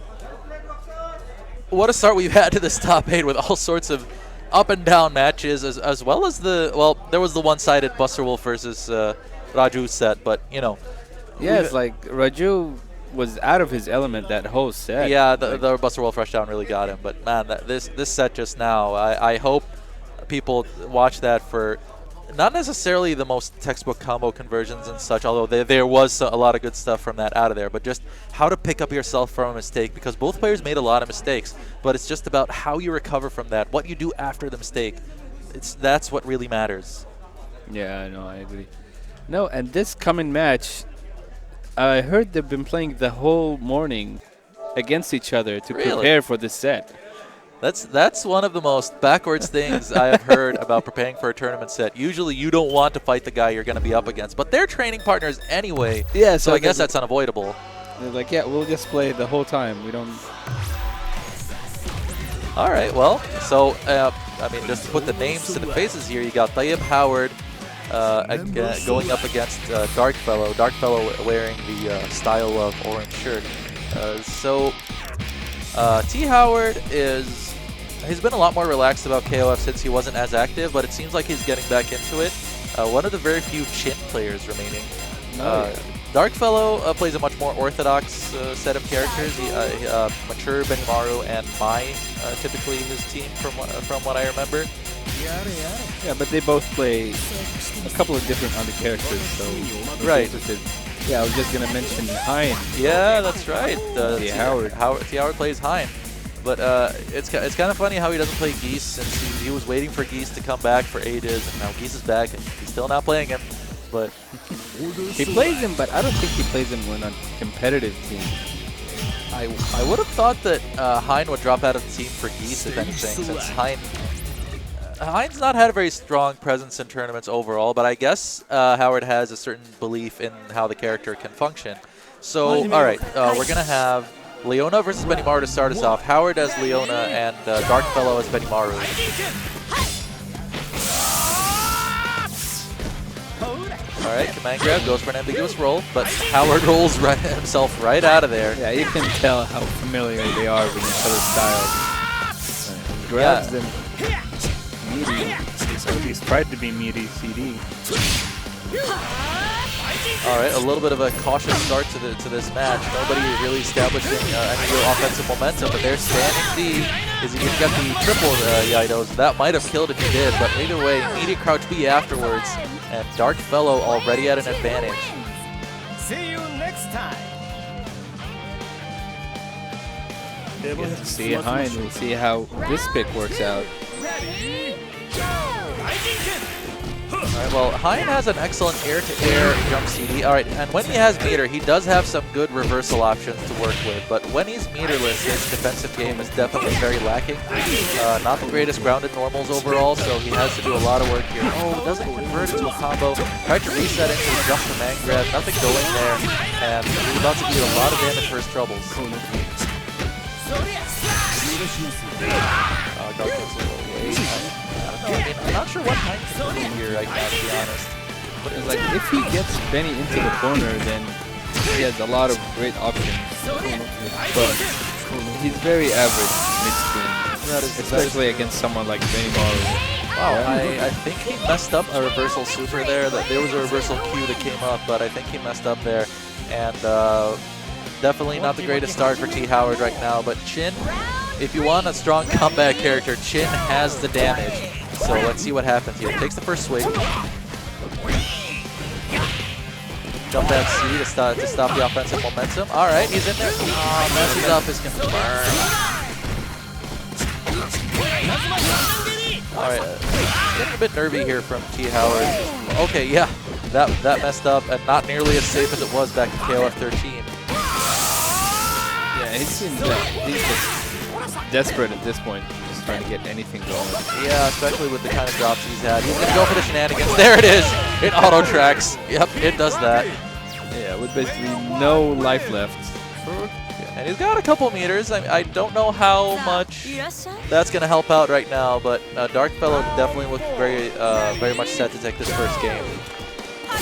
What a start we've had to this top 8 with all sorts of up and down matches, as well as well, there was the one-sided Buster Wolf versus Raju set, but, you know.
Yeah, it's like Raju was out of his element that whole set.
Yeah, the Buster Wolf rushdown really got him, but, man, this set just now, I hope people watch that for not necessarily the most textbook combo conversions and such, although there was a lot of good stuff from that out of there, but just how to pick up yourself from a mistake, because both players made a lot of mistakes, but it's just about how you recover from that, what you do after the mistake. That's what really matters.
Yeah, I know, I agree. No, and this coming match, I heard they've been playing the whole morning against each other to prepare for this set.
That's one of the most backwards things I have heard about preparing for a tournament set. Usually you don't want to fight the guy you're going to be up against, but they're training partners anyway,
yeah,
so I guess that's unavoidable.
They're like, yeah, we'll just play the whole time. We don't...
All right, well, so, I mean, just to put the names to the faces here, you got Tayyip Howard going up against Darkfellow. Darkfellow wearing the style of orange shirt. T. Howard he's been a lot more relaxed about KOF since he wasn't as active, but it seems like he's getting back into it. One of the very few Chin players remaining. Darkfellow plays a much more orthodox set of characters. Mature, Benimaru, and Mai typically his team from what I remember.
Yeah, but they both play a couple of different other characters, so...
Right.
Yeah, I was just going to mention Hein.
Yeah, that's right.
T. Howard.
T. Howard plays Hein. But it's kind of funny how he doesn't play Geese, since he was waiting for Geese to come back for ages, and now Geese is back, and he's still not playing him. But
he plays him, but I don't think he plays him when on competitive team.
I would have thought that Hein would drop out of the team for Geese, if anything, since Hein's not had a very strong presence in tournaments overall, but I guess Howard has a certain belief in how the character can function. So, all right, we're going to have Leona versus Benimaru to start us off. Howard as Leona and Darkfellow as Benimaru. All right, command grab goes for an ambiguous roll, but Howard rolls himself right out of there.
Yeah, you can tell how familiar they are with each other's styles. Grabs them. Meaty. He's tried to be meaty CD.
All right, a little bit of a cautious start to this match. Nobody really establishing any real offensive momentum, but they're standing D. Is he gonna get the triple Yaidos? That might have killed if he did, but either way, immediate crouch B afterwards, and Darkfellow already at an advantage.
See you next time.
Let's see Hein. We'll see how this pick works out.
Ready, go!
Alright, well, Hein has an excellent air-to-air jump CD. Alright, and when he has meter, he does have some good reversal options to work with, but when he's meterless, his defensive game is definitely very lacking. Not the greatest grounded normals overall, so he has to do a lot of work here. Oh, doesn't convert into a combo. Tried to reset into a jump command grab, nothing going there, and he's about to do a lot of damage for his troubles. Dark takes a little wait. I'm not sure what Hein can do here right now, to be honest.
But it's like, if he gets Benny into the corner, then he has a lot of great options. But he's very average mid-screen, especially against someone like Benimaru.
Wow, I think he messed up a reversal super there. There was a reversal Q that came up, but I think he messed up there. And definitely not the greatest start for T. Howard right now, but Chin, if you want a strong comeback character, Chin has the damage. So let's see what happens here. Takes the first swing. Jump that C to stop the offensive momentum. All right, he's in there. Oh, messes up his confirm. All right, getting a bit nervy here from T. Howard. Okay, yeah, that messed up and not nearly as safe as it was back in KOF 13.
Yeah, it seems that he's just desperate at this point, just trying to get anything going.
Yeah, especially with the kind of drops he's had. He's going to go for the shenanigans. There it is. It auto-tracks. Yep, it does that.
Yeah, with basically no life left.
And he's got a couple meters. I don't know how much that's going to help out right now, but Darkfellow definitely looking very much set to take this first game.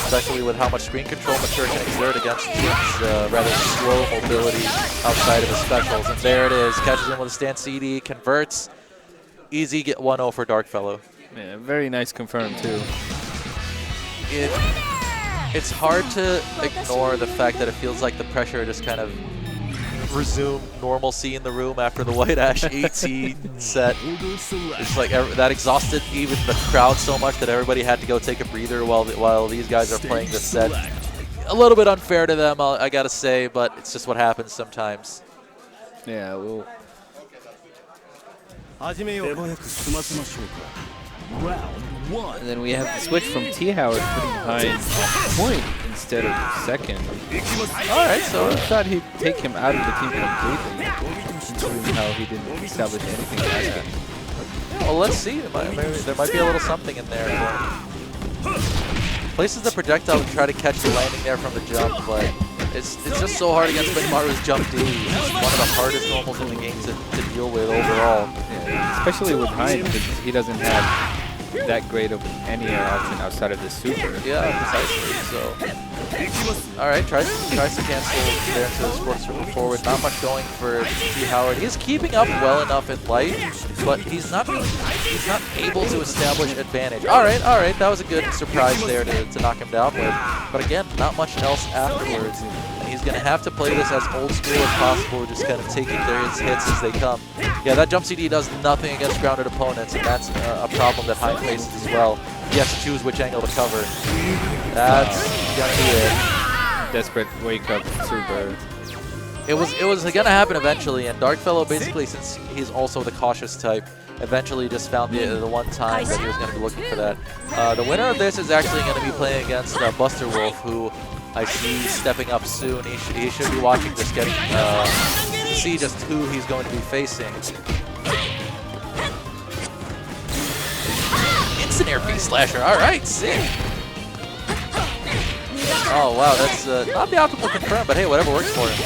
especially with how much screen control Mature can exert against Chin's rather slow mobility outside of his specials. And there it is, catches him with a stand CD, converts. Easy get 1-0 for Darkfellow.
Yeah, very nice confirm too.
It's hard to ignore the fact that it feels like the pressure just kind of resumed normalcy in the room after the White Ash 18 set. It's like that exhausted even the crowd so much that everybody had to go take a breather while these guys are playing this set. A little bit unfair to them, I gotta say, but it's just what happens sometimes.
Yeah, well. And then we have the switch from T. Howard putting behind point instead of second.
Alright, so
I thought he'd take him out of the team completely, considering how he didn't establish anything like that.
Well, let's see. There might be a little something in there for him. Places the projectile to try to catch the landing there from the jump, but it's just so hard against Benimaru's jump D. It's one of the hardest normals in the game to deal with overall.
Yeah, especially with Hein, because he doesn't have that great of any option outside of the super.
Yeah, precisely. So, all right, tries to cancel there into the sports forward. Not much going for T. Howard. He's keeping up well enough in light, but he's not able to establish advantage. All right, that was a good surprise there to knock him down with. But again, not much else afterwards. And he's going to have to play this as old school as possible, just kind of taking his hits as they come. Yeah, that jump CD does nothing against grounded opponents, and that's a problem that Hein faces as well. He has to choose which angle to cover. That's going to be it.
Desperate wake-up super.
It was going to happen eventually, and Darkfellow basically, since he's also the cautious type, eventually just found the one time that he was going to be looking for that. The winner of this is actually going to be playing against Buster Wolf, who I see stepping up soon. He should be watching this, getting to see just who he's going to be facing. Instant air beast slasher. All right, sick. Oh wow, that's not the optimal confirm, but hey, whatever works for him.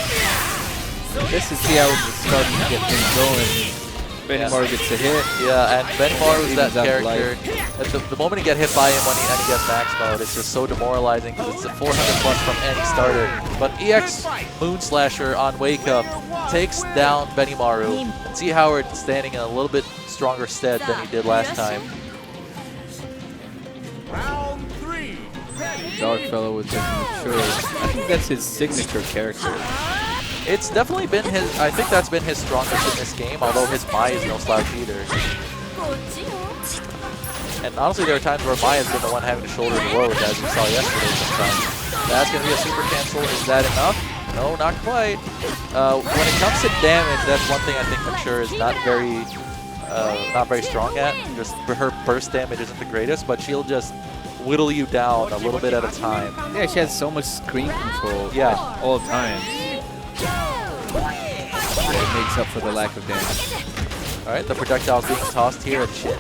This is how it's starting to get things going. Benimaru gets a hit.
Yeah, and Benimaru is that character. At the moment you get hit by him when he gets max mode, it's just so demoralizing because it's a 400 plus from any starter. But EX Moon Slasher on Wake Up takes down Benimaru. And T. Howard standing in a little bit stronger stead than he did last time.
Darkfellow with his mature. I think that's his signature character.
It's definitely been his, I think that's been his strongest in this game, although his Mai is no slouch either. And honestly, there are times where Mai has been the one having to shoulder the load, as we saw yesterday sometimes. That's going to be a super cancel. Is that enough? No, not quite. When it comes to damage, that's one thing I think Mature is not very strong at. Just her burst damage isn't the greatest, but she'll just whittle you down a little bit at a time.
Yeah, she has so much screen control.
Yeah,
all the time. It makes up for the lack of damage.
All right, the projectile being tossed here at Chin.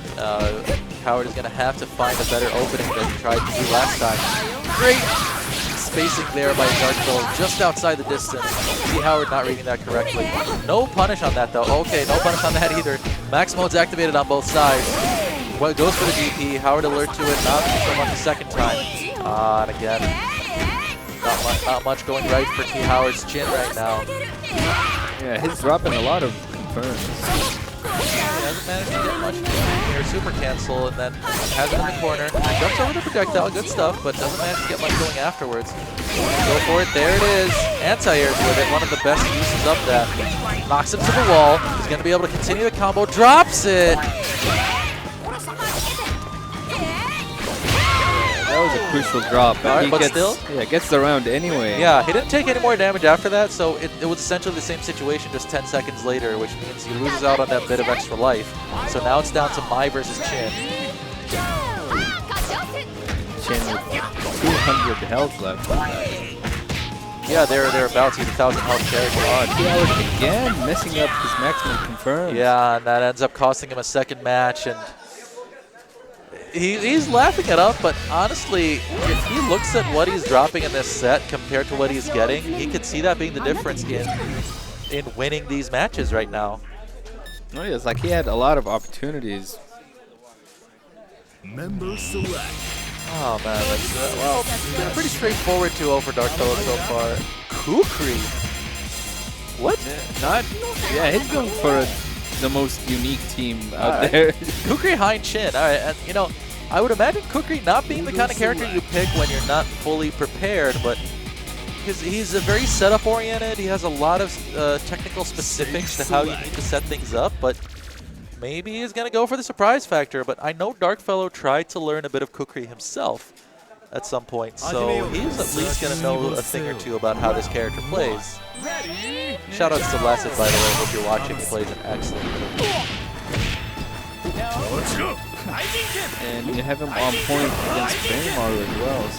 Howard is going to have to find a better opening than he tried to do last time. Great spacing there by Darkfellow just outside the distance. T. Howard not reading that correctly. No punish on that though. Okay, no punish on that either. Max mode's activated on both sides. Well, goes for the DP. Howard alert to it, not so much the second time. And again, not much going right for T. Howard's Chin right now.
Yeah, he's dropping a lot of confirms.
He hasn't managed to get much here. Super cancel, and then has it in the corner. Jumps over the projectile, good stuff, but doesn't manage to get much going afterwards. Go for it, there it is. Anti-airs with it, one of the best uses of that. Knocks him to the wall. He's going to be able to continue the combo, drops it.
That was a crucial drop,
but
he gets,
still?
Yeah, gets the round anyway.
Yeah, he didn't take any more damage after that, so it was essentially the same situation just 10 seconds later, which means he loses out on that bit of extra life. So now it's down to Mai versus Chin.
Chin with 200 health left.
Yeah, thereabouts. He's 1,000 health character.
T. Howard again messing up his maximum confirms.
Yeah, and that ends up costing him a second match, and he's laughing it up, but honestly, if he looks at what he's dropping in this set compared to what he's getting, he could see that being the difference in winning these matches right now.
Oh, yeah, it's like he had a lot of opportunities.
Member select.
Oh man, that's, well, It's been a pretty straightforward 2-0 for Darkfellow so far. Kukri. What?
Yeah, he's going for the most unique team out there.
Kukri Hein Chin. All right, and you know, I would imagine Kukri not being the kind of character you pick when you're not fully prepared, but because he's a very setup oriented, he has a lot of technical specifics to how you need to set things up, but maybe he's going to go for the surprise factor. But I know Darkfellow tried to learn a bit of Kukri himself at some point, so he's at least going to know a thing or two about how this character plays. Shoutouts to Lasset, by the way. Hope you're watching. He plays an excellent game.
And you have him on point against Benimaru as well,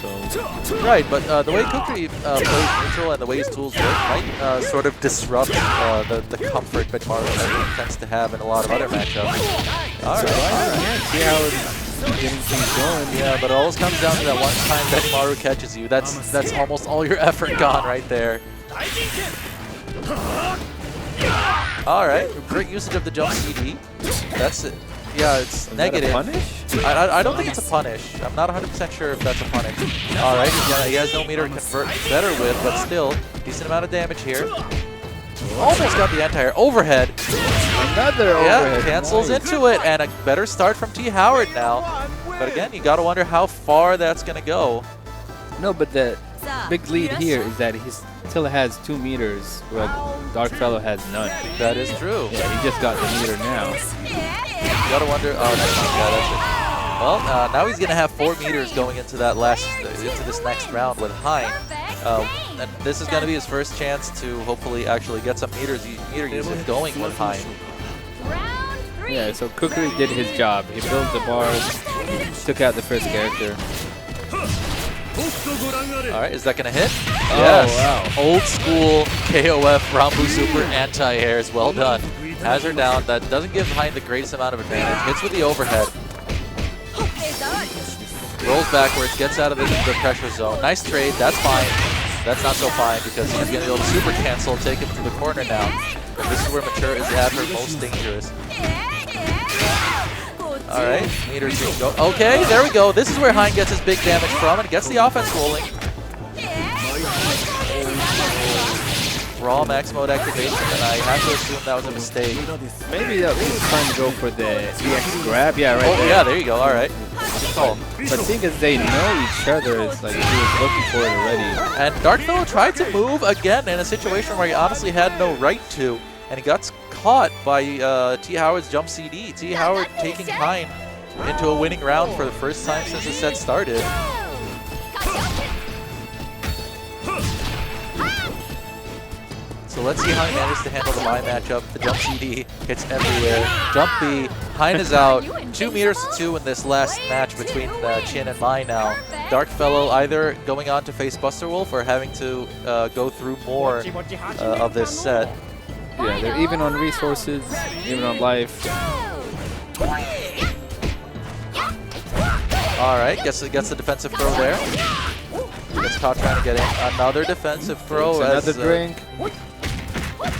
so...
Right, but the way Kukri plays neutral and the way his tools work might sort of disrupt the comfort Benimaru tends to have in a lot of other matchups. Alright.
See how it's getting things going.
Yeah, but it always comes down to that one time Benimaru catches you. That's almost all your effort gone right there. Alright, great usage of the jump CD. That's it. Yeah, it's negative.
That a punish?
I don't think it's a punish. I'm not 100% sure if that's a punish. Alright, he has no meter to convert better with, but still, decent amount of damage here. Almost got the anti-air. Overhead.
Another overhead.
Yeah, cancels into it, and a better start from T. Howard now. But again, you gotta wonder how far that's gonna go.
No, but the big lead here is that he still has 2 meters, while Darkfellow has none.
That is true.
Yeah, he just got the meter now.
You gotta wonder. Oh, that's not bad. That's it. Well, now he's gonna have 4 meters going into that into this next round with Hein. And this is gonna be his first chance to hopefully actually get some meter usage going with Hein.
Yeah, so Kukri did his job. He built the bars, took out the first character.
Alright, is that gonna hit?
Oh,
Yes.
wow.
Old school KOF Rambu Super anti-airs. Well done. Has her down. That doesn't give Hein the greatest amount of advantage. Hits with the overhead. Rolls backwards, gets out of the pressure zone. Nice trade. That's fine. That's not so fine because he's going to be able to super cancel, take him to the corner now. And this is where Mature is at her most dangerous. Alright, meters being go. Okay, there we go. This is where Hein gets his big damage from and gets the offense rolling. Raw max mode activation, and I have to assume that was a mistake.
Maybe he was trying to go for the EX grab. Yeah, right there.
Yeah, there you go. Alright. Oh.
But seeing as they know each other, it's like he was looking for it already.
And Darkfellow tried to move again in a situation where he honestly had no right to, and he got caught by T. Howard's jump CD. T. Howard taking Hein into a winning round for the first time since the set started. So let's see how he manages to handle the line matchup. The jump CD hits everywhere. Jump B, Hein is out. 2 meters to 2 in this last match between Chin and Mai now. Darkfellow either going on to face Buster Wolf or having to go through more of this set.
Yeah, they're even on resources, even on life.
Alright, gets the defensive throw there. Gets caught trying to get in. Another defensive throw.
Another drink.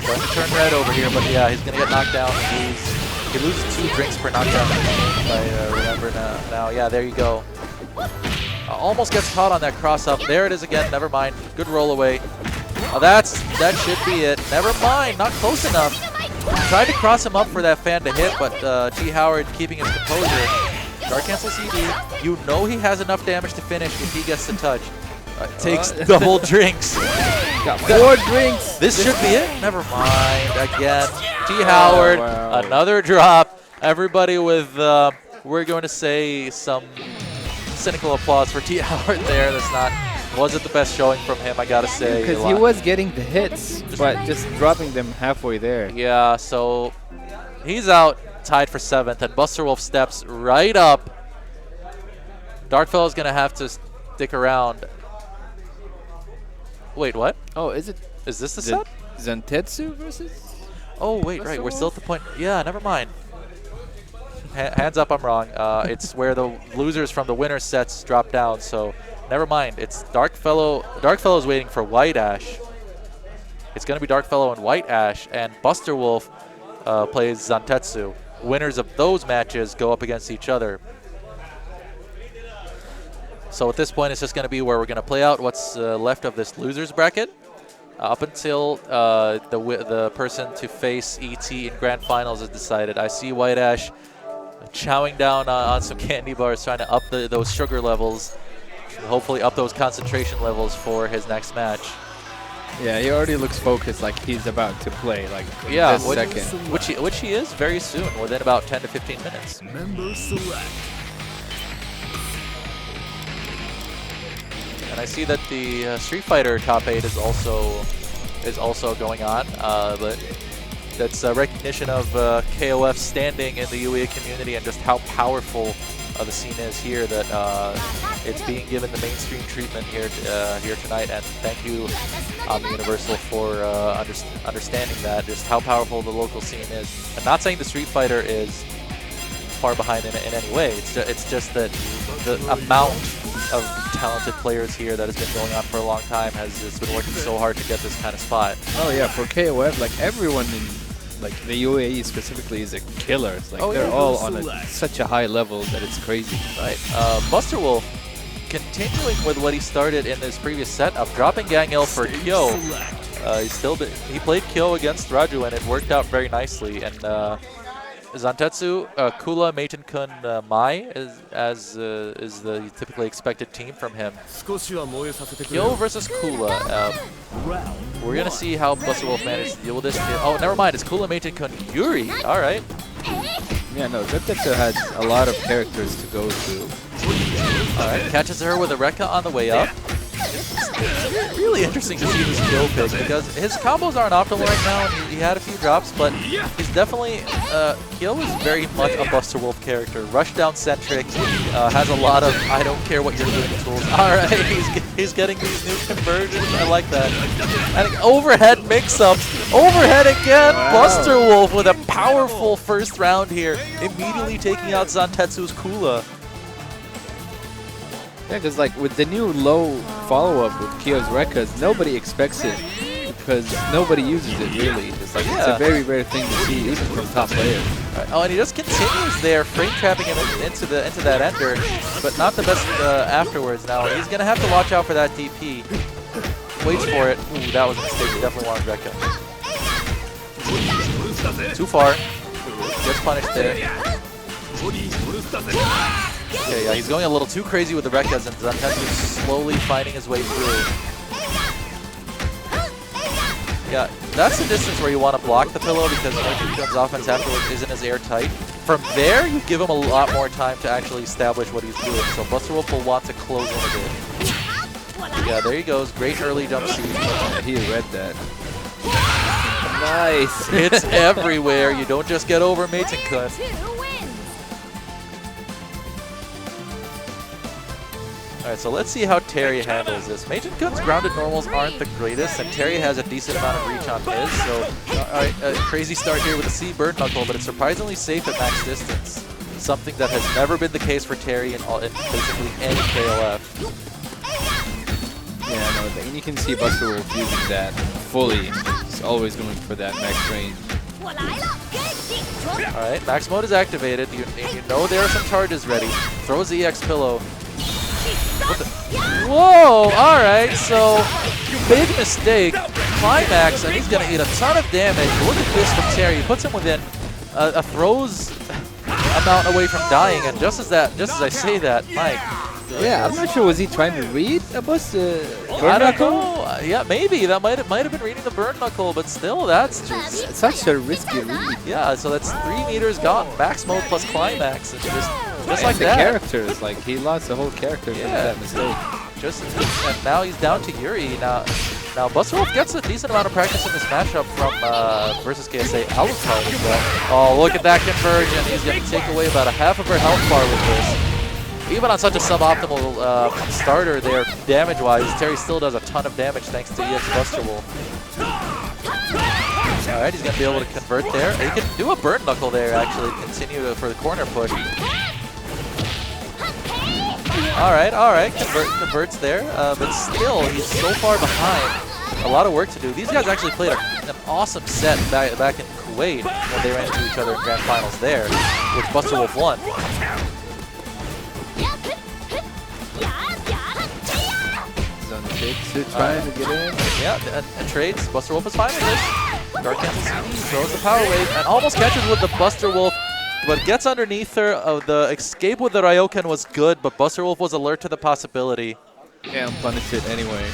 Starting to turn red over here, but yeah, he's going to get knocked down. He loses 2 drinks per knockdown, if I remember now. Yeah, there you go. Almost gets caught on that cross-up. There it is again. Never mind. Good roll away. Oh, that should be it. Never mind. Not close enough. Tried to cross him up for that fan to hit, but T. Howard keeping his composure. Dark cancel CD. You know he has enough damage to finish if he gets the touch. Takes double drinks.
Got 4 drinks.
This should be it. Never mind. Again, T. Howard, another drop. Everybody with, we're going to say some cynical applause for T. Howard there. Wasn't the best showing from him, I gotta say.
Because he was getting the hits, but just dropping them halfway there.
Yeah, so he's out, tied for 7th, and Buster Wolf steps right up. Darkfellow's gonna have to stick around. Wait, what?
Oh,
is this the set?
Zantetsu versus?
Oh, wait, right. We're still at the point. Yeah, never mind. Hands up, I'm wrong. It's where the losers from the winner sets drop down, so never mind. It's Darkfellow. Darkfellow's waiting for White Ash. It's going to be Darkfellow and White Ash, and Buster Wolf plays Zantetsu. Winners of those matches go up against each other. So at this point, it's just going to be where we're going to play out what's left of this losers bracket up until the person to face ET in grand finals is decided. I see White Ash chowing down on some candy bars, trying to up those sugar levels, hopefully up those concentration levels for his next match.
Yeah, he already looks focused, like he's about to play, like
yeah,
this second.
Which he is very soon, within about 10 to 15 minutes.
Member select.
And I see that the Street Fighter top 8 is also going on, but that's a recognition of KOF standing in the UAE community and just how powerful the scene is here, that it's being given the mainstream treatment here tonight. And thank you, Universal, for understanding that, just how powerful the local scene is. I'm not saying the Street Fighter is far behind in any way. It's just that the amount of talented players here that has been going on for a long time has just been working so hard to get this kind of spot.
Oh yeah, for KOF, like everyone in like the UAE specifically is a killer. It's like they're all on such a high level that it's crazy.
Right. Buster Wolf continuing with what he started in this previous set of dropping Gang L for Kyo. He played Kyo against Raju and it worked out very nicely. And Zantetsu, Kula, Meiten-kun, Mai is the typically expected team from him. Kyo versus Kula. We're going to see how Buster Wolf managed to deal with this. Oh, never mind. It's Kula, Meiten-kun, Yuri. All right.
Yeah, no, Zantetsu has a lot of characters to go through.
All right. Catches her with a Rekka on the way up. It's really interesting to see this Kyo pick because his combos aren't optimal right now, and he had a few drops, but he's definitely Kyo is very much a Buster Wolf character. Rushdown centric, has a lot of I don't care what you're doing tools. All right, he's getting these new conversions. I like that. And overhead mix-ups, overhead again. Wow. Buster Wolf with a powerful first round here, immediately taking out Zantetsu's Kula.
Yeah, because like with the new low follow-up with Kyo's Rekkas, nobody expects it because nobody uses it really. It's like it's a very rare thing to see even from top players.
Right. Oh, and he just continues there, frame trapping him into that ender, but not the best afterwards. Now he's gonna have to watch out for that DP. Waits for it. Ooh, that was a mistake. He definitely wanted Rekka. Too far. Gets punished there. Okay, yeah, he's going a little too crazy with the Rekkas, and Zantetsu slowly finding his way through. Yeah, that's the distance where you want to block the pillow because Meiten-kun's offense afterwards isn't as airtight. From there, you give him a lot more time to actually establish what he's doing, so Buster Wolf will want to close in a bit. Yeah, there he goes. Great early jump seed.
He read that. Nice.
It's everywhere. You don't just get over Meiten-kun. Alright, so let's see how Terry handles this. Meiten-kun's grounded normals aren't the greatest, and Terry has a decent amount of reach on his, so alright, a crazy start here with a C bird knuckle, but it's surprisingly safe at max distance. Something that has never been the case for Terry in basically any KOF.
Yeah, no, and you can see Buster Wolf using that fully. He's always going for that max range.
Alright, max mode is activated. You know there are some charges ready. Throws the EX pillow. Whoa! Alright, so big mistake. Climax, and he's going to eat a ton of damage. Look at this from Terry. He puts him within a throws amount away from dying, and just as I say that, Mike.
Yeah, I'm not sure. Was he trying to read a bust
I don't know. Yeah, maybe that might have been reading the burn knuckle, but still, that's just
such a risky read.
Yeah, so that's 3 meters gone. Max mode plus climax, and just like
the
that.
Characters, like he lost the whole character from that mistake.
And now he's down to Yuri. Now Buster Wolf gets a decent amount of practice in this matchup from versus KSA Alucard as well. Oh, look at that conversion. He's going to take away about a half of her health bar with this. Even on such a suboptimal starter there, damage-wise, Terry still does a ton of damage thanks to EX Buster Wolf. Alright, he's going to be able to convert there. He can do a burn knuckle there, actually, continue for the corner push. Alright, converts there, but still, he's so far behind. A lot of work to do. These guys actually played an awesome set back in Kuwait when they ran into each other in grand finals there, which Buster Wolf won.
Zantetsu trying to get in.
Yeah, and trades. Buster Wolf is fine with this. Dark cancel CD, throws the power wave, and almost catches with the Buster Wolf, but gets underneath her. The escape with the Ryokan was good, but Buster Wolf was alert to the possibility.
And punish it anyway.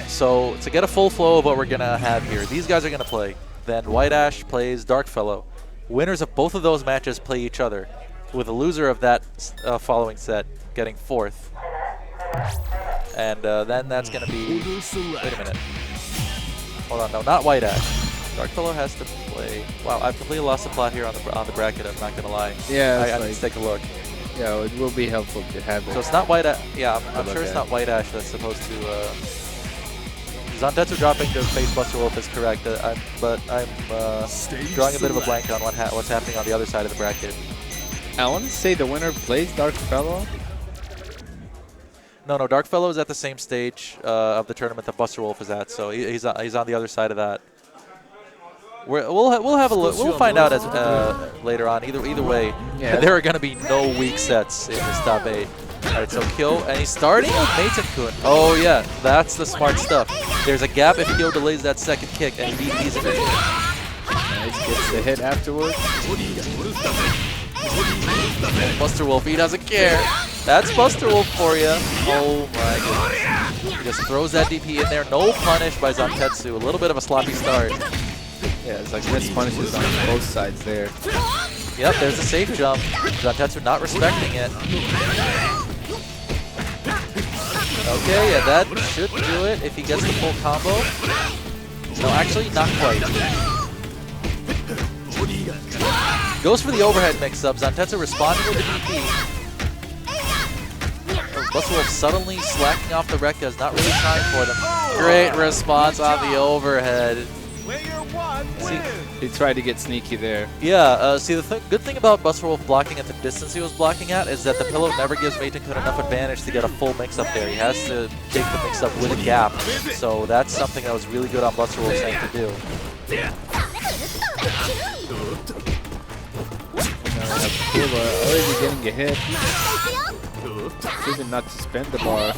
So to get a full flow of what we're gonna have here, these guys are gonna play. Then White Ash plays Darkfellow. Winners of both of those matches play each other, with the loser of that following set getting 4th. And then that's gonna be. Wait a minute. Hold on, no, not White Ash. Darkfellow has to play. Wow, I've completely lost the plot here on the bracket. I'm not gonna lie.
Yeah,
I need to take a look.
Yeah, it will be helpful to have it.
So it's not White Ash. Yeah, I'm sure it's not White Ash that's supposed to. Zantetsu dropping to face Buster Wolf is correct, but I'm drawing a bit of a blank on what's happening on the other side of the bracket.
I want to say the winner plays Darkfellow.
No, Darkfellow is at the same stage of the tournament that Buster Wolf is at, so he's on the other side of that. We'll have a look. We'll find out later on. Either way,
yeah.
There are going to be no weak sets in this top 8. All right, so Kyo, and he's starting with Meiten-kun. Oh yeah, that's the smart stuff. There's a gap if Kyo delays that second kick, and he's in it.
Nice, gets the hit afterwards.
Buster Wolf, he doesn't care. That's Buster Wolf for you. Oh my goodness. He just throws that DP in there. No punish by Zantetsu. A little bit of a sloppy start.
Yeah, it's like missed punishes on both sides there.
Yep, there's a safe jump. Zantetsu not respecting it. Okay, yeah, that should do it if he gets the full combo. No, actually, not quite. Goes for the overhead mix-up. Zantetsu responding with the DP. Buster Wolf suddenly slacking off the Rekkas, not really trying for them. Great response on the overhead.
See, he tried to get sneaky there.
Yeah, see, the good thing about Buster Wolf blocking at the distance he was blocking at is that the pillow never gives Meiten-kun enough advantage to get a full mix-up there. He has to take the mix-up with a gap. So that's something that was really good on Buster Wolf's end to do.
Already getting a hit. Choosing not to spend the bar.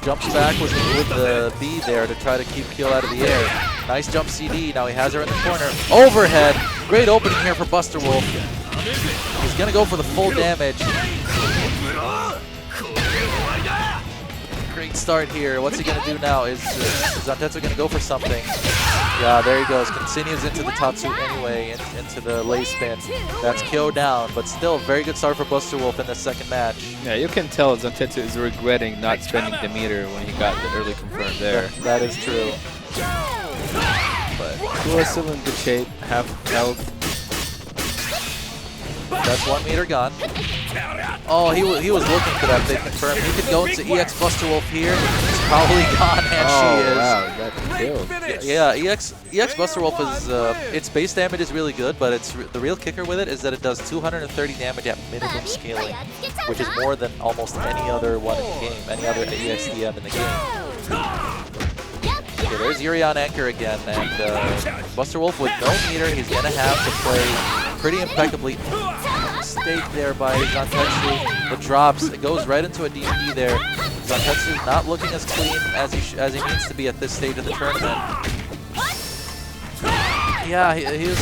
Jumps back with the B there to try to keep Kyo out of the air. Nice jump CD. Now he has her in the corner. Overhead. Great opening here for Buster Wolf. He's going to go for the full damage. Great start here. What's he going to do now? Is Zantetsu going to go for something? Yeah, there he goes. Continues into the Tatsu anyway, into the lay spin. That's Kyo down, but still very good start for Buster Wolf in the second match.
Yeah, you can tell Zantetsu is regretting not spending the meter when he got the early confirm there.
That is true.
But Kyo is still in good shape, half health.
That's 1 meter gone. Oh, he was looking for that big confirm. He could go into EX Buster Wolf here. He's probably gone, and she is.
Wow, got killed.
Yeah, EX Buster Wolf is, its base damage is really good, but the real kicker with it is that it does 230 damage at minimum scaling, which is more than almost any other one in the game, any other EXDM in the game. Okay, there's Yuri on anchor again, and Buster Wolf with no meter, he's going to have to play pretty impeccably. Mistake there by Zantetsu. The drops, it goes right into a DP there. Zantetsu not looking as clean as he needs to be at this stage of the tournament. Yeah, he was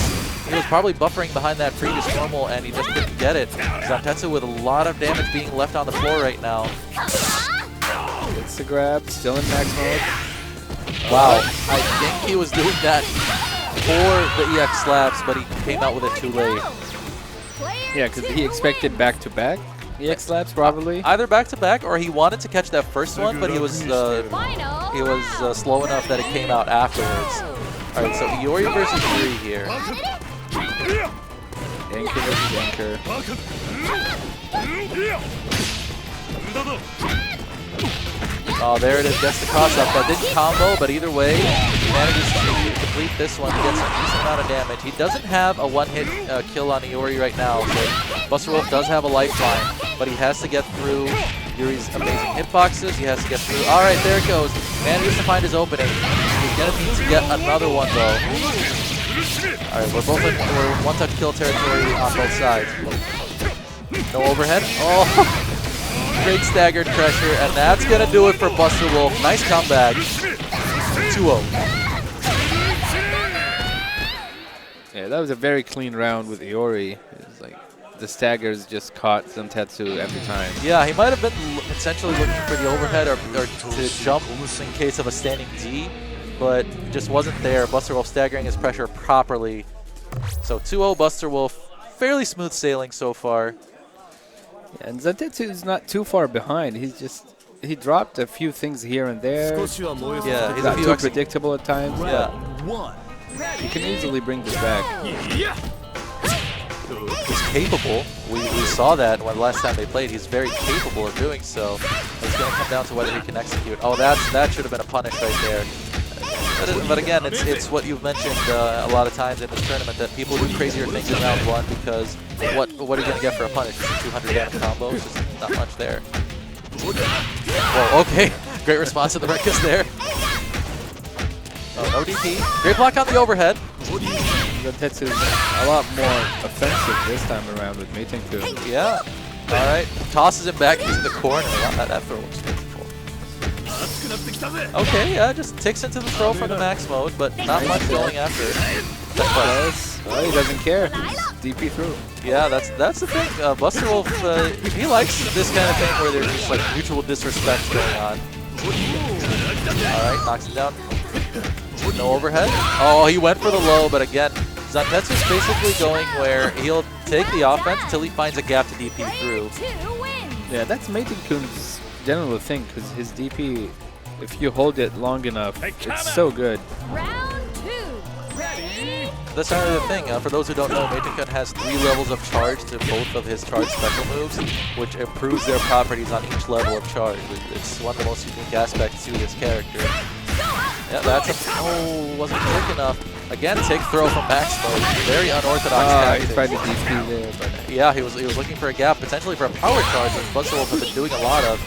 probably buffering behind that previous normal, and he just couldn't get it. Zantetsu with a lot of damage being left on the floor right now.
Gets the grab, still in max mode.
Wow, I think he was doing that for the EX slaps, but he came out with it too late.
Yeah, because he expected back-to-back EX slaps, probably.
Either back-to-back, or he wanted to catch that first one, but he was slow enough that it came out afterwards. All right, so Iori versus Yuri here.
Anchor versus anchor.
Oh, there it is. Gets the cross-up. That didn't combo, but either way, he manages to complete this one. He gets a decent amount of damage. He doesn't have a one-hit kill on Iori right now, so Buster Wolf does have a lifeline, but he has to get through Yuri's amazing hitboxes. He has to get through. All right, there it goes. Manages to find his opening. He's going to need to get another one, though. All right, we're one-touch kill territory on both sides. No overhead. Oh, great staggered pressure, and that's going to do it for Buster Wolf. Nice comeback. 2-0.
Yeah, that was a very clean round with Iori. It was like the staggers just caught Zantetsu every time.
Yeah, he might have been essentially looking for the overhead or to jump in case of a standing D, but it just wasn't there. Buster Wolf staggering his pressure properly. So 2-0 Buster Wolf. Fairly smooth sailing so far.
Yeah, and Zantetsu is not too far behind. He dropped a few things here and there.
Yeah, he's
Got
a few
too predictable at times.
Yeah.
He can easily bring this back.
He's capable. We saw that when last time they played. He's very capable of doing so. It's going to come down to whether he can execute. Oh, that should have been a punish right there. But again, it's what you've mentioned a lot of times in this tournament, that people do crazier things in round one because what are you going to get for a punish? 200 damage combo? It's just not much there. Whoa, okay. Great response to the Rekkas there. Oh, no DP. Great block on the overhead.
Zantetsu is a lot more offensive this time around with Meitenku.
Yeah. All right. Tosses him back into the corner. Wow, that throw looks beautiful. Okay, yeah, just ticks into the throw from the max mode, but not much going after it.
Well, he doesn't care. He's DP through.
Yeah, that's the thing. Buster Wolf, he likes this kind of thing where there's just like mutual disrespect going on. All right, knocks him down. No overhead. Oh, he went for the low, but again, Zantetsu's basically going where he'll take the offense until he finds a gap to DP through.
Yeah, that's Meitenku's general thing, because his DP, if you hold it long enough, it's so good.
Round 2. Ready?
That's kind of the thing. For those who don't know, Meitenkun has 3 levels of charge to both of his charge special moves, which improves their properties on each level of charge. It's one of the most unique aspects to this character. Yeah, that's a... Oh, wasn't quick enough. Again, take throw from max mode. Very unorthodox tactic.
He tried to DP there, but...
Yeah, he was looking for a gap, potentially for a power charge, which Buster Wolf has been doing a lot of.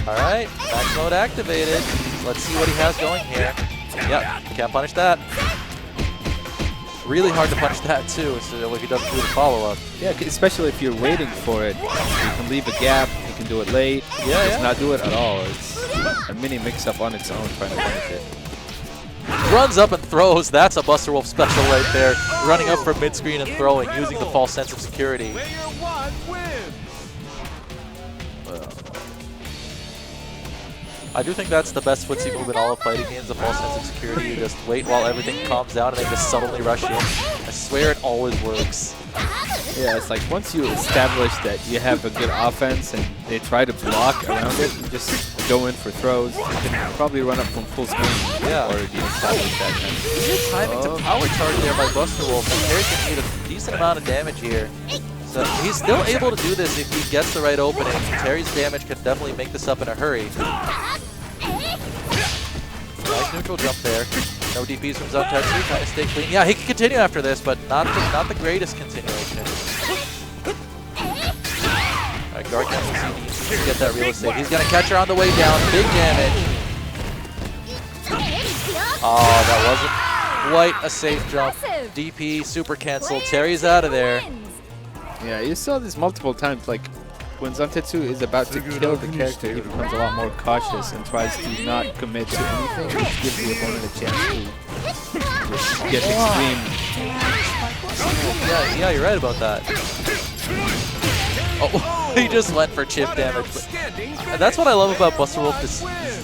Alright, max mode activated. Let's see what he has going here. Yep, can't punish that. Really hard to punish that too, so if he doesn't do the follow-up.
Yeah, especially if you're waiting for it. You can leave a gap, you can do it late, just not do it at all. It's a mini mix-up on its own trying to punish it.
Runs up and throws. That's a Buster Wolf special right there. Running up from mid-screen and throwing, using the false sense of security. I do think that's the best footsie move in all of fighting games, the false sense of security. You just wait while everything calms down and then just suddenly rush in. I swear it always works.
Yeah, it's like once you establish that you have a good offense and they try to block around it, you just go in for throws. You can probably run up from full screen.
Yeah.
Or you establish that kind of
Good timing to power charge there by Buster Wolf. And Terry can eat a decent amount of damage here. So he's still able to do this if he gets the right opening. Terry's damage can definitely make this up in a hurry. Nice neutral jump there. No DPs from Zantetsu, trying to stay clean. Yeah, he can continue after this, but not the greatest continuation. Alright, guard cancel CD to get that real estate. He's gonna catch her on the way down. Big damage. Oh, that wasn't quite a safe jump. DP, super cancel. Terry's out of there.
Yeah, you saw this multiple times. Like when Zantetsu is about to kill the character, he becomes a lot more cautious and tries to not commit to anything, which gives the opponent a chance to just get extreme.
Yeah, you're right about that. Oh, he just went for chip damage. But that's what I love about Buster Wolf's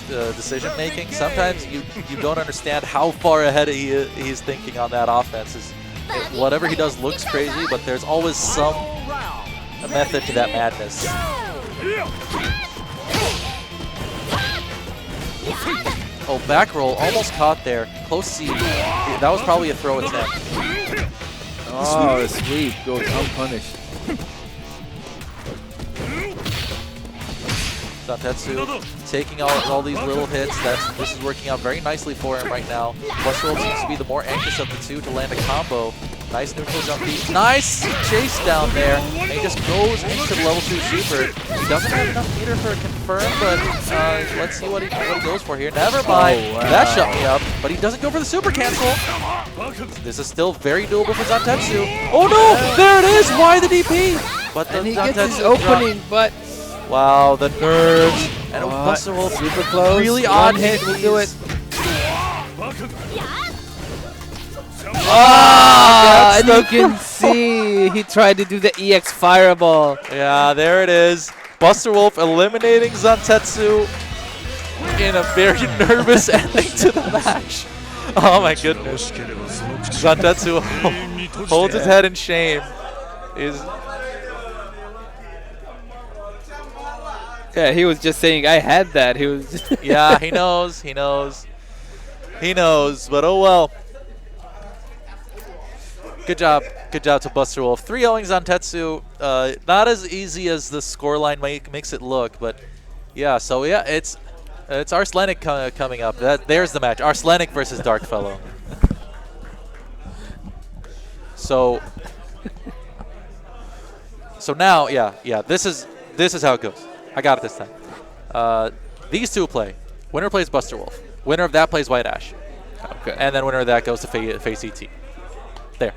decision making. Sometimes you don't understand how far ahead he's thinking on that offense. Whatever he does looks crazy, but there's always some method to that madness. Oh, back roll, almost caught there. Close C. That was probably a throw attempt.
Oh, the sweep goes unpunished.
Zantetsu taking all these little hits. This is working out very nicely for him right now. Buster Wolf seems to be the more anxious of the two to land a combo. Nice neutral jump beat. Nice chase down there. And he just goes into the level 2 super. He doesn't have enough meter for a confirm, but let's see what he goes for here. Never mind.
Oh, wow.
That shut me up. But he doesn't go for the super cancel. This is still very doable for Zantetsu. Oh no! There it is! Why the DP? But the
And he gets his
Zantetsu
opening, but
wow, the nerves. And Buster Wolf
super close.
really
One
odd
hit will do it.
Ah,
And you can see he tried to do the EX fireball.
yeah, there it is. Buster Wolf eliminating Zantetsu in a very nervous ending to the match. Oh my goodness. Zantetsu holds his head in shame.
Yeah, he was just saying, I had that. He was.
Yeah, he knows. He knows. He knows. But oh well. Good job. Good job to Buster Wolf. 3-0ing Zantetsu. Not as easy as the scoreline makes it look, but yeah. So yeah, it's Arslenik coming up. There's the match. Arslenik versus Darkfellow. So now, yeah. This is how it goes. I got it this time. These two play. Winner plays Buster Wolf. Winner of that plays White Ash.
Okay.
And then winner of that goes to face ET. There.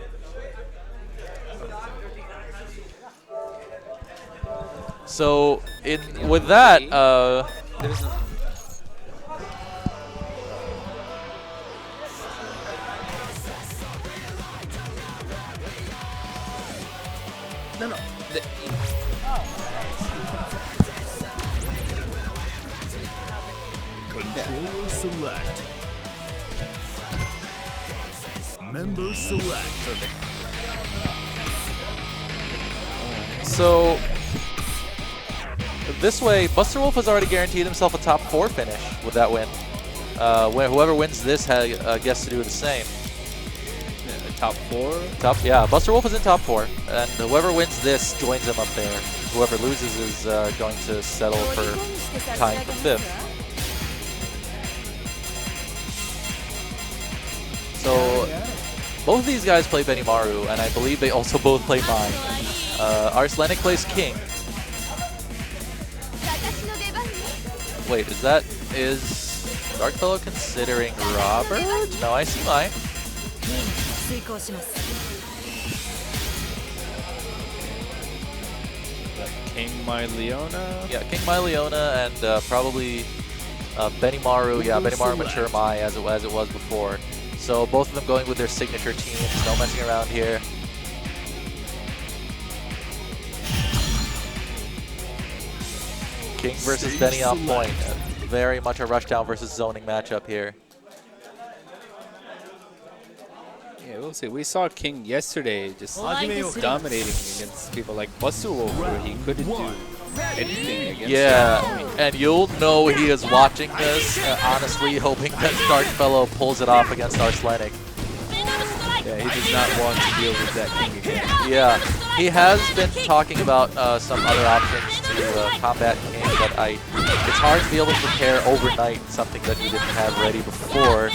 So with that,
There's no.
Controller select. Member select.
so this way, Buster Wolf has already guaranteed himself a top 4 finish with that win. Whoever wins this gets to do the same.
Top 4?
Yeah, Buster Wolf is in top 4, and whoever wins this joins him up there. Whoever loses is going to settle for tying for 5th. So both of these guys play Benimaru, and I believe they also both play Mine. Arslenik plays King. Wait, is Darkfellow considering Robert? No, I see Mine.
King My Leona.
Yeah, King Mai Leona and probably Benimaru. Yeah, Benimaru Mature Mai as it was before. So both of them going with their signature teams. No messing around here. King versus Benny on point. Very much a rushdown versus zoning matchup here.
Yeah, we'll see. We saw King yesterday just dominating against people like Buster Wolf, where he couldn't do anything against him.
And you'll know he is watching this, honestly hoping that Darkfellow pulls it off against Arslenik.
Yeah, he does not want to deal with that King again.
Yeah, he has been talking about some other options to combat King, but it's hard to be able to prepare overnight something that you didn't have ready before.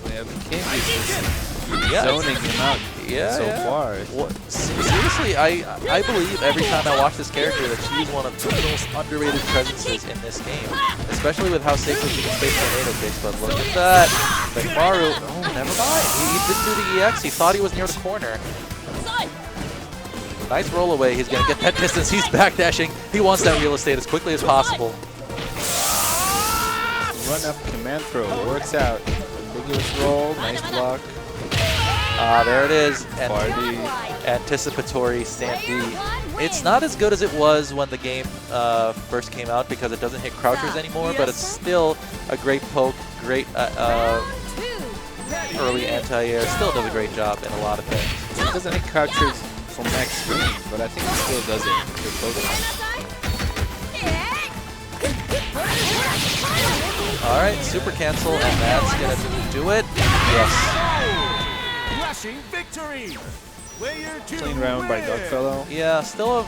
Yeah, but King is just zoning him out so far.
Seriously, I believe every time I watch this character that she's one of the most underrated presences in this game, especially with how safely she can space tornado kicks. But look at that, Benimaru. Oh, never mind. He didn't do the EX. He thought he was near the corner. Nice roll away. He's gonna get that distance. He's backdashing. He wants that real estate as quickly as possible.
Run up command throw works out. Ambiguous roll, nice block.
There it is. And
Party.
Anticipatory stand B. It's not as good as it was when the game first came out because it doesn't hit crouchers anymore, but it's still a great poke, great early anti-air. Still does a great job in a lot of things.
It doesn't hit crouchers from max range, but I think it still does it with Pokemon.
Alright, super cancel, and that's gonna do it. Yes.
Rushing victory.
Clean round by Darkfellow.
Yeah, still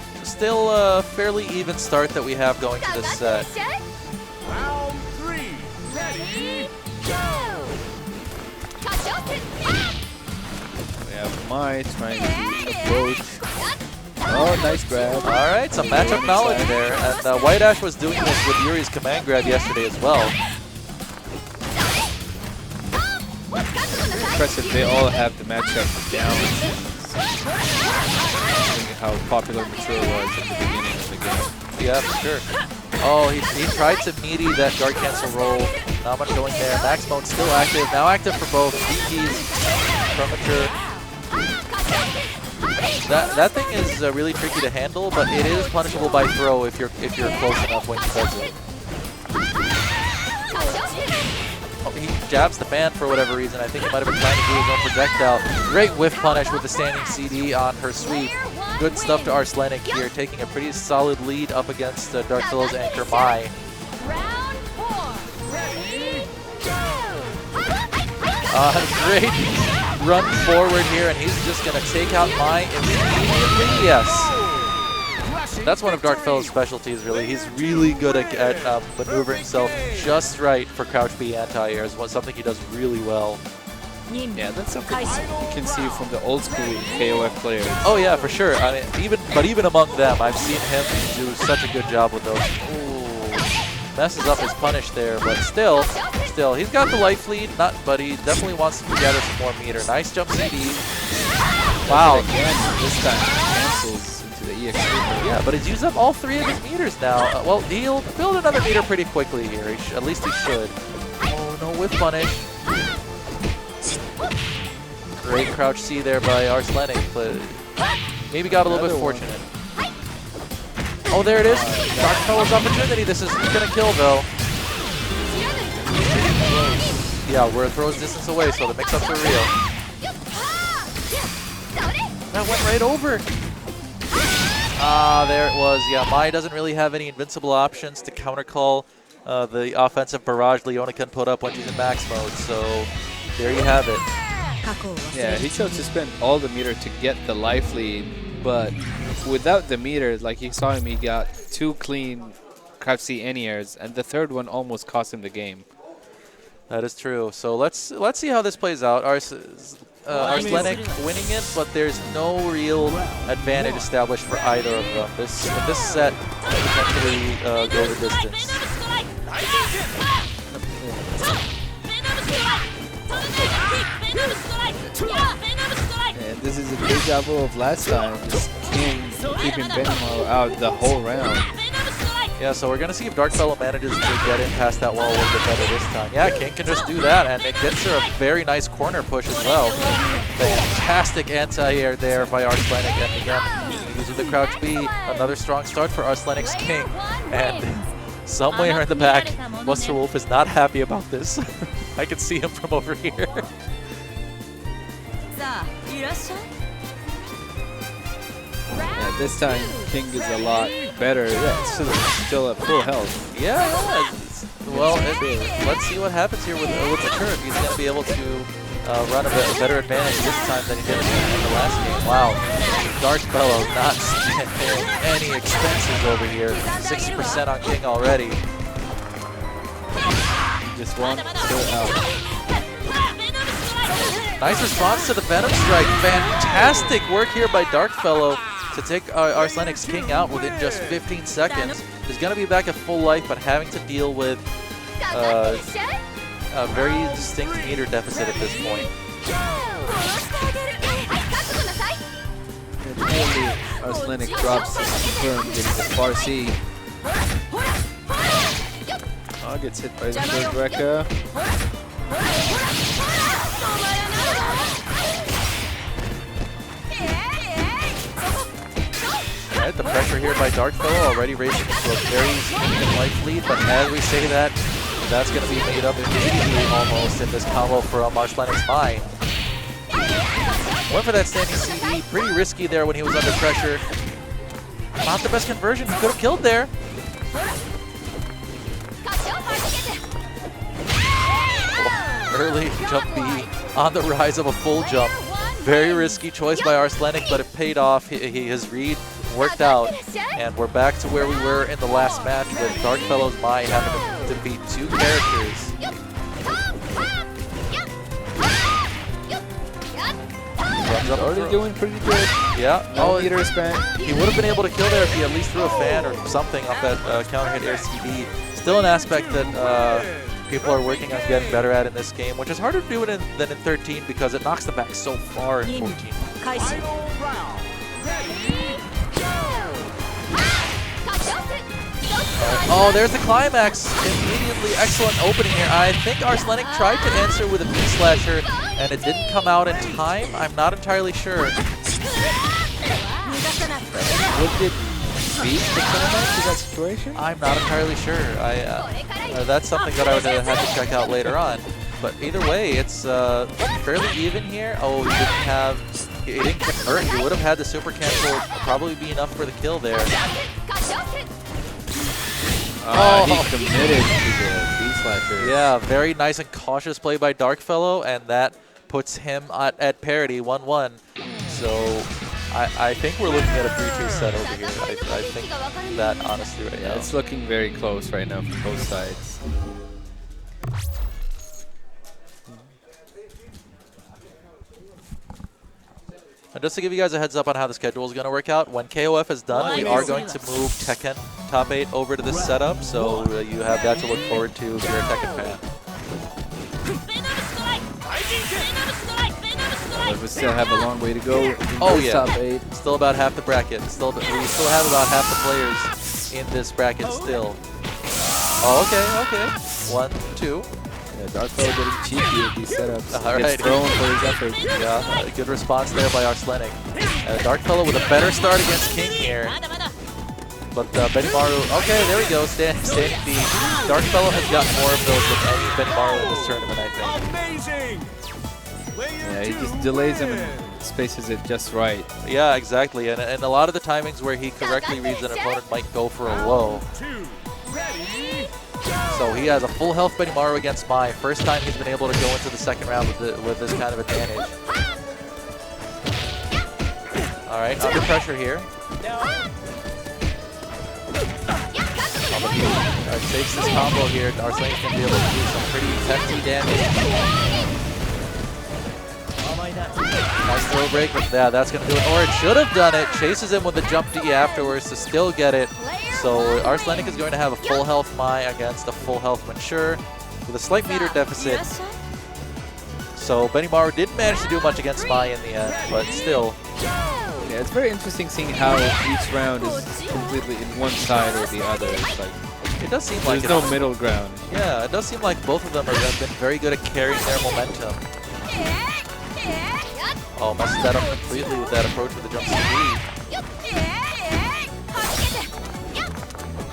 a fairly even start that we have going to this set.
Round 3. Ready?
We have Mai trying to approach. Oh, nice grab.
All right, some matchup knowledge there. And White Ash was doing this with Yuri's command grab yesterday as well.
Impressive, they all have the matchup down. How popular Mature was at the beginning of the game.
Yeah, for sure. Oh, he tried to meaty that guard cancel roll. Not much going there. Max mode still active. Now active for both DPs from Mature. That thing is really tricky to handle, but it is punishable by throw if you're close enough when he does it. Oh, he jabs the man for whatever reason. I think he might have been trying to do his own projectile. Great whiff punish with the standing CD on her sweep. Good stuff to Arslenik here, taking a pretty solid lead up against Darkfellow's anchor Mai.
Round 4. Ready?
Great run forward here, and he's just going to take out Mai immediately. Yes. That's one of Darkfellow's specialties, really. He's really good at maneuvering himself just right for crouch B anti-airs, something he does really well.
Yeah, that's something you can see from the old school KOF players.
Oh yeah, for sure. I mean, even among them, I've seen him do such a good job with those. Ooh, messes up his punish there, but still, he's got the life lead. But he definitely wants to gather some more meter. Nice jump CD. Wow.
Again, this time cancels into the EX.
Yeah, but he's used up all 3 of his meters now. Well, he'll build another meter pretty quickly here. At least he should. Oh no, whiff punish. Great crouch C there by Arslenik, but maybe got a little bit fortunate. Oh, there it is. Darkfellow's opportunity. This is going to kill, though. Yeah, we're a throw's distance away, so the mix-ups are real. That went right over. There it was. Yeah, Mai doesn't really have any invincible options to countercall the offensive barrage Leona can put up when she's in max mode, so there you have it.
Yeah, he chose to spend all the meter to get the life lead, but without the meter, like you saw him, he got 2 clean crouch C anti-airs, and the third one almost cost him the game.
That is true. So let's see how this plays out. Arslenik winning it, but there's no real advantage established for either of them. This set potentially go the distance.
And this is a good example of last time, just King keeping Benimaro out the whole round.
Yeah, so we're going to see if Darkfellow manages to get in past that wall a little bit better this time. Yeah, King can just do that, and it gets her a very nice corner push as well. Fantastic anti-air there by Arslenik, and again, using the crouch B, another strong start for Arslenik's King. And somewhere in the back, Buster Wolf is not happy about this. I can see him from over here.
Yeah, this time King is a lot better. Yeah, it's still at full health.
Yeah. Well, let's see what happens here with Mature. If he's going to be able to run a better advantage this time than he did in the last game. Wow, Darkfellow not sparing any expenses over here. 60% on King already.
Just one, still out.
Nice response to the Venom Strike. Fantastic work here by Darkfellow to take Arslenik's King out within just 15 seconds. He's going to be back at full life, but having to deal with a very distinct meter deficit at this point.
Arslenik drops the confirm, getting the far C. Oh, gets hit by the third Rekka.
Alright, the pressure here by Darkfellow already raising to a very significant life lead, but as we say that, that's going to be made up immediately almost in this combo from Arslenik's Mai. Went for that standing CD, pretty risky there when he was under pressure. Not the best conversion, he could have killed there. Early jump B on the rise of a full jump. Very risky choice by Arslenic, but it paid off. His read worked out, and we're back to where we were in the last match with Darkfellow's Mai having to defeat 2 characters.
Already doing pretty good.
Yeah.
No meter span.
He would have been able to kill there if he at least threw a fan or something off that counter hit air CD. Still an aspect that people are working on getting better at in this game, which is harder to do than in 13 because it knocks them back so far in 14.
Final round. Ready, go!
Oh, there's the climax. Immediately excellent opening here. I think Arslenic tried to answer with a B-slasher, and it didn't come out in time. I'm not entirely sure.
Would it beat the climax in that situation?
I'm not entirely sure. That's something that I would have had to check out later on. But either way, it's fairly even here. Oh, he didn't convert. He would have had the super cancel probably be enough for the kill there.
He committed to the B-slasher.
Yeah, very nice and cautious play by Darkfellow, and that puts him at parity, 1-1. So I think we're looking at a 3-2 set over here. I think that honestly right now.
It's looking very close right now from both sides.
And just to give you guys a heads up on how the schedule is going to work out, when KOF is done, we are going to move Tekken Top 8 over to this setup, so you have that to look forward to if you're a Tekken fan.
But we still have a long way to go.
Oh yeah,
Top 8.
still about half the bracket. We still have about half the players in this bracket still. Oh, okay. 1, 2.
Yeah, Darkfellow getting cheeky with these setups.
All right.
Gets thrown for his effort.
Yeah, good response there by Arslenic. Darkfellow with a better start against King here. But Benimaru, okay, there we go, standing B. Darkfellow has got more of those than any Benimaru in this tournament, I think.
Amazing!
Yeah, he just delays him and spaces it just right.
Yeah, exactly. And a lot of the timings where he correctly reads an opponent might go for a low.
Ready,
So he has a full health Benimaru against Mai. First time he's been able to go into the second round with this kind of advantage. All right, under pressure here. Alright, takes this combo here. Arslenic can be able to do some pretty hefty damage. Nice throw break, but yeah, that's going to do it. Or it should have done it. Chases him with a jump D afterwards to still get it. So Arslenic is going to have a full health Mai against a full health Mature with a slight meter deficit. So Benimaru didn't manage to do much against Mai in the end, but still.
Yeah, it's very interesting seeing how each round is completely in one side or the other. It's like
It does seem like
there's no middle ground.
Yeah, it does seem like both of them have been very good at carrying their momentum. Oh, messes that up completely with that approach with the jump CD.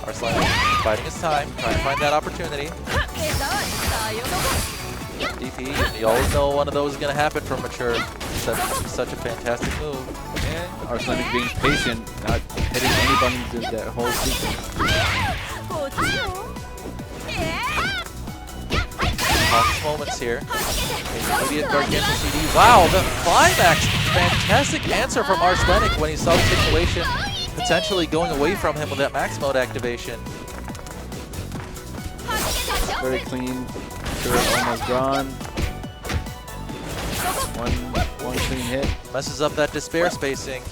Arslenic biding his time, trying to find that opportunity. DP, you always know one of those is going to happen from Mature. Such a fantastic move.
And Arslenic being patient, not hitting any buttons in that whole sequence.
Hawk's moments here. Immediate Dark Cancel CD. Wow, the climax! Fantastic answer from Arslenic when he saw the situation potentially going away from him with that max mode activation.
Very clean. Sure, almost drawn. One clean hit.
Messes up that despair spacing.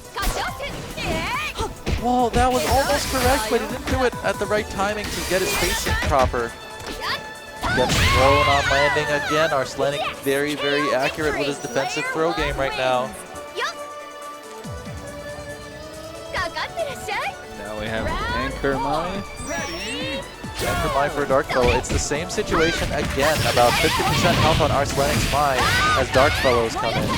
Whoa, that was almost correct, but he didn't do it at the right timing to get his spacing proper. Gets thrown on landing again. Arslenic very, very accurate with his defensive throw game right now.
Now we have Anchor Mai.
Anchor Mai for Darkfellow. It's the same situation again. About 50% health on Arslenic's Mai as Darkfellow's come in.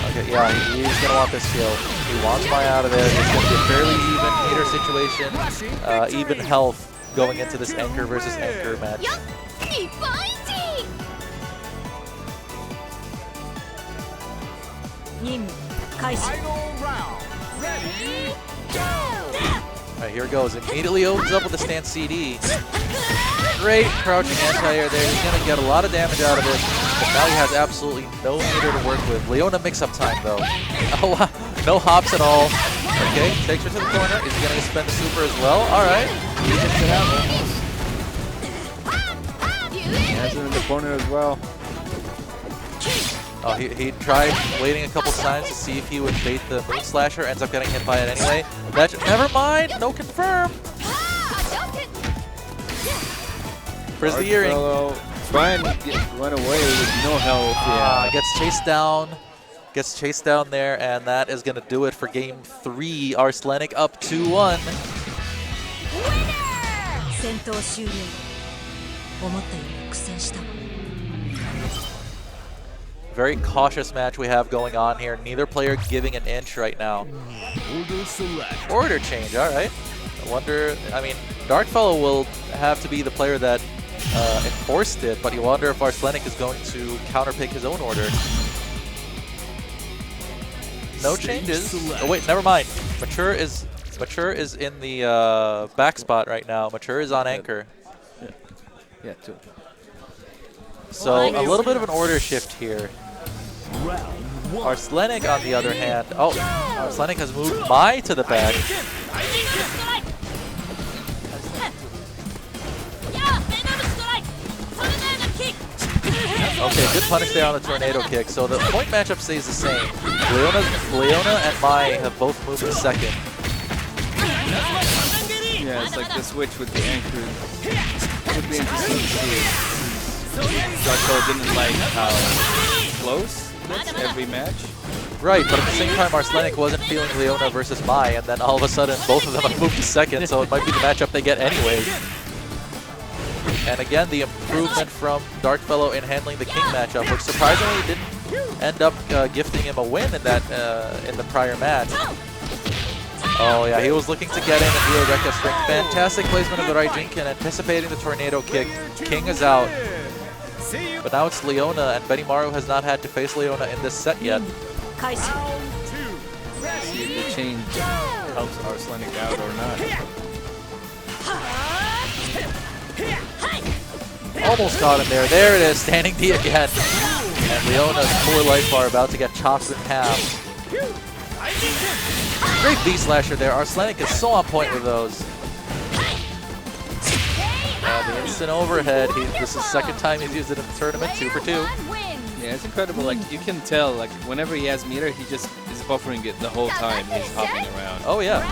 Okay, yeah, he's going to want this kill. He wants Mai out of there. It's going to be a fairly even meter situation. Even health going into this Anchor versus Anchor match.
final round. Ready, go!
Alright, here it goes. Immediately opens up with a stance CD. Great crouching anti-air there. He's going to get a lot of damage out of it. but now he has absolutely no meter to work with. Leona mix-up time, though. Oh, wow. No hops at all. Okay, takes her to the corner. Is he going to spend the super as well? All right. He gets it out.
He has her in the corner as well.
Oh, he tried waiting a couple times to see if he would bait the Moon Slasher. Ends up getting hit by it anyway. Never mind. No confirm. Where's the earring?
Trying to run away with no health. Yeah.
Gets chased down. Gets chased down there, and that is going to do it for game 3. Arslenik up 2-1. Very cautious match we have going on here. Neither player giving an inch right now. Order change, all right. I wonder, I mean, Darkfellow will have to be the player that enforced it, but you wonder if Arslenik is going to counterpick his own order. No changes. Oh wait, never mind. Mature is in the back spot right now. Mature is on anchor.
Yeah, too.
So a little bit of an order shift here. Arslenik, on the other hand, Arslenik has moved Mai to the back. Okay, good punish there on the tornado kick. So the point matchup stays the same. Leona and Mai have both moved to second.
Yeah, it's like the switch with the anchor. Would be interesting to see. Darko didn't like how close that's every match.
Right, but at the same time, Arslenik wasn't feeling Leona versus Mai, and then all of a sudden, both of them have moved to second, so it might be the matchup they get anyway. And again, the improvement from Darkfellow in handling the King matchup, which surprisingly didn't end up gifting him a win in that in the prior match. Oh yeah, he was looking to get in and deal Rekka string. Fantastic placement of the right Jinkin, anticipating the tornado kick. King is out. But now it's Leona, and Benimaru has not had to face Leona in this set yet.
See if the change helps Arslenik out or not.
Almost caught him there. There it is, standing D again. And Leona's poor life bar about to get chopped in half. Great V-slasher there. Arslenik is so on point with those. The instant overhead. This is the second time he's used it in the tournament. 2 for 2.
Yeah, it's incredible. Like, you can tell, like, whenever he has meter, he just is buffering it the whole time. He's hopping around.
Oh yeah,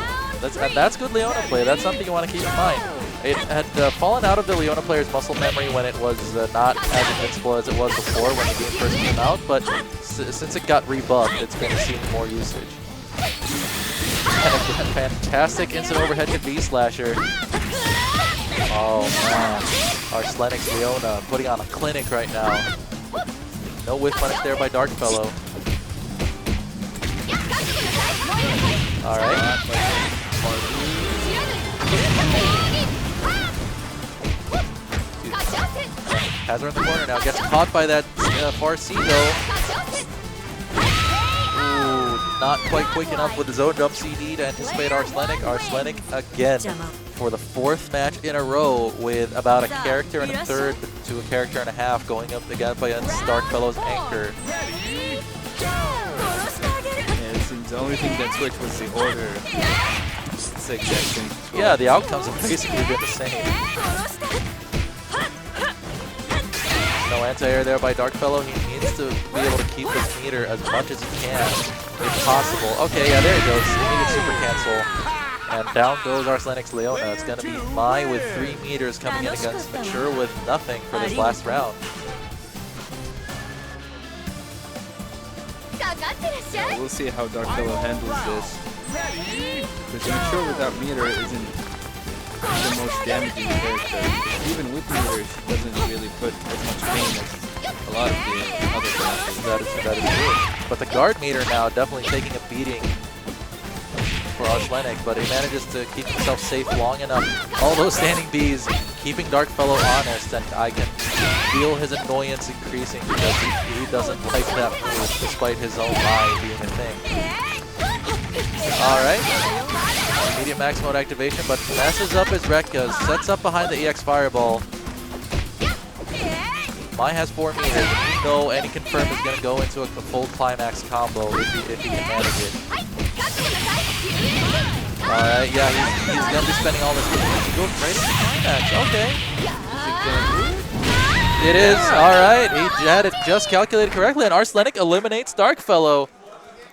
that's good Leona play. That's something you want to keep in mind. It had fallen out of the Leona player's muscle memory when it was not as invincible as it was before when the game first came out, but since it got rebuffed, it's been seeing more usage. And again, fantastic instant overhead to V-slasher. Oh man, Arslenik's Leona putting on a clinic right now. No whiff punish there by Darkfellow. All right. Has her in the corner now. Gets caught by that far C though. Ooh, not quite quick enough with the zone jump CD to anticipate Arslenik. Arslenik again for the 4th match in a row with about a character and a third to a character and a half going up against Darkfellow's anchor.
Yeah, it seems the only thing that switched was the order.
Yeah, the outcomes have basically been the same. No anti-air there by Darkfellow. He needs to be able to keep his meter as much as he can, if possible. Okay, yeah, there he goes. Immediate super cancel. And down goes Arslenik's Leona. It's going to be Mai with 3 meters coming in against Mature with nothing for this last round.
Yeah, we'll see how Darkfellow handles this. Because Mature without meter isn't the most damaging character. Even with meter, she doesn't really put as much pain as a lot of the other classes.
That is true. But the guard meter now definitely taking a beating for Arslenik, but he manages to keep himself safe long enough. All those standing Bs, keeping Darkfellow honest, and I can feel his annoyance increasing because he doesn't like that move despite his own eye being a thing. Alright. Immediate max mode activation, but messes up his Rekka, sets up behind the EX Fireball. Mai has 4 meters. know any confirm is going to go into a full climax combo if he can manage it. Alright, yeah, he's going to be spending all this money to go right into climax. Okay. It is. Alright, he had it just calculated correctly, and Arslenik eliminates Darkfellow.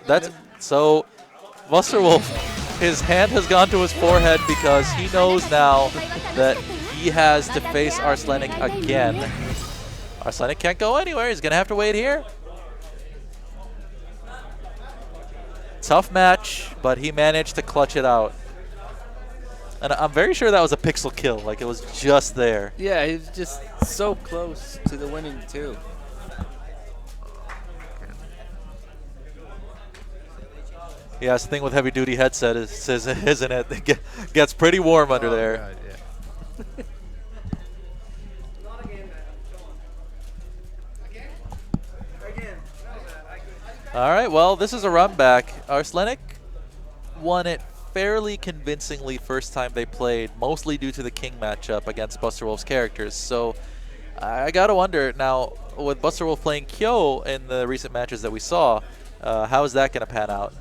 That's so Buster Wolf, his hand has gone to his forehead because he knows now that he has to face Arslenik again. Arslenik can't go anywhere. He's going to have to wait here. Tough match, but he managed to clutch it out. And I'm very sure that was a pixel kill. Like, it was just there.
Yeah, he's just so close to the winning, too.
Yeah, it's the thing with heavy-duty headset, isn't it? It gets pretty warm under there.
God, yeah.
All right, well, this is a run back. Arslenik won it fairly convincingly first time they played, mostly due to the King matchup against Buster Wolf's characters. So I got to wonder now, with Buster Wolf playing Kyo in the recent matches that we saw, how is that going to pan out?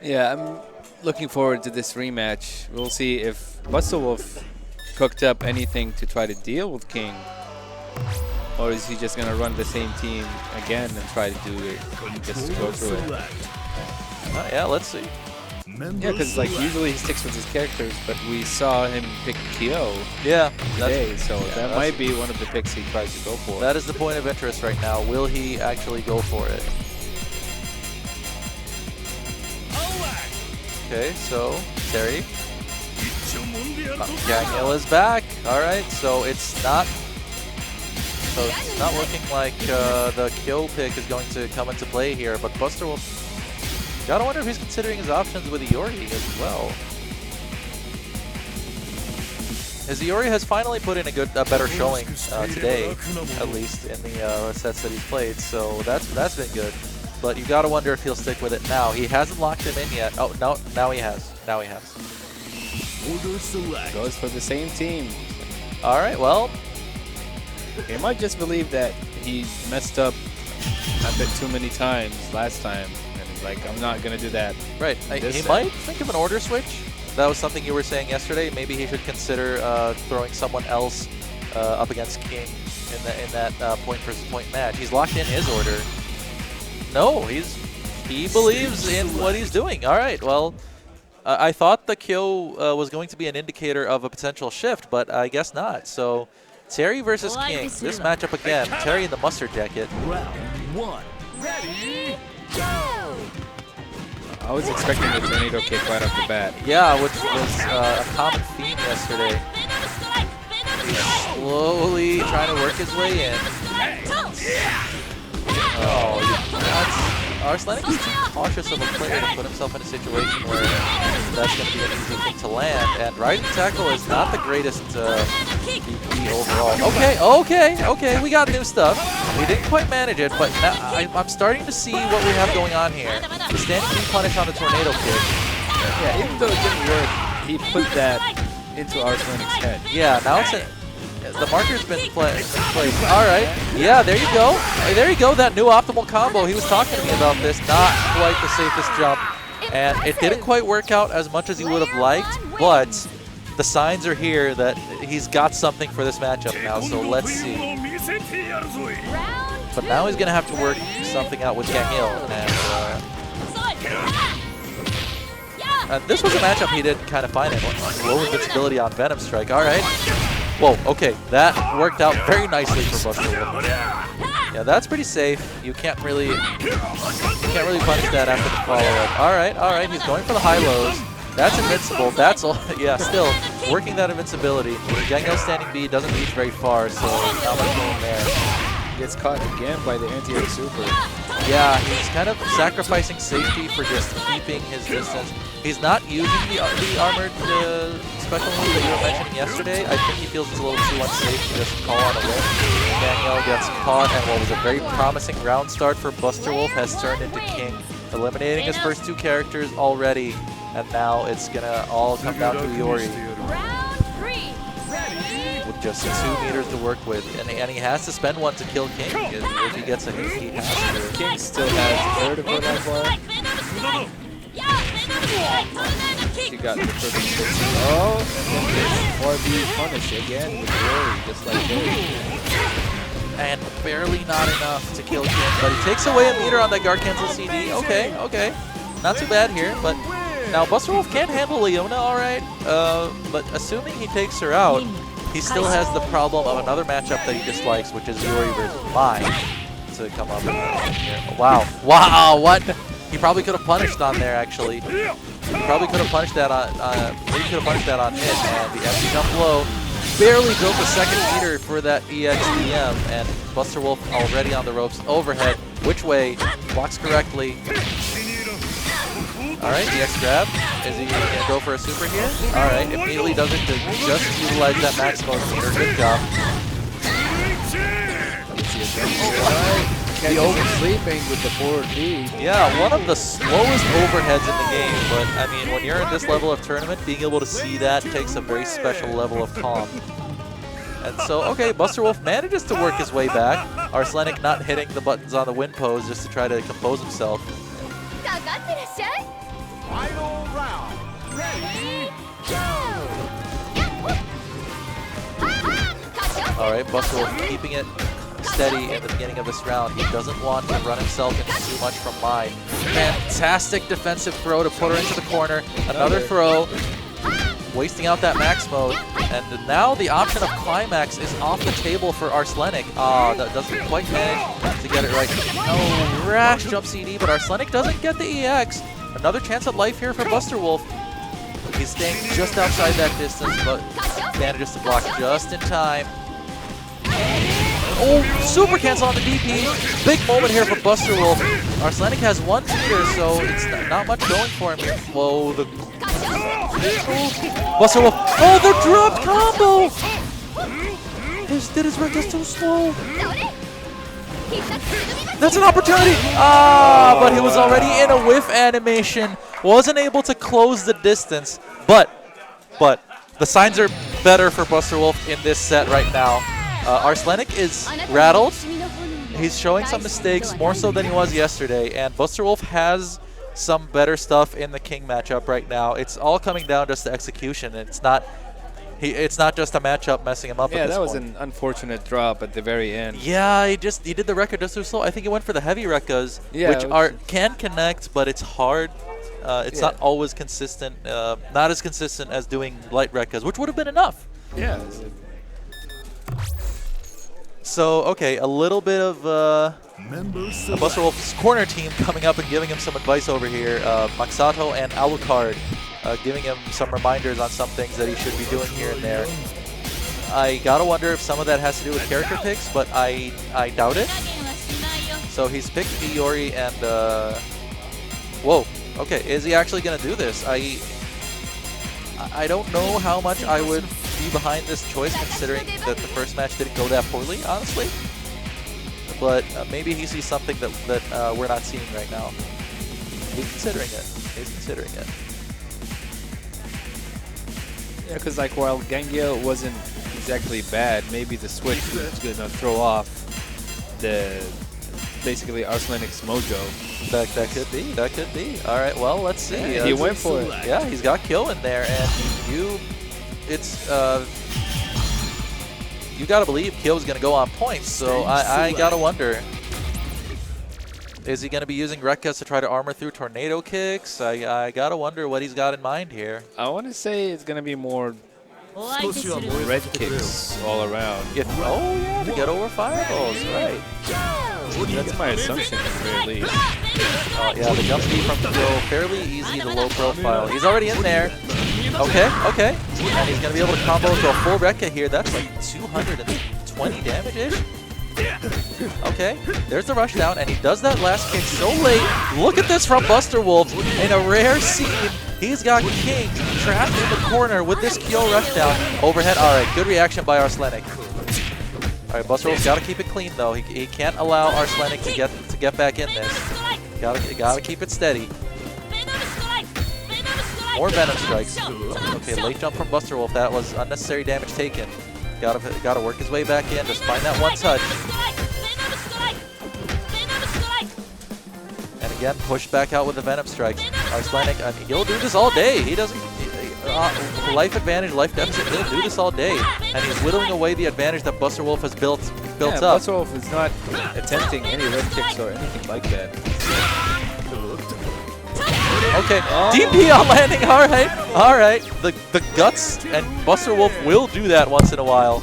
Yeah, I'm looking forward to this rematch. We'll see if Buster Wolf cooked up anything to try to deal with King, or is he just going to run the same team again and try to do it, just go through it?
Yeah, let's see.
Yeah, because like usually he sticks with his characters, but we saw him pick Kyo today, so that might be one of the picks he tries to go for.
That is the point of interest right now. Will he actually go for it? Okay, so Terry. Daniel is back. All right, so it's not looking like the Kyo pick is going to come into play here, but Buster will. Gotta wonder if he's considering his options with Iori as well. As Iori has finally put in a better showing today, at least in the sets that he's played, so that's been good. But you gotta wonder if he'll stick with it now. He hasn't locked him in yet. Oh no, now he has. Now he has.
Goes for the same team.
All right, well,
he might just believe that he messed up a bit too many times last time. Like, I'm not going to do that.
Right. He might think of an order switch. That was something you were saying yesterday. Maybe he should consider throwing someone else up against King in that point versus point match. He's locked in his order. No, he believes in what he's doing. All right, well, I thought the Kyo was going to be an indicator of a potential shift, but I guess not. So Terry versus King. This matchup again. Terry in the mustard jacket.
Round one. Ready, go!
I was expecting the tornado kick right off the bat.
Yeah, which was a common theme yesterday. He's slowly trying to work his way in. Oh, Arslenik is too cautious of a player to put himself in a situation where that's going to be an easy thing to land. And rising tackle is not the greatest DP overall. Okay, we got new stuff. We didn't quite manage it, but now I'm starting to see what we have going on here. The standing knee punish on the tornado kick.
Yeah, even though it didn't work, he put that into Arslenik's head.
Yeah, now it's the marker's been placed. All right. Yeah, there you go. There you go. That new optimal combo. He was talking to me about this. Not quite the safest jump. And it didn't quite work out as much as he would have liked, but the signs are here that he's got something for this matchup now, so let's see. But now he's going to have to work something out with Gangil. And this was a matchup he did kind of fine in. Low invincibility on Venom Strike. All right. Whoa, okay, that worked out very nicely for Buster Wolf. Yeah, that's pretty safe. You can't really punish that after the follow-up. All right, he's going for the high-lows. That's invincible. That's all. Yeah, still working that invincibility. Gangel standing B doesn't reach very far, so not much room there.
Gets caught again by the anti-air super.
Yeah, he's kind of sacrificing safety for just keeping his distance. He's not using the armored special move that you were mentioning yesterday. I think he feels it's a little too unsafe to just call on a win. Daniel gets caught, and what was a very promising ground start for Buster Wolf has turned into King, eliminating his first two characters already, and now it's gonna all come down to Iori.
Round three. Ready,
With just 2 meters to work with, and he has to spend one to kill King. If he gets a hit, he has to.
King still has vertical that far. He got the perfect. Oh, and then RB punish again with Rory, just like that.
And barely not enough to kill King, but he takes away a meter on that guard cancel CD. Okay, okay. Not too bad here, but now Buster Wolf can handle Leona alright, but assuming he takes her out, he still has the problem of another matchup that he dislikes, which is Yuri versus Mai, to come up here. Wow, wow, what? He probably could have punished on there, actually. He probably could have punished that on, maybe could have punished that on hit, and the empty jump low barely built the second meter for that EXDM, and Buster Wolf already on the ropes. Overhead, which way? Blocks correctly. Alright, EX grab. Is he going to go for a super here? Alright, immediately does it to just utilize that maximum meter. Good job.
The oversleeping with the forward B.
Yeah, one of the slowest overheads in the game, but I mean, when you're in this level of tournament, being able to see that takes a very special level of calm. And so, okay, Buster Wolf manages to work his way back. Arslenik not hitting the buttons on the win pose just to try to compose himself.
Final round. Ready, go!
Alright, Buster Wolf keeping it steady at the beginning of this round. He doesn't want to run himself into too much from Mai. Fantastic defensive throw to put her into the corner. Another throw, wasting out that max mode. And now the option of Climax is off the table for Arslenik. That doesn't quite manage to get it right. No, rash jump CD, but Arslenik doesn't get the EX. Another chance at life here for Buster Wolf. He's staying just outside that distance, but manages to block just in time. Oh, super cancel on the DP. Big moment here for Buster Wolf. Arslenik has 1 meter, so it's not much going for him here. Whoa, the Buster Wolf. Oh, the drop combo! Did his Reckless too slow? That's an opportunity! But he was already in a whiff animation. Wasn't able to close the distance. But the signs are better for Buster Wolf in this set right now. Arslenik is rattled. He's showing some mistakes, more so than he was yesterday. And Buster Wolf has some better stuff in the King matchup right now. It's all coming down just to execution. It's not just a matchup messing him up.
Yeah,
at this
that was
point.
an unfortunate drop at the very end.
Yeah, he did the Rekka just too slow. I think he went for the heavy Rekkas,
Yeah,
which can connect, but it's hard. It's not always consistent. Not as consistent as doing light Rekkas, which would have been enough.
Yeah.
So, okay, a little bit of Buster Wolf's corner team coming up and giving him some advice over here. Maxato and Alucard giving him some reminders on some things that he should be doing here and there. I gotta wonder if some of that has to do with character picks, but I doubt it. So he's picked Iori and... whoa, okay, is he actually gonna do this? I don't know how much I would be behind this choice, considering that the first match didn't go that poorly, honestly. But maybe he sees something that we're not seeing right now. He's considering it. He's considering it.
Yeah, because like while Gengia wasn't exactly bad, maybe the switch was going to throw off the basically Arslenik's mojo.
That could be. That could be. All right. Well, let's see.
Yeah, he went for it.
Yeah, he's got kill in there, and you gotta believe Kyo's gonna go on points. So I gotta wonder, is he gonna be using Rekkas to try to armor through tornado kicks? I gotta wonder what he's got in mind here.
I want to say it's going to be more red kicks all around.
Oh yeah, to get over fireballs, right?
That's my assumption at the very least.
Yeah, the jump speed from Kyo, fairly easy to low profile. He's already in there. Okay, okay. And he's going to be able to combo to a full Rekka here. That's like 220 damage-ish. Okay, there's the rush down, and he does that last kick so late. Look at this from Buster Wolf. In a rare scene, he's got King trapped in the corner with this Kyo rush down. Overhead, all right, good reaction by Arslenik. All right, Buster Wolf's got to keep it clean, though. He can't allow Arslenik to get back in this. Gotta keep it steady. More Venom Strikes. Okay, late jump from Buster Wolf. That was unnecessary damage taken. Gotta work his way back in. Just find that one touch. And again, push back out with the Venom Strikes. Arslenik, I mean, he'll do this all day. He doesn't... life advantage, life deficit, he'll do this all day. And he's whittling away the advantage that Buster Wolf has built up.
Buster Wolf is not attempting any red kicks or anything like that.
Okay, DP on landing, alright. The guts, and Buster Wolf will do that once in a while.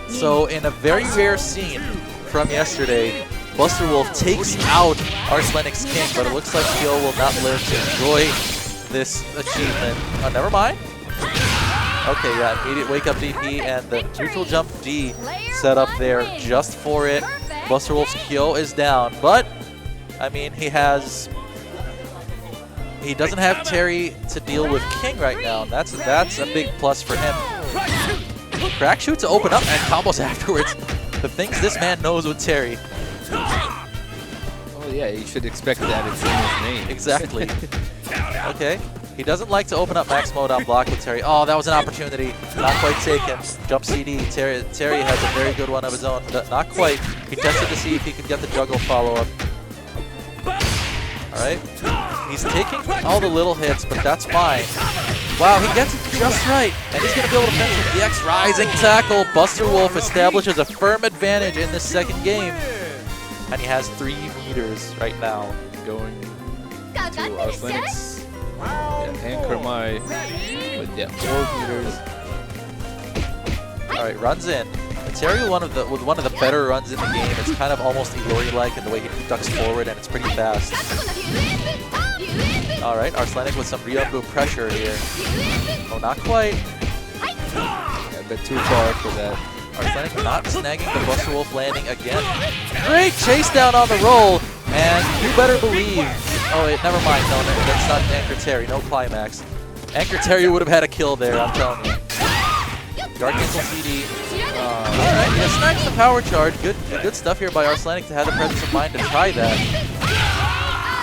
So in a very rare scene from yesterday, Buster Wolf takes out Arslenik's King, but it looks like Kyo will not live to enjoy this achievement. Oh, never mind. Okay, yeah, immediate wake up DP and the neutral jump D set up there just for it. Buster Wolf's Kyo is down, but I mean, he doesn't have Terry to deal with King right now, and that's a big plus for him. Crack shoot to open up and combos afterwards. The things this man knows with Terry.
Oh yeah, you should expect that. It's in his name.
Exactly. Okay. He doesn't like to open up max mode on block with Terry. Oh, that was an opportunity. Not quite taken. Jump CD. Terry has a very good one of his own. Not quite. He tested to see if he could get the juggle follow-up. Alright. He's taking all the little hits, but that's fine. Wow, he gets it just right. And he's going to be able to finish with the X Rising Tackle. Buster Wolf establishes a firm advantage in this second game. And he has 3 meters right now.
Going to Arslenik's anchor my with 4 meters.
Alright, runs in. Terry with one of the better runs in the game. It's kind of almost Iori-like in the way he ducks forward, and it's pretty fast. Alright, Arslenik with some Ryungu pressure here. Oh, not quite.
Yeah, a bit too far for that.
Arslenik not snagging the Buster Wolf landing again. Great chase down on the roll, and you better believe... Oh, wait, never mind. No, that's not Anchor Terry. No climax. Anchor Terry would have had a kill there, I'm telling you. Dark Angel CD. Alright, he snags the power charge. Good stuff here by Arslenik to have the presence of mind to try that.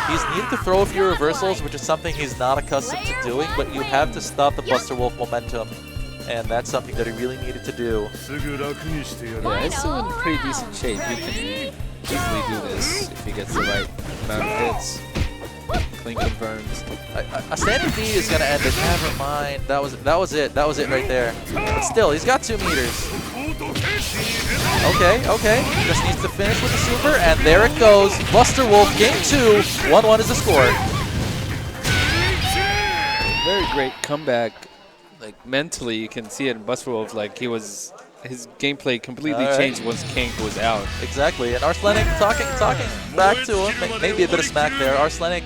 He's needed to throw a few reversals, which is something he's not accustomed to doing, but you have to stop the Buster Wolf momentum. And that's something that he really needed to do.
Yeah, it's still in pretty decent shape. You can easily do this if he gets the right amount of hits. Clean confirms.
A standing D is gonna end it. Never mind. That was it. That was it right there. But still, he's got 2 meters. Okay. He just needs to finish with the super, and there it goes. Buster Wolf, game 2. 1-1 is the score.
Very great comeback. Like mentally, you can see it in Buster Wolf. Like his gameplay completely changed once King was out.
Exactly, and Arslenik talking back to him. Maybe a bit of smack there. Arslenik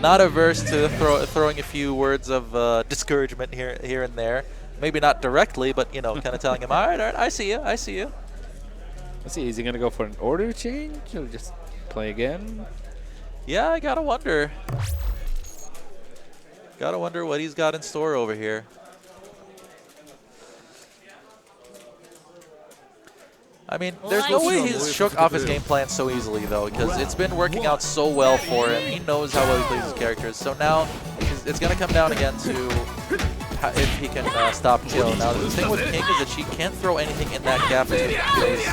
not averse to throwing a few words of discouragement here and there. Maybe not directly, but you know, kind of telling him, all right, I see you.
Let's see, is he gonna go for an order change or just play again?
Yeah, I gotta wonder. Gotta wonder what he's got in store over here. I mean, there's no way he's shook off his game plan so easily, though, because it's been working out so well for him. He knows how well he plays his characters. So now it's going to come down again to if he can stop Kyo. Now, the thing with King is that she can't throw anything in that gap between Kyo's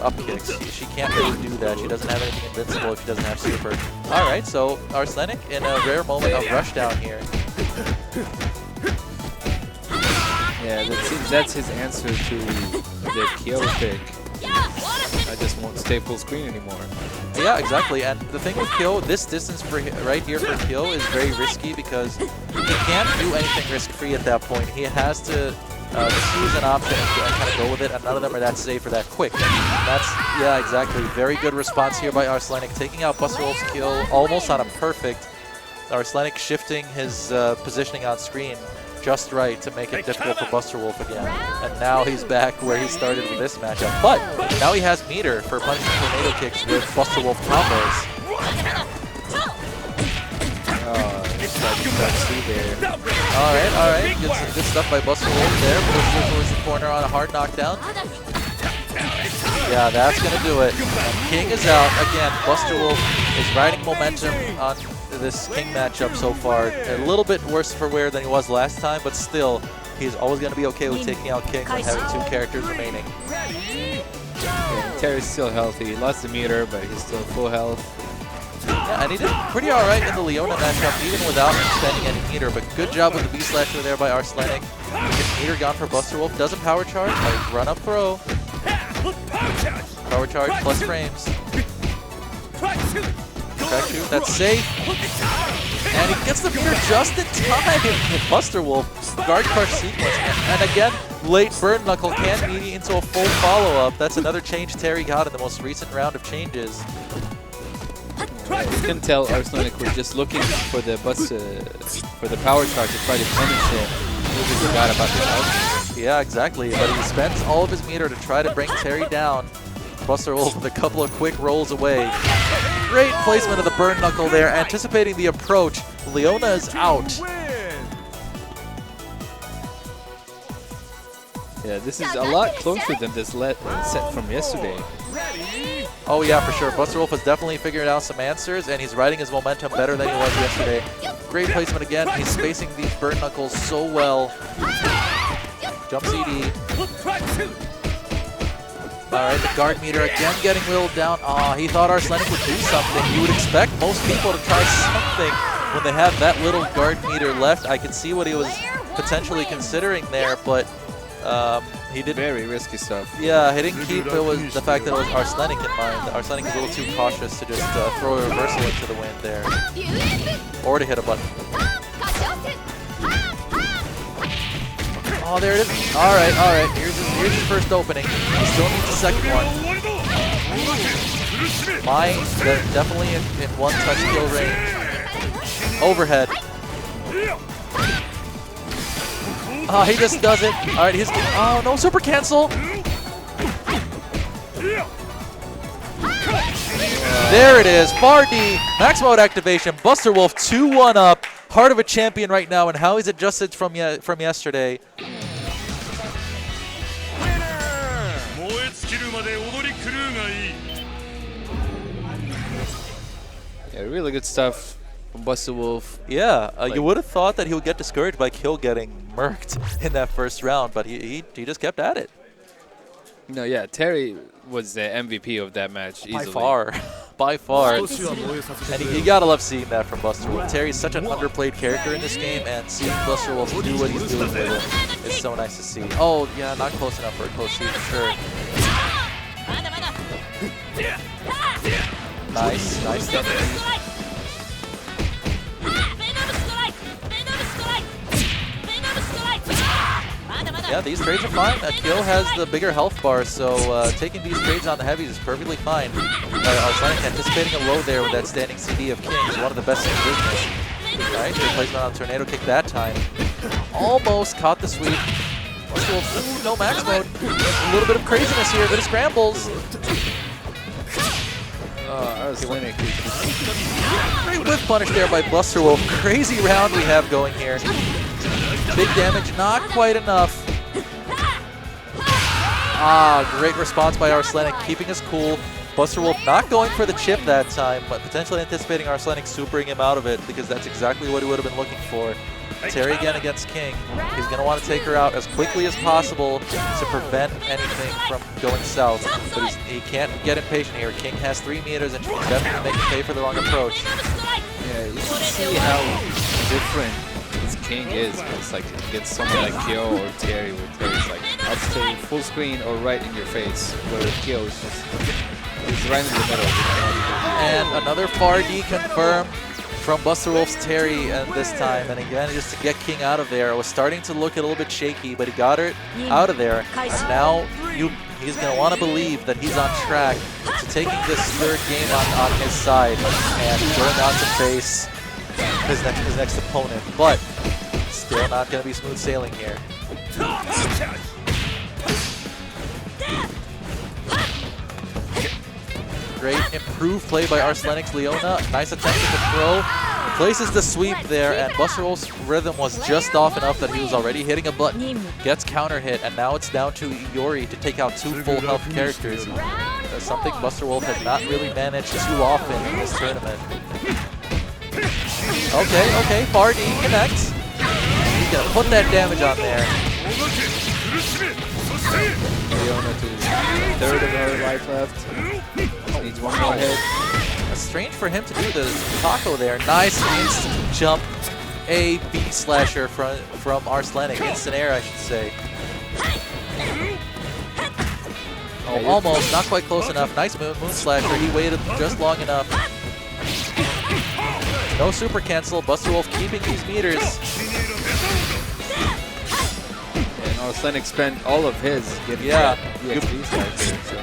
up kicks. She can't really do that. She doesn't have anything invincible if she doesn't have super. All right, so Arslenik in a rare moment of rushdown here.
Yeah, that's his answer to the Kyo pick. I just won't stay full screen anymore.
Yeah, exactly. And the thing with Kyo, this distance right here for Kyo is very risky because he can't do anything risk-free at that point. He has to choose an option and kind of go with it, and none of them are that safe or that quick. Yeah, exactly. Very good response here by Arslenik, taking out Buster Wolf's kill almost on a perfect. Arslenik shifting his positioning on screen just right to make it difficult for Buster Wolf again. And now he's back where he started with this matchup. But now he has meter for punishing tornado kicks with Buster Wolf combos. Alright. Good stuff by Buster Wolf there. Pushes towards the corner on a hard knockdown. Yeah, that's going to do it. And King is out. Again, Buster Wolf is riding momentum on this King matchup so far. A little bit worse for wear than he was last time, but still, He's always going to be okay with taking out King when having 2 characters remaining.
Yeah, Terry's still healthy. He lost the meter, but he's still full health.
Yeah, and he did pretty alright in the Leona matchup, even without spending any meter. But good job with the B-Slasher there by Arslenik. Gets meter gone for Buster Wolf. Doesn't power charge. Run up throw. Power charge plus frames. Track shoot, that's safe. And he gets the meter just in time. Buster Wolf, guard crush sequence. And again, late burn knuckle can mediate into a full follow-up. That's another change Terry got in the most recent round of changes.
You can tell Arslenik was just looking for the for the power charge to try to punish it. He just forgot about the health.
Yeah, exactly. But he spends all of his meter to try to bring Terry down. Buster Wolf with a couple of quick rolls away. Great placement of the burn knuckle there, anticipating the approach. Leona is out.
Yeah, this is a lot closer than this set from yesterday.
Oh yeah, for sure. Buster Wolf has definitely figured out some answers, and he's riding his momentum better than he was yesterday. Great placement again. He's spacing these burn knuckles so well. Jump CD. Alright, the guard meter again getting whittled down. Aw, he thought Arslenik would do something. You would expect most people to try something when they have that little guard meter left. I could see what he was potentially considering there, but he did
very risky stuff.
Yeah, he didn't keep the fact that it was Arslenik in mind. Arslenik is a little too cautious to just throw a reversal into the wind there. Or to hit a button. Oh, there it is. Alright, alright. Here's his first opening. He still needs a second one. Mine, definitely in one-touch kill range. Overhead. Oh, he just does it. Alright, he's... Oh, no super cancel. There it is. Far D. Max mode activation. Buster Wolf 2-1 up. Heart of a champion right now, and how he's adjusted from yesterday.
Yeah, really good stuff from Buster Wolf.
Yeah, you would have thought that he would get discouraged by Kill getting murked in that first round, but he just kept at it.
No, yeah, Terry was the MVP of that match easily.
By far. By far. And you gotta love seeing that from Buster Wolf. Terry's such an underplayed character in this game, and seeing Buster Wolf do what he's doing with it is so nice to see. Oh, yeah, not close enough for a close shoot, for sure. Nice, nice stuff. Yeah, these trades are fine. Kill has the bigger health bar, so taking these trades on the heavies is perfectly fine. Arslenik anticipating a low there with that standing CD of King is one of the best in business. Alright, good placement on Tornado Kick that time. Almost caught the sweep. Ooh, no max mode. A little bit of craziness here, but it scrambles.
Arslenik.
Great whip punish there by Buster Wolf. Crazy round we have going here. Big damage, not quite enough. Ah, great response by Arslenik, keeping us cool. Buster Wolf not going for the chip that time, but potentially anticipating Arslenik supering him out of it, because that's exactly what he would have been looking for. Terry again against King. He's going to want to take her out as quickly as possible to prevent anything from going south. But he can't get impatient here. King has 3 meters and she can definitely make him pay for the wrong approach.
Yeah, you can see how different this King is. It's like it gets someone like Kyo or Terry, where Terry's like, I'll stay full screen or right in your face, where Kyo is just he's right in the middle.
And another far D confirmed from Buster Wolf's Terry this time. And again, just to get King out of there. It was starting to look a little bit shaky, but he got her out of there. And now he's going to want to believe that he's on track to taking this third game on his side and going on to face his next opponent. But still not going to be smooth sailing here. Great improved play by Arslenik's Leona. Nice attempt at the throw. Places the sweep there, and Buster Wolf's rhythm was just off enough that he was already hitting a button. Gets counter hit, and now it's down to Iori to take out 2 full health characters. Something Buster Wolf has not really managed too often in this tournament. Okay, far D connects. He's gonna put that damage on there.
Leona to a third of her life left. Needs one more hit.
It's strange for him to do the taco there. Nice instant jump A, B slasher from Arslenik. Instant air, I should say. Oh, almost. Not quite close enough. Nice moon slasher. He waited just long enough. No super cancel. Buster Wolf keeping these meters.
And Arslenik spent all of his getting EXP stacks here, so.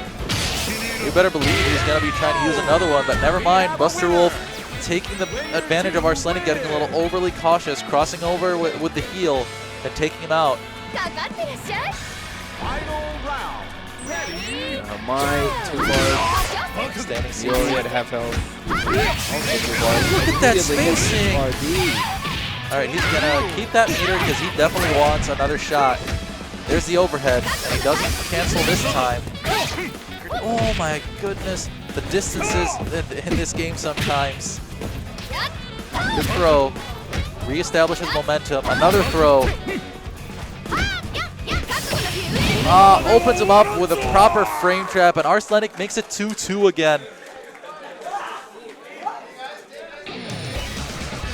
You better believe he's going to be trying to use another one, but never mind. Buster Wolf taking the advantage of Arslenik, getting a little overly cautious, crossing over with the heel and taking him out.
Final round. Ready?
My 2 bars.
Standing C.
Yori at half health. Also 2 bars.
Look at that
Immediately hits
spacing.
RD.
All right, he's going to keep that meter because he definitely wants another shot. There's the overhead, and he doesn't cancel this time. Oh my goodness, the distances in this game sometimes. Good throw, reestablishes momentum, another throw. Opens him up with a proper frame trap, and Arslenik makes it 2-2 again.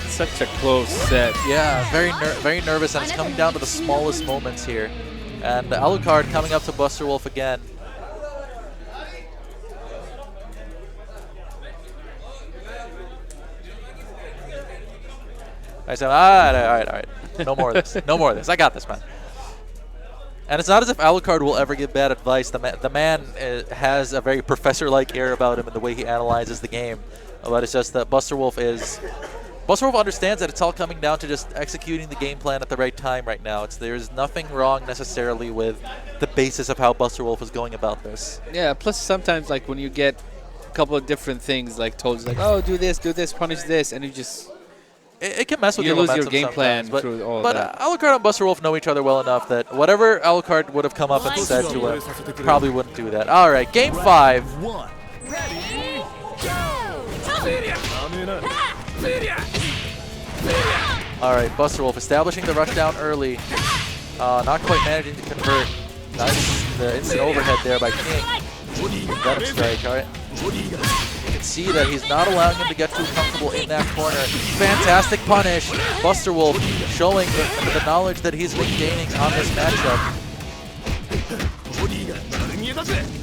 Such a close set.
Yeah, very nervous, and it's coming down to the smallest moments here. And Alucard coming up to Buster Wolf again. I said, all right. No more of this. No more of this. I got this, man. And it's not as if Alucard will ever give bad advice. The man has a very professor-like air about him in the way he analyzes the game. But it's just that Buster Wolf understands that it's all coming down to just executing the game plan at the right time right now. There's nothing wrong necessarily with the basis of how Buster Wolf is going about this.
Yeah, plus sometimes like when you get a couple of different things like told, like, oh, do this, punish this, and you just...
It can mess with
you
your
lose your
momentum
game plan
sometimes,
through all
but
that.
Alucard and Buster Wolf know each other well enough that whatever Alucard would have come up and said to him, probably wouldn't do that. All right, game 5.
Ready?
All right, Buster Wolf establishing the rush down early. Not quite managing to convert. Nice, the instant overhead there by King. Venom strike, all right. You can see that he's not allowing him to get too comfortable in that corner. Fantastic punish. Buster Wolf showing the knowledge that he's been gaining on this matchup.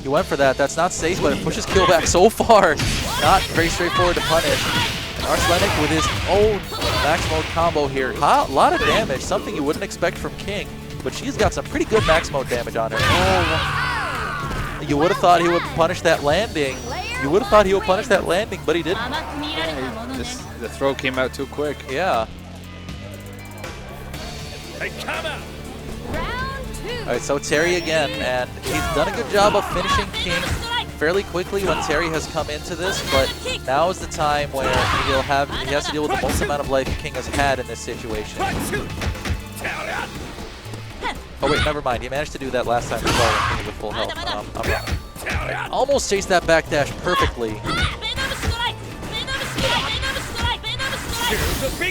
He went for that. That's not safe, but it pushes kill back so far. Not very straightforward to punish. And Arslenik with his own max mode combo here. A lot of damage, something you wouldn't expect from King, but she's got some pretty good max mode damage on her. Oh. You would have thought he would punish that landing. But he didn't.
The throw came out too quick.
Yeah.
Round 2.
All right, so Terry again, and he's done a good job of finishing King fairly quickly when Terry has come into this, but now is the time where he has to deal with the most amount of life King has had in this situation. Oh wait, never mind. He managed to do that last time as well when King was full health. I'm wrong. Right. Almost chased that backdash perfectly.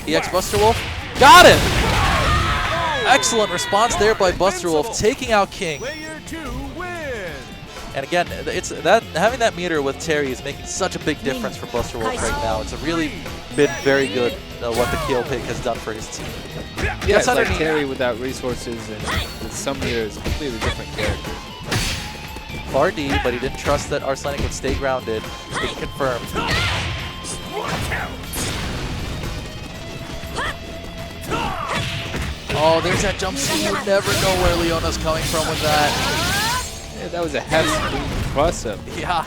EX Buster Wolf. Got it! Excellent response there by Buster Wolf, taking out King.
Player 2 wins.
And again, having that meter with Terry is making such a big difference for Buster Wolf right now. It's really been very good what the kill pick has done for his team.
Yeah, it's like Terry without resources and with some meters, a completely different character.
RD, but he didn't trust that Arslenik would stay grounded. He confirmed. Oh, there's that jump C. You never know where Leona's coming from with that.
Yeah, that was a half-screen cross-up.
Yeah.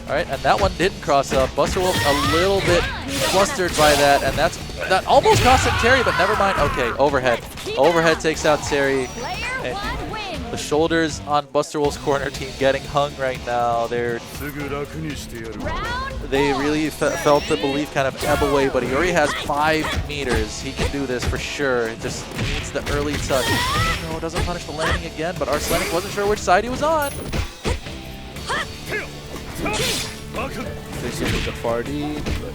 All right, and that one didn't cross up. Buster Wolf a little bit flustered by that, and that almost cost him Terry, but never mind. Okay, overhead. Overhead takes out Terry. And the shoulders on Buster Wolf's corner team getting hung right now. They really felt the belief kind of ebb away, but he already has 5 meters. He can do this for sure. It just needs the early touch. No, doesn't punish the landing again, but Arslenik wasn't sure which side he was on.
Fishing with the 4D, but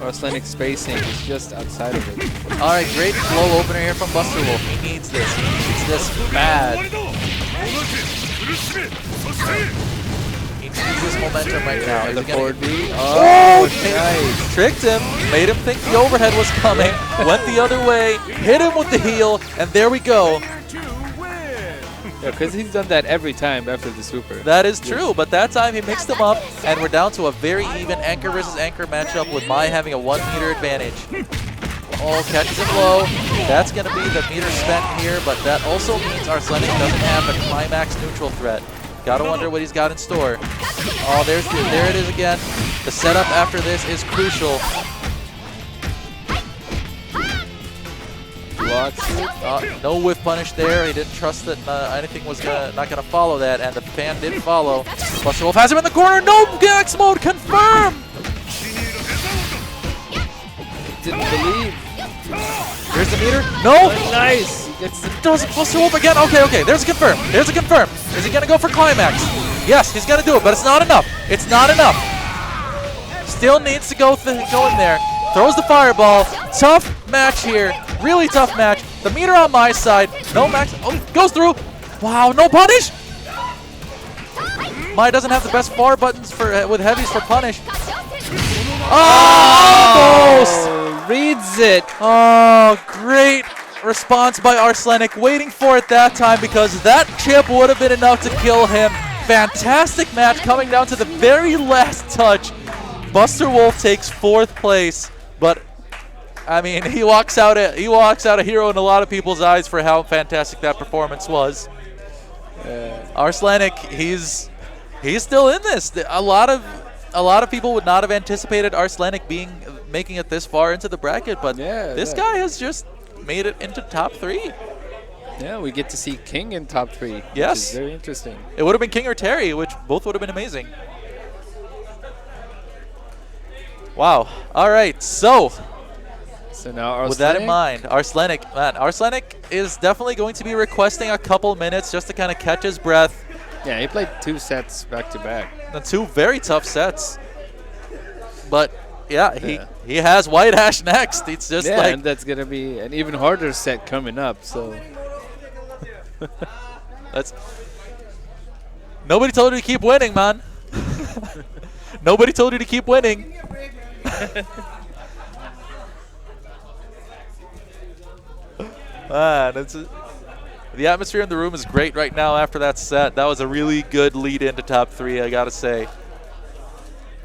Arslenik's spacing is just outside of it.
All right, great flow opener here from Buster Wolf. He needs this. He needs this bad. He needs this momentum right now. Is
The
he gonna
forward
get-
B.
Oh,
nice.
tricked him, made him think the overhead was coming, went the other way, hit him with the heel, and there we go.
Player 2 wins.
Yeah, because he's done that every time after the super.
That is true, but that time he mixed them up, and we're down to a very even anchor versus anchor matchup with Mai having a 1 meter advantage. Oh, catches him low. That's going to be the meter spent here, but that also means Arsenic doesn't have a climax neutral threat. Gotta wonder what he's got in store. Oh, there it is again. The setup after this is crucial.
Blocks.
No whiff punish there. He didn't trust that anything was not gonna follow that, and the fan did follow. Buster Wolf has him in the corner. No Gax mode confirmed.
Didn't believe.
Here's the meter. No.
Nice. He gets the
Does Buster Wolf again? Okay. There's a confirm. There's a confirm. Is he gonna go for climax? Yes, he's gonna do it, but it's not enough. It's not enough. Still needs to go in there. Throws the fireball. Tough match here. Really tough match. The meter on my side. No max. Oh, goes through. Wow, no punish. Mai doesn't have the best far buttons for with heavies for punish. Almost.
reads it.
Oh, great response by Arsenic. Waiting for it that time because that chip would have been enough to kill him. Fantastic match coming down to the very last touch. Buster Wolf takes 4th place, but I mean, he walks out a hero in a lot of people's eyes for how fantastic that performance was. Arsenic, he's still in this. A lot of people would not have anticipated Arsenic making it this far into the bracket, but this guy has just made it into top 3.
Yeah, we get to see King in top 3.
Yes.
Which is very interesting.
It would have been King or Terry, which both would have been amazing. Wow. All right. So
Now Arsenic.
with that in mind, Arsenic is definitely going to be requesting a couple minutes just to kind of catch his breath.
Yeah, he played 2 sets back to back.
The 2 very tough sets. But yeah, he has White Ash next. It's just like,
and that's gonna be an even harder set coming up. So
nobody told you to keep winning, man. Nobody told you to keep winning. Man, the atmosphere in the room is great right now after that set. That was a really good lead into top 3, I gotta say.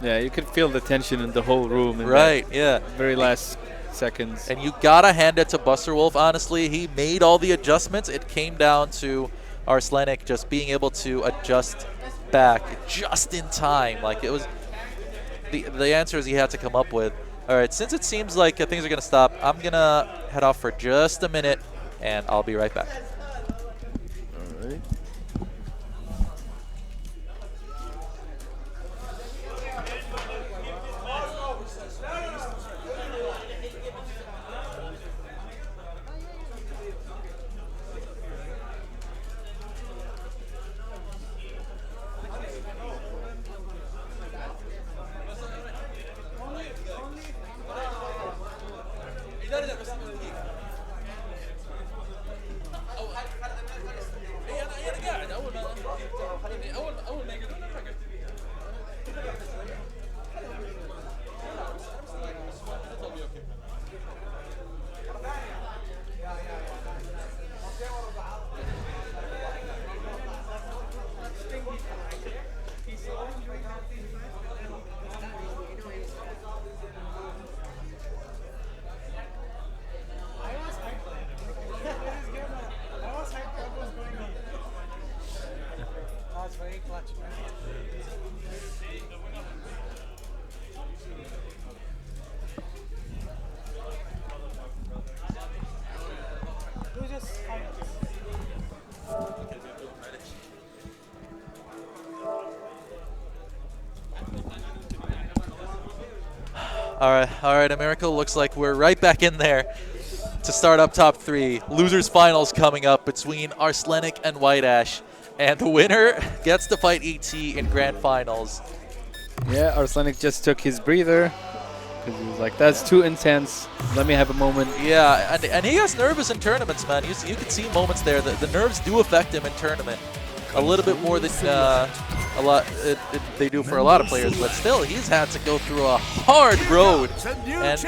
yeah, you could feel the tension in the whole room. In
Right,
that
yeah.
very last seconds.
And you gotta hand it to Buster Wolf, honestly. He made all the adjustments. It came down to Arsenic just being able to adjust back just in time. Like, it was the answers he had to come up with. All right, since it seems like things are gonna stop, I'm gonna head off for just a minute, and I'll be right back.
All right.
All right, America, looks like we're right back in there to start up top 3. Losers finals coming up between Arsenic and White Ash, and the winner gets to fight ET in grand finals.
Yeah, Arsenic just took his breather because he was like, "That's too intense. Let me have a moment."
Yeah, and he gets nervous in tournaments, man. You can see moments there. The nerves do affect him in tournament. a little bit more than they do for a lot of players, but still, he's had to go through a hard road. And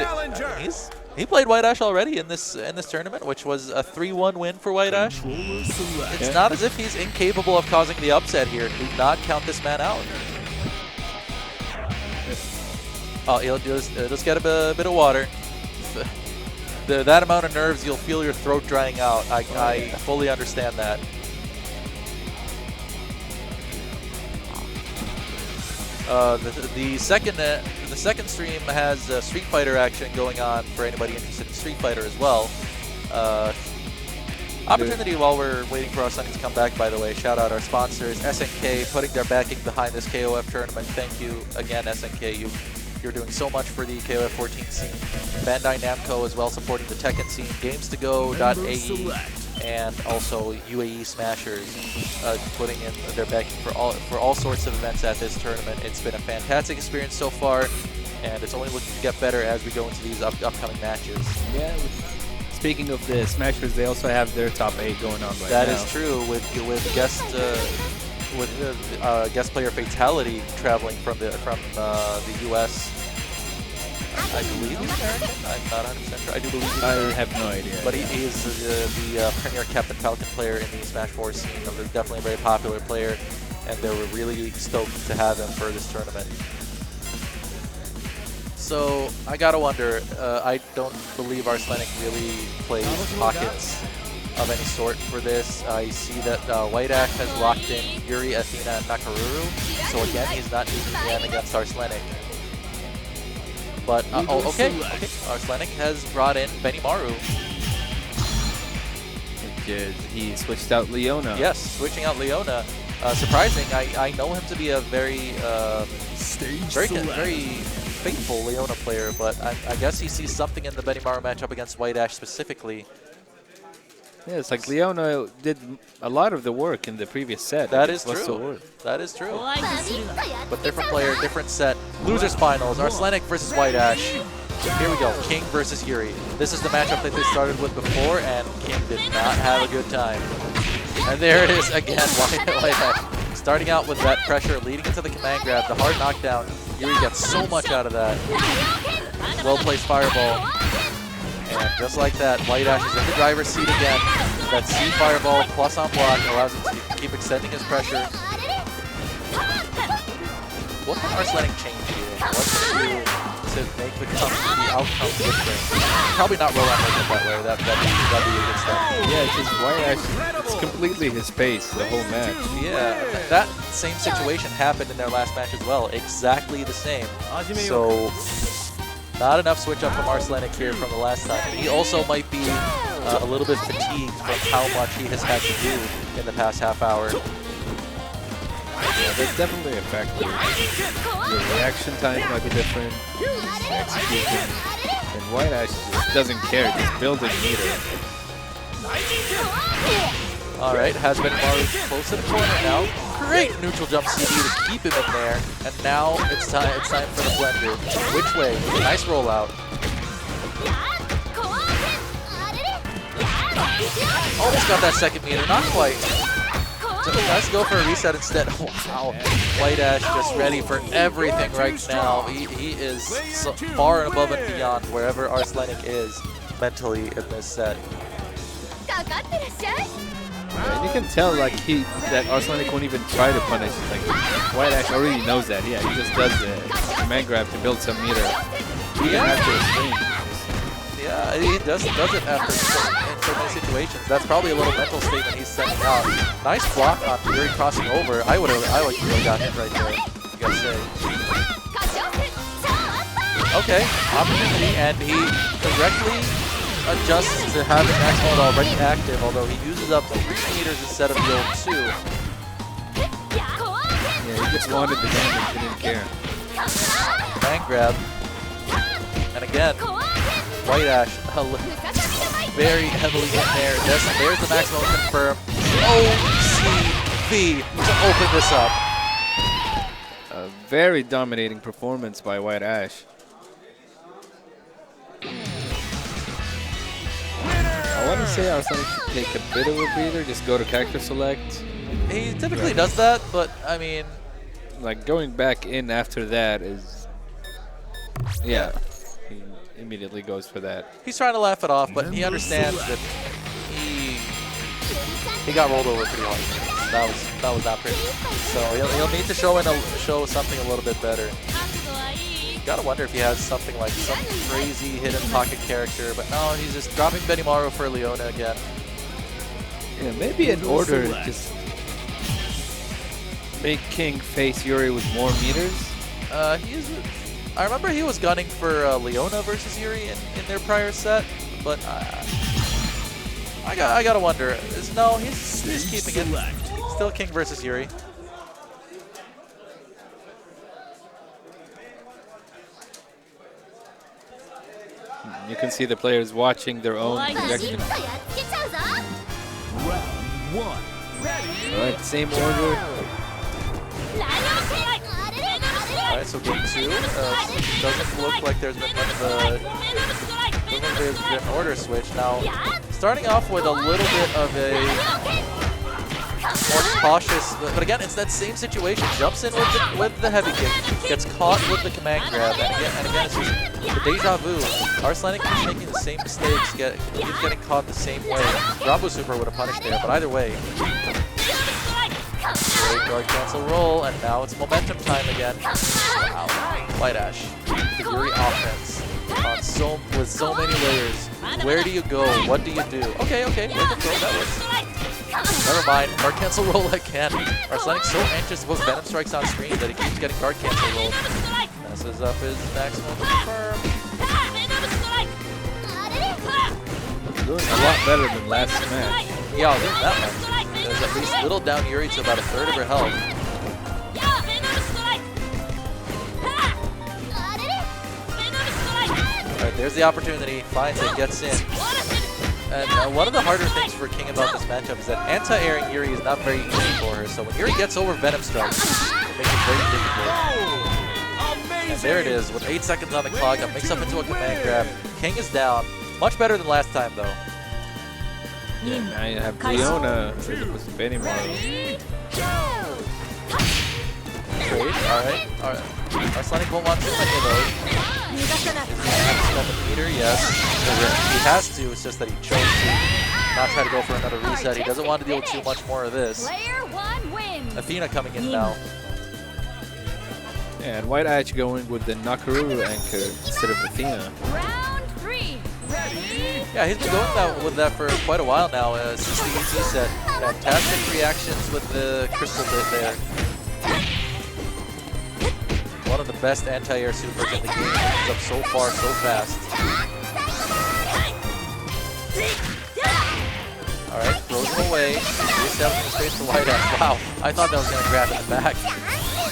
he played White Ash already in this tournament, which was a 3-1 win for White Ash. It's not as if he's incapable of causing the upset here. Do not count this man out. Oh, he'll just get a bit of water. That amount of nerves, you'll feel your throat drying out. I fully understand that. The second stream has Street Fighter action going on for anybody interested in Street Fighter as well. Opportunity while we're waiting for our Sunny to come back, by the way. Shout out our sponsors, SNK, putting their backing behind this KOF tournament. Thank you again, SNK. You're doing so much for the KOF14 scene. Bandai Namco as well, supporting the Tekken scene. Games2Go.ae and also UAE Smashers putting in their backing for all sorts of events at this tournament. It's been a fantastic experience so far, and it's only looking to get better as we go into these upcoming matches.
Yeah. Speaking of the Smashers, they also have their top 8 going on right now.
That is true, with guest player Fatality traveling from the US. I believe he's American. I'm not 100% sure. I do believe he's American.
I have no idea.
But he is the premier Captain Falcon player in the Smash 4 scene. Definitely a very popular player, and they were really stoked to have him for this tournament. So I gotta wonder. I don't believe Arslenik really plays pockets of any sort for this. I see that White Ash has locked in Yuri, Athena, and Nakaruru. So again, he's not using Yan against Arslenik. But, okay. Arslenik has brought in Benimaru.
He switched out Leona.
Yes, switching out Leona. Surprising. I know him to be a very faithful Leona player, but I guess he sees something in the Benimaru matchup against White Ash specifically.
Yeah, it's like Leona did a lot of the work in the previous set.
That is true. That is true. But different player, different set. Losers finals, Arslenik versus White Ash. Here we go, King versus Yuri. This is the matchup that they started with before, and King did not have a good time. And there it is again, White Ash. Starting out with that pressure, leading into the command grab, the hard knockdown. Yuri gets so much out of that. Well-placed fireball. And just like that, White Ash is in the driver's seat again. That C fireball plus on block allows him to keep extending his pressure. What can Arslenik change here? What can he do to make the outcome different? Probably not roll on like that way. That'd be a good step.
Yeah, it's just White Ash. It's completely his pace the whole match.
Yeah, that same situation happened in their last match as well. Exactly the same. So not enough switch up from Arslenik here from the last time. He also might be a little bit fatigued from how much he has had to do in the past half hour.
Yeah, there's definitely a factor. Your reaction time might be different. Execution. And White Ash just doesn't care. Just building meter.
Alright, has been close to the corner now. Great neutral jump CD to keep him in there. And now it's time for the blender. Which way? Nice rollout. Almost got that second meter, not quite. So let's go for a reset instead. Wow. White Ash just ready for everything right now. He is so far and above and beyond wherever Arslenik is mentally in this set.
Yeah, and you can tell like that Arslenik won't even try to punish. Like White Ash already knows that. Yeah, he just does the command grab to build some meter. Even after a swing.
Yeah, he does it after in so many situations. That's probably a little mental statement he's sending out. Nice block on Yuri crossing over. I would have got hit right there. You gotta say. Okay, opportunity, and he directly adjusts to having max mode already active, although he uses up 3 meters instead of the old 2.
Yeah, he just wanted the damage, he didn't care.
Man grab. And again, White Ash very heavily in there. There's the maximum confirm. OCV to open this up.
A very dominating performance by White Ash. I want to say Arslenik should take a bit of a breather, just go to character select,
He typically does that, but I mean,
Like going back in after that is, yeah, he immediately goes for that.
he's trying to laugh it off, but he understands that he got rolled over pretty hard. That was not pretty. So he'll need to show something a little bit better. Gotta wonder if he has something like some crazy hidden pocket character, but no, he's just dropping Benimaru for Leona again.
Yeah, maybe in order to just make King face Yuri with more meters.
I remember he was gunning for Leona versus Yuri in their prior set, but I gotta wonder. No, he's keeping it. Still King versus Yuri.
You can see the players watching their own projection.
Round one. Ready?
All right, same order.
Alright, so game 2 doesn't look like there's been much of there's been an order switch. Now, starting off with a little bit of a more cautious, but again, it's that same situation. Jumps in with the heavy kick, gets caught with the command grab, and again, it's just the deja vu. Arsenic keeps making the same mistakes, keeps getting caught the same way. Rabu Super would have punished there, but either way. Great guard cancel roll, and now it's momentum time again. Wow. White Ash. The Yuri offense with so many layers. Where do you go? What do you do? Okay, wait the throw, that works. Never mind, guard cancel roll again. Arsenic's so anxious to put Venom Strikes on screen that he keeps getting guard cancel rolled. Messes up his maximum confirm.
Doing a lot better than last match.
Yeah, I'll give that much. There's at least little down Yuri to about a third of her health. Alright, there's the opportunity. Finds it, gets in. And one of the harder things for King about this matchup is that anti-airing Yuri is not very easy for her. So when Yuri gets over Venom Strikes, it makes it very difficult. And there it is, with 8 seconds on the clock, a mix-up into a command grab. King is down. Much better than last time, though.
Yeah, now you have Leona as opposed to Benimaru.
Great, alright. Arsenic won't want too many of those. Is he going to have to spend the meter? Yes. He has to, it's just that he chose to not try to go for another reset. He doesn't want to deal with too much more of this. Athena coming in now.
Yeah, and White Ash going with the Nakaruru anchor instead of Athena.
Round 3.
Yeah, he's been going with that for quite a while now since the ET set. Fantastic reactions with the crystal bit there. One of the best anti-air supers in the game. Moves up so far, so fast. Alright, throws him away. Reestablishing space for White Ash. Wow, I thought that was going to grab in the back.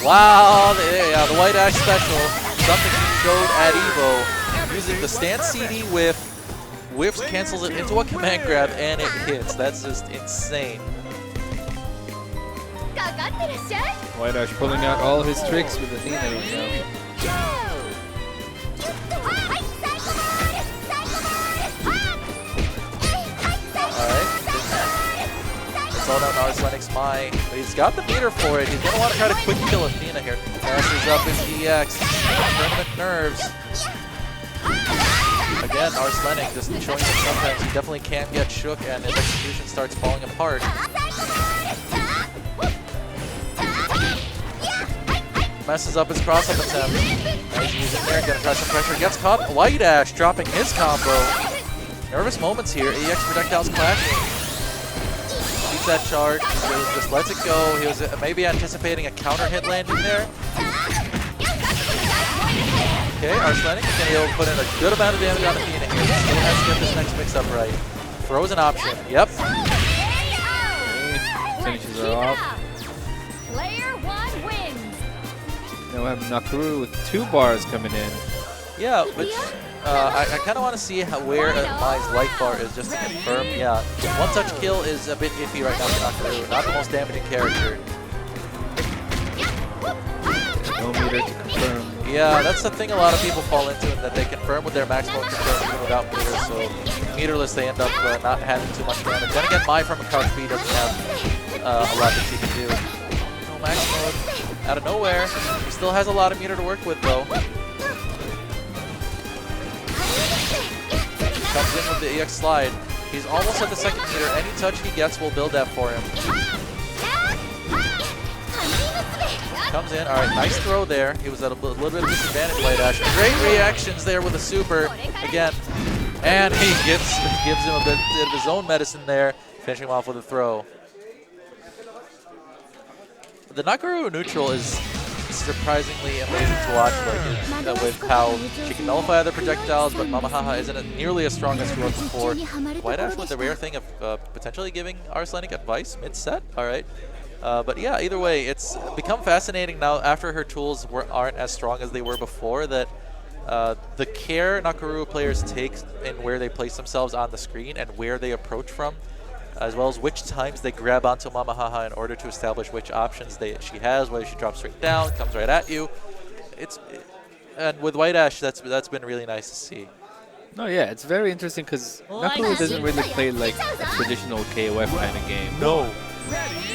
Wow, the White Ash special. Something he showed at EVO. Using the stance CD whiffs, cancels it into a command grab, and it hits. That's just insane.
White Ash pulling out all his tricks with Athena right now.
Slow down Arsenic's Mai, but he's got the meter for it. He's going to want to try to quick kill Athena here. Passes up his EX. Tournament nerves. Again, Arsenic just showing that sometimes he definitely can get shook and his execution starts falling apart. Messes up his cross-up attempt. As he's in there, gonna try some pressure. Gets caught. White Ash dropping his combo. Nervous moments here. EX projectiles clashing. Keeps that charge. He just lets it go. He was maybe anticipating a counter hit landing there. Okay, Arsenic is gonna be able to put in a good amount of damage on Athena here. Still has to get this next mix up right. Throws an option. Yep.
Finishes her off.
Player 1 wins.
Now we have Nakaruru with 2 bars coming in.
Yeah, which I kind of want to see where Mai's life bar is just to confirm. Yeah, one touch kill is a bit iffy right now for Nakaruru. Not the most damaging character.
No meter to confirm.
Yeah, that's the thing a lot of people fall into, in that they confirm with their maximum confirm even without meters. So meterless, they end up not having too much damage. Then again, Mai from a crouch B doesn't have a lot that she can do. No max mode out of nowhere. He still has a lot of meter to work with though. Comes in with the EX slide. He's almost at the second meter. Any touch he gets will build that for him. Comes in. All right, nice throw there. He was at a little bit of disadvantage, White Ash. Great reactions there with a super again. And he gives him a bit of his own medicine there, finishing him off with a throw. The Nakaru neutral is surprisingly amazing to watch, like, with how she can nullify other projectiles, but Mamahaha isn't nearly as strong as she was before. White Ash with the rare thing of potentially giving Arsenic advice mid-set. All right. But yeah, either way, it's become fascinating now after her tools aren't as strong as they were before, that the care Nakaru players take in where they place themselves on the screen and where they approach from, as well as which times they grab onto Mamahaha in order to establish which options she has, whether she drops straight down, comes right at you. And with White Ash, that's been really nice to see.
No, yeah, it's very interesting because Nakaru doesn't really play like a traditional KOF kind of game.
No.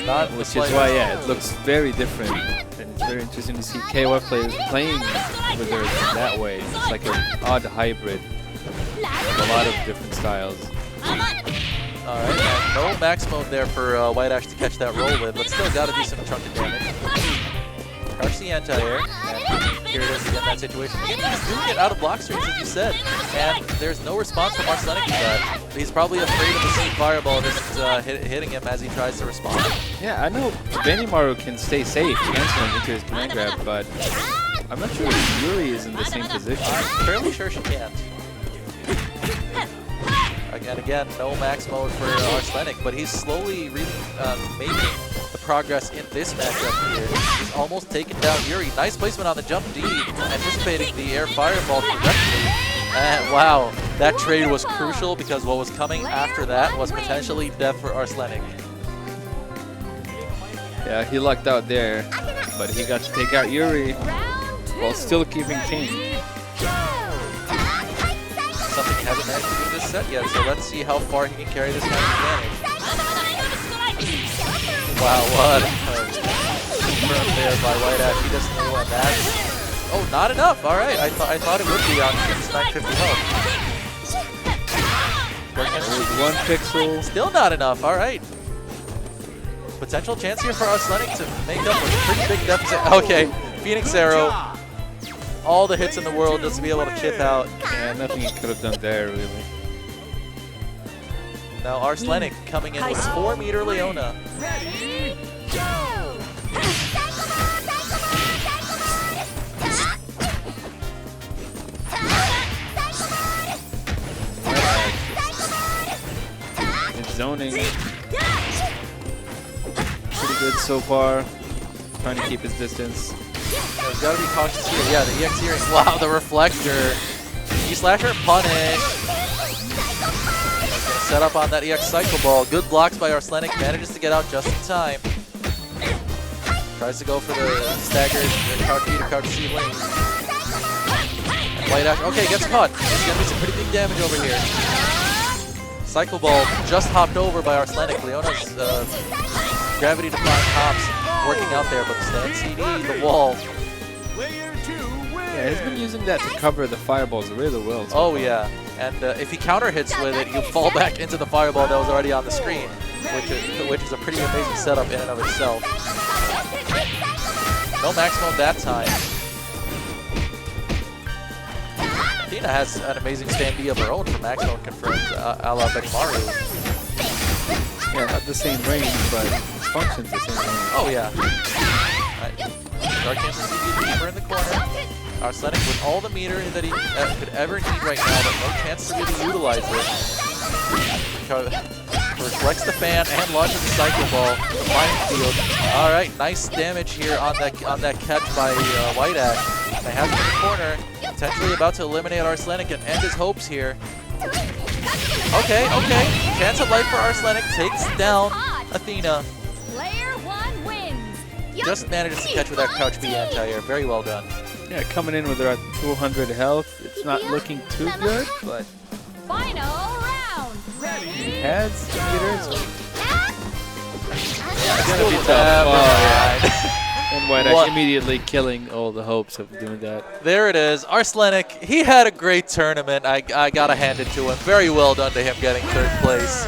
Not
which is why, yeah, it looks very different. And it's very interesting to see KOF players playing with her that way. It's like an odd hybrid of a lot of different styles.
Alright, and no max mode there for White Ash to catch that roll with, but still got a decent chunk of damage. Crouch the anti-air, and here it is again, that situation. Again, he's doing it out of block strings, as you said, and there's no response from Arsenic to that. He's probably afraid of the seed fireball just hitting him as he tries to respond.
Yeah, I know Benimaru can stay safe canceling into his command grab, but I'm not sure if Yuri is in the same position.
I'm fairly sure she can't. Again, no max mode for Arsenic, but he's slowly making the progress in this matchup here. He's almost taken down Yuri. Nice placement on the jump D, anticipating the air fireball correctly. And wow, that trade was crucial because what was coming after that was potentially death for Arsenic.
Yeah, he lucked out there, but he got to take out Yuri while still keeping King.
Something he hasn't managed to do this set yet, so let's see how far he can carry this kind of advantage. Wow, what a confirm there by White Ash. He doesn't know what that is. Oh, not enough. All right, I thought it would be on 950 health.
One pixel.
Still not enough. All right. Potential chance here for Arsenic to make up a pretty big deficit. Okay, Phoenix Arrow. All the hits in the world just to be able to chip out.
Yeah, nothing he could have done there, really.
Now Arsenic coming in with 4-meter Leona.
Ready, go!
It's zoning. Pretty good so far. Trying to keep his distance.
He's got to be cautious here. Yeah, the EX hearing. Wow, the reflector. E-slasher punish. Gonna set up on that EX cycle ball. Good blocks by Arsenic. Manages to get out just in time. Tries to go for the staggered crouch B to crouch C lane. And White Ash. Okay, gets caught. There's gonna be some pretty big damage over here. Cycle ball just hopped over by Arsenic. Leona's gravity defying hops working out there, but the stand CD, the wall.
Yeah, he's been using that to cover the fireballs really well.
Oh yeah, and if he counter hits with it, you fall back into the fireball that was already on the screen, which is a pretty amazing setup in and of itself. No max mode that time. Athena has an amazing stand B of her own for max mode confirmed, a la Benimaru.
Yeah, not the same range, but functions the same range.
Oh yeah. Right. Dark Cancel CD deeper in the corner. Arsenic with all the meter that he could ever need right now, but no chance to really utilize it. Reflects the fan and launches the cycle ball. The minefield. All right, nice damage here on that catch by White Ash. They have him in the corner, potentially about to eliminate Arsenic and end his hopes here. Okay. Chance of life for Arsenic takes down Athena.
Player 1 wins.
Just manages to catch with that crouch B anti-air. Very well done.
Yeah, coming in with her at 200 health. It's not looking too good, but
Final round.
he has meters. It's gonna be tough.
Never
Oh,
mind.
And White Ash
What?
immediately killing all the hopes of doing that.
There it is. Arslenik, he had a great tournament. I gotta hand it to him. Very well done to him getting 3rd place.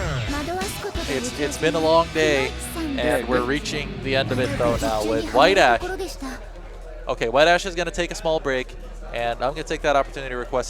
It's been a long day, and we're reaching the end of it though now with White Ash. Okay, White Ash is gonna take a small break, and I'm gonna take that opportunity to request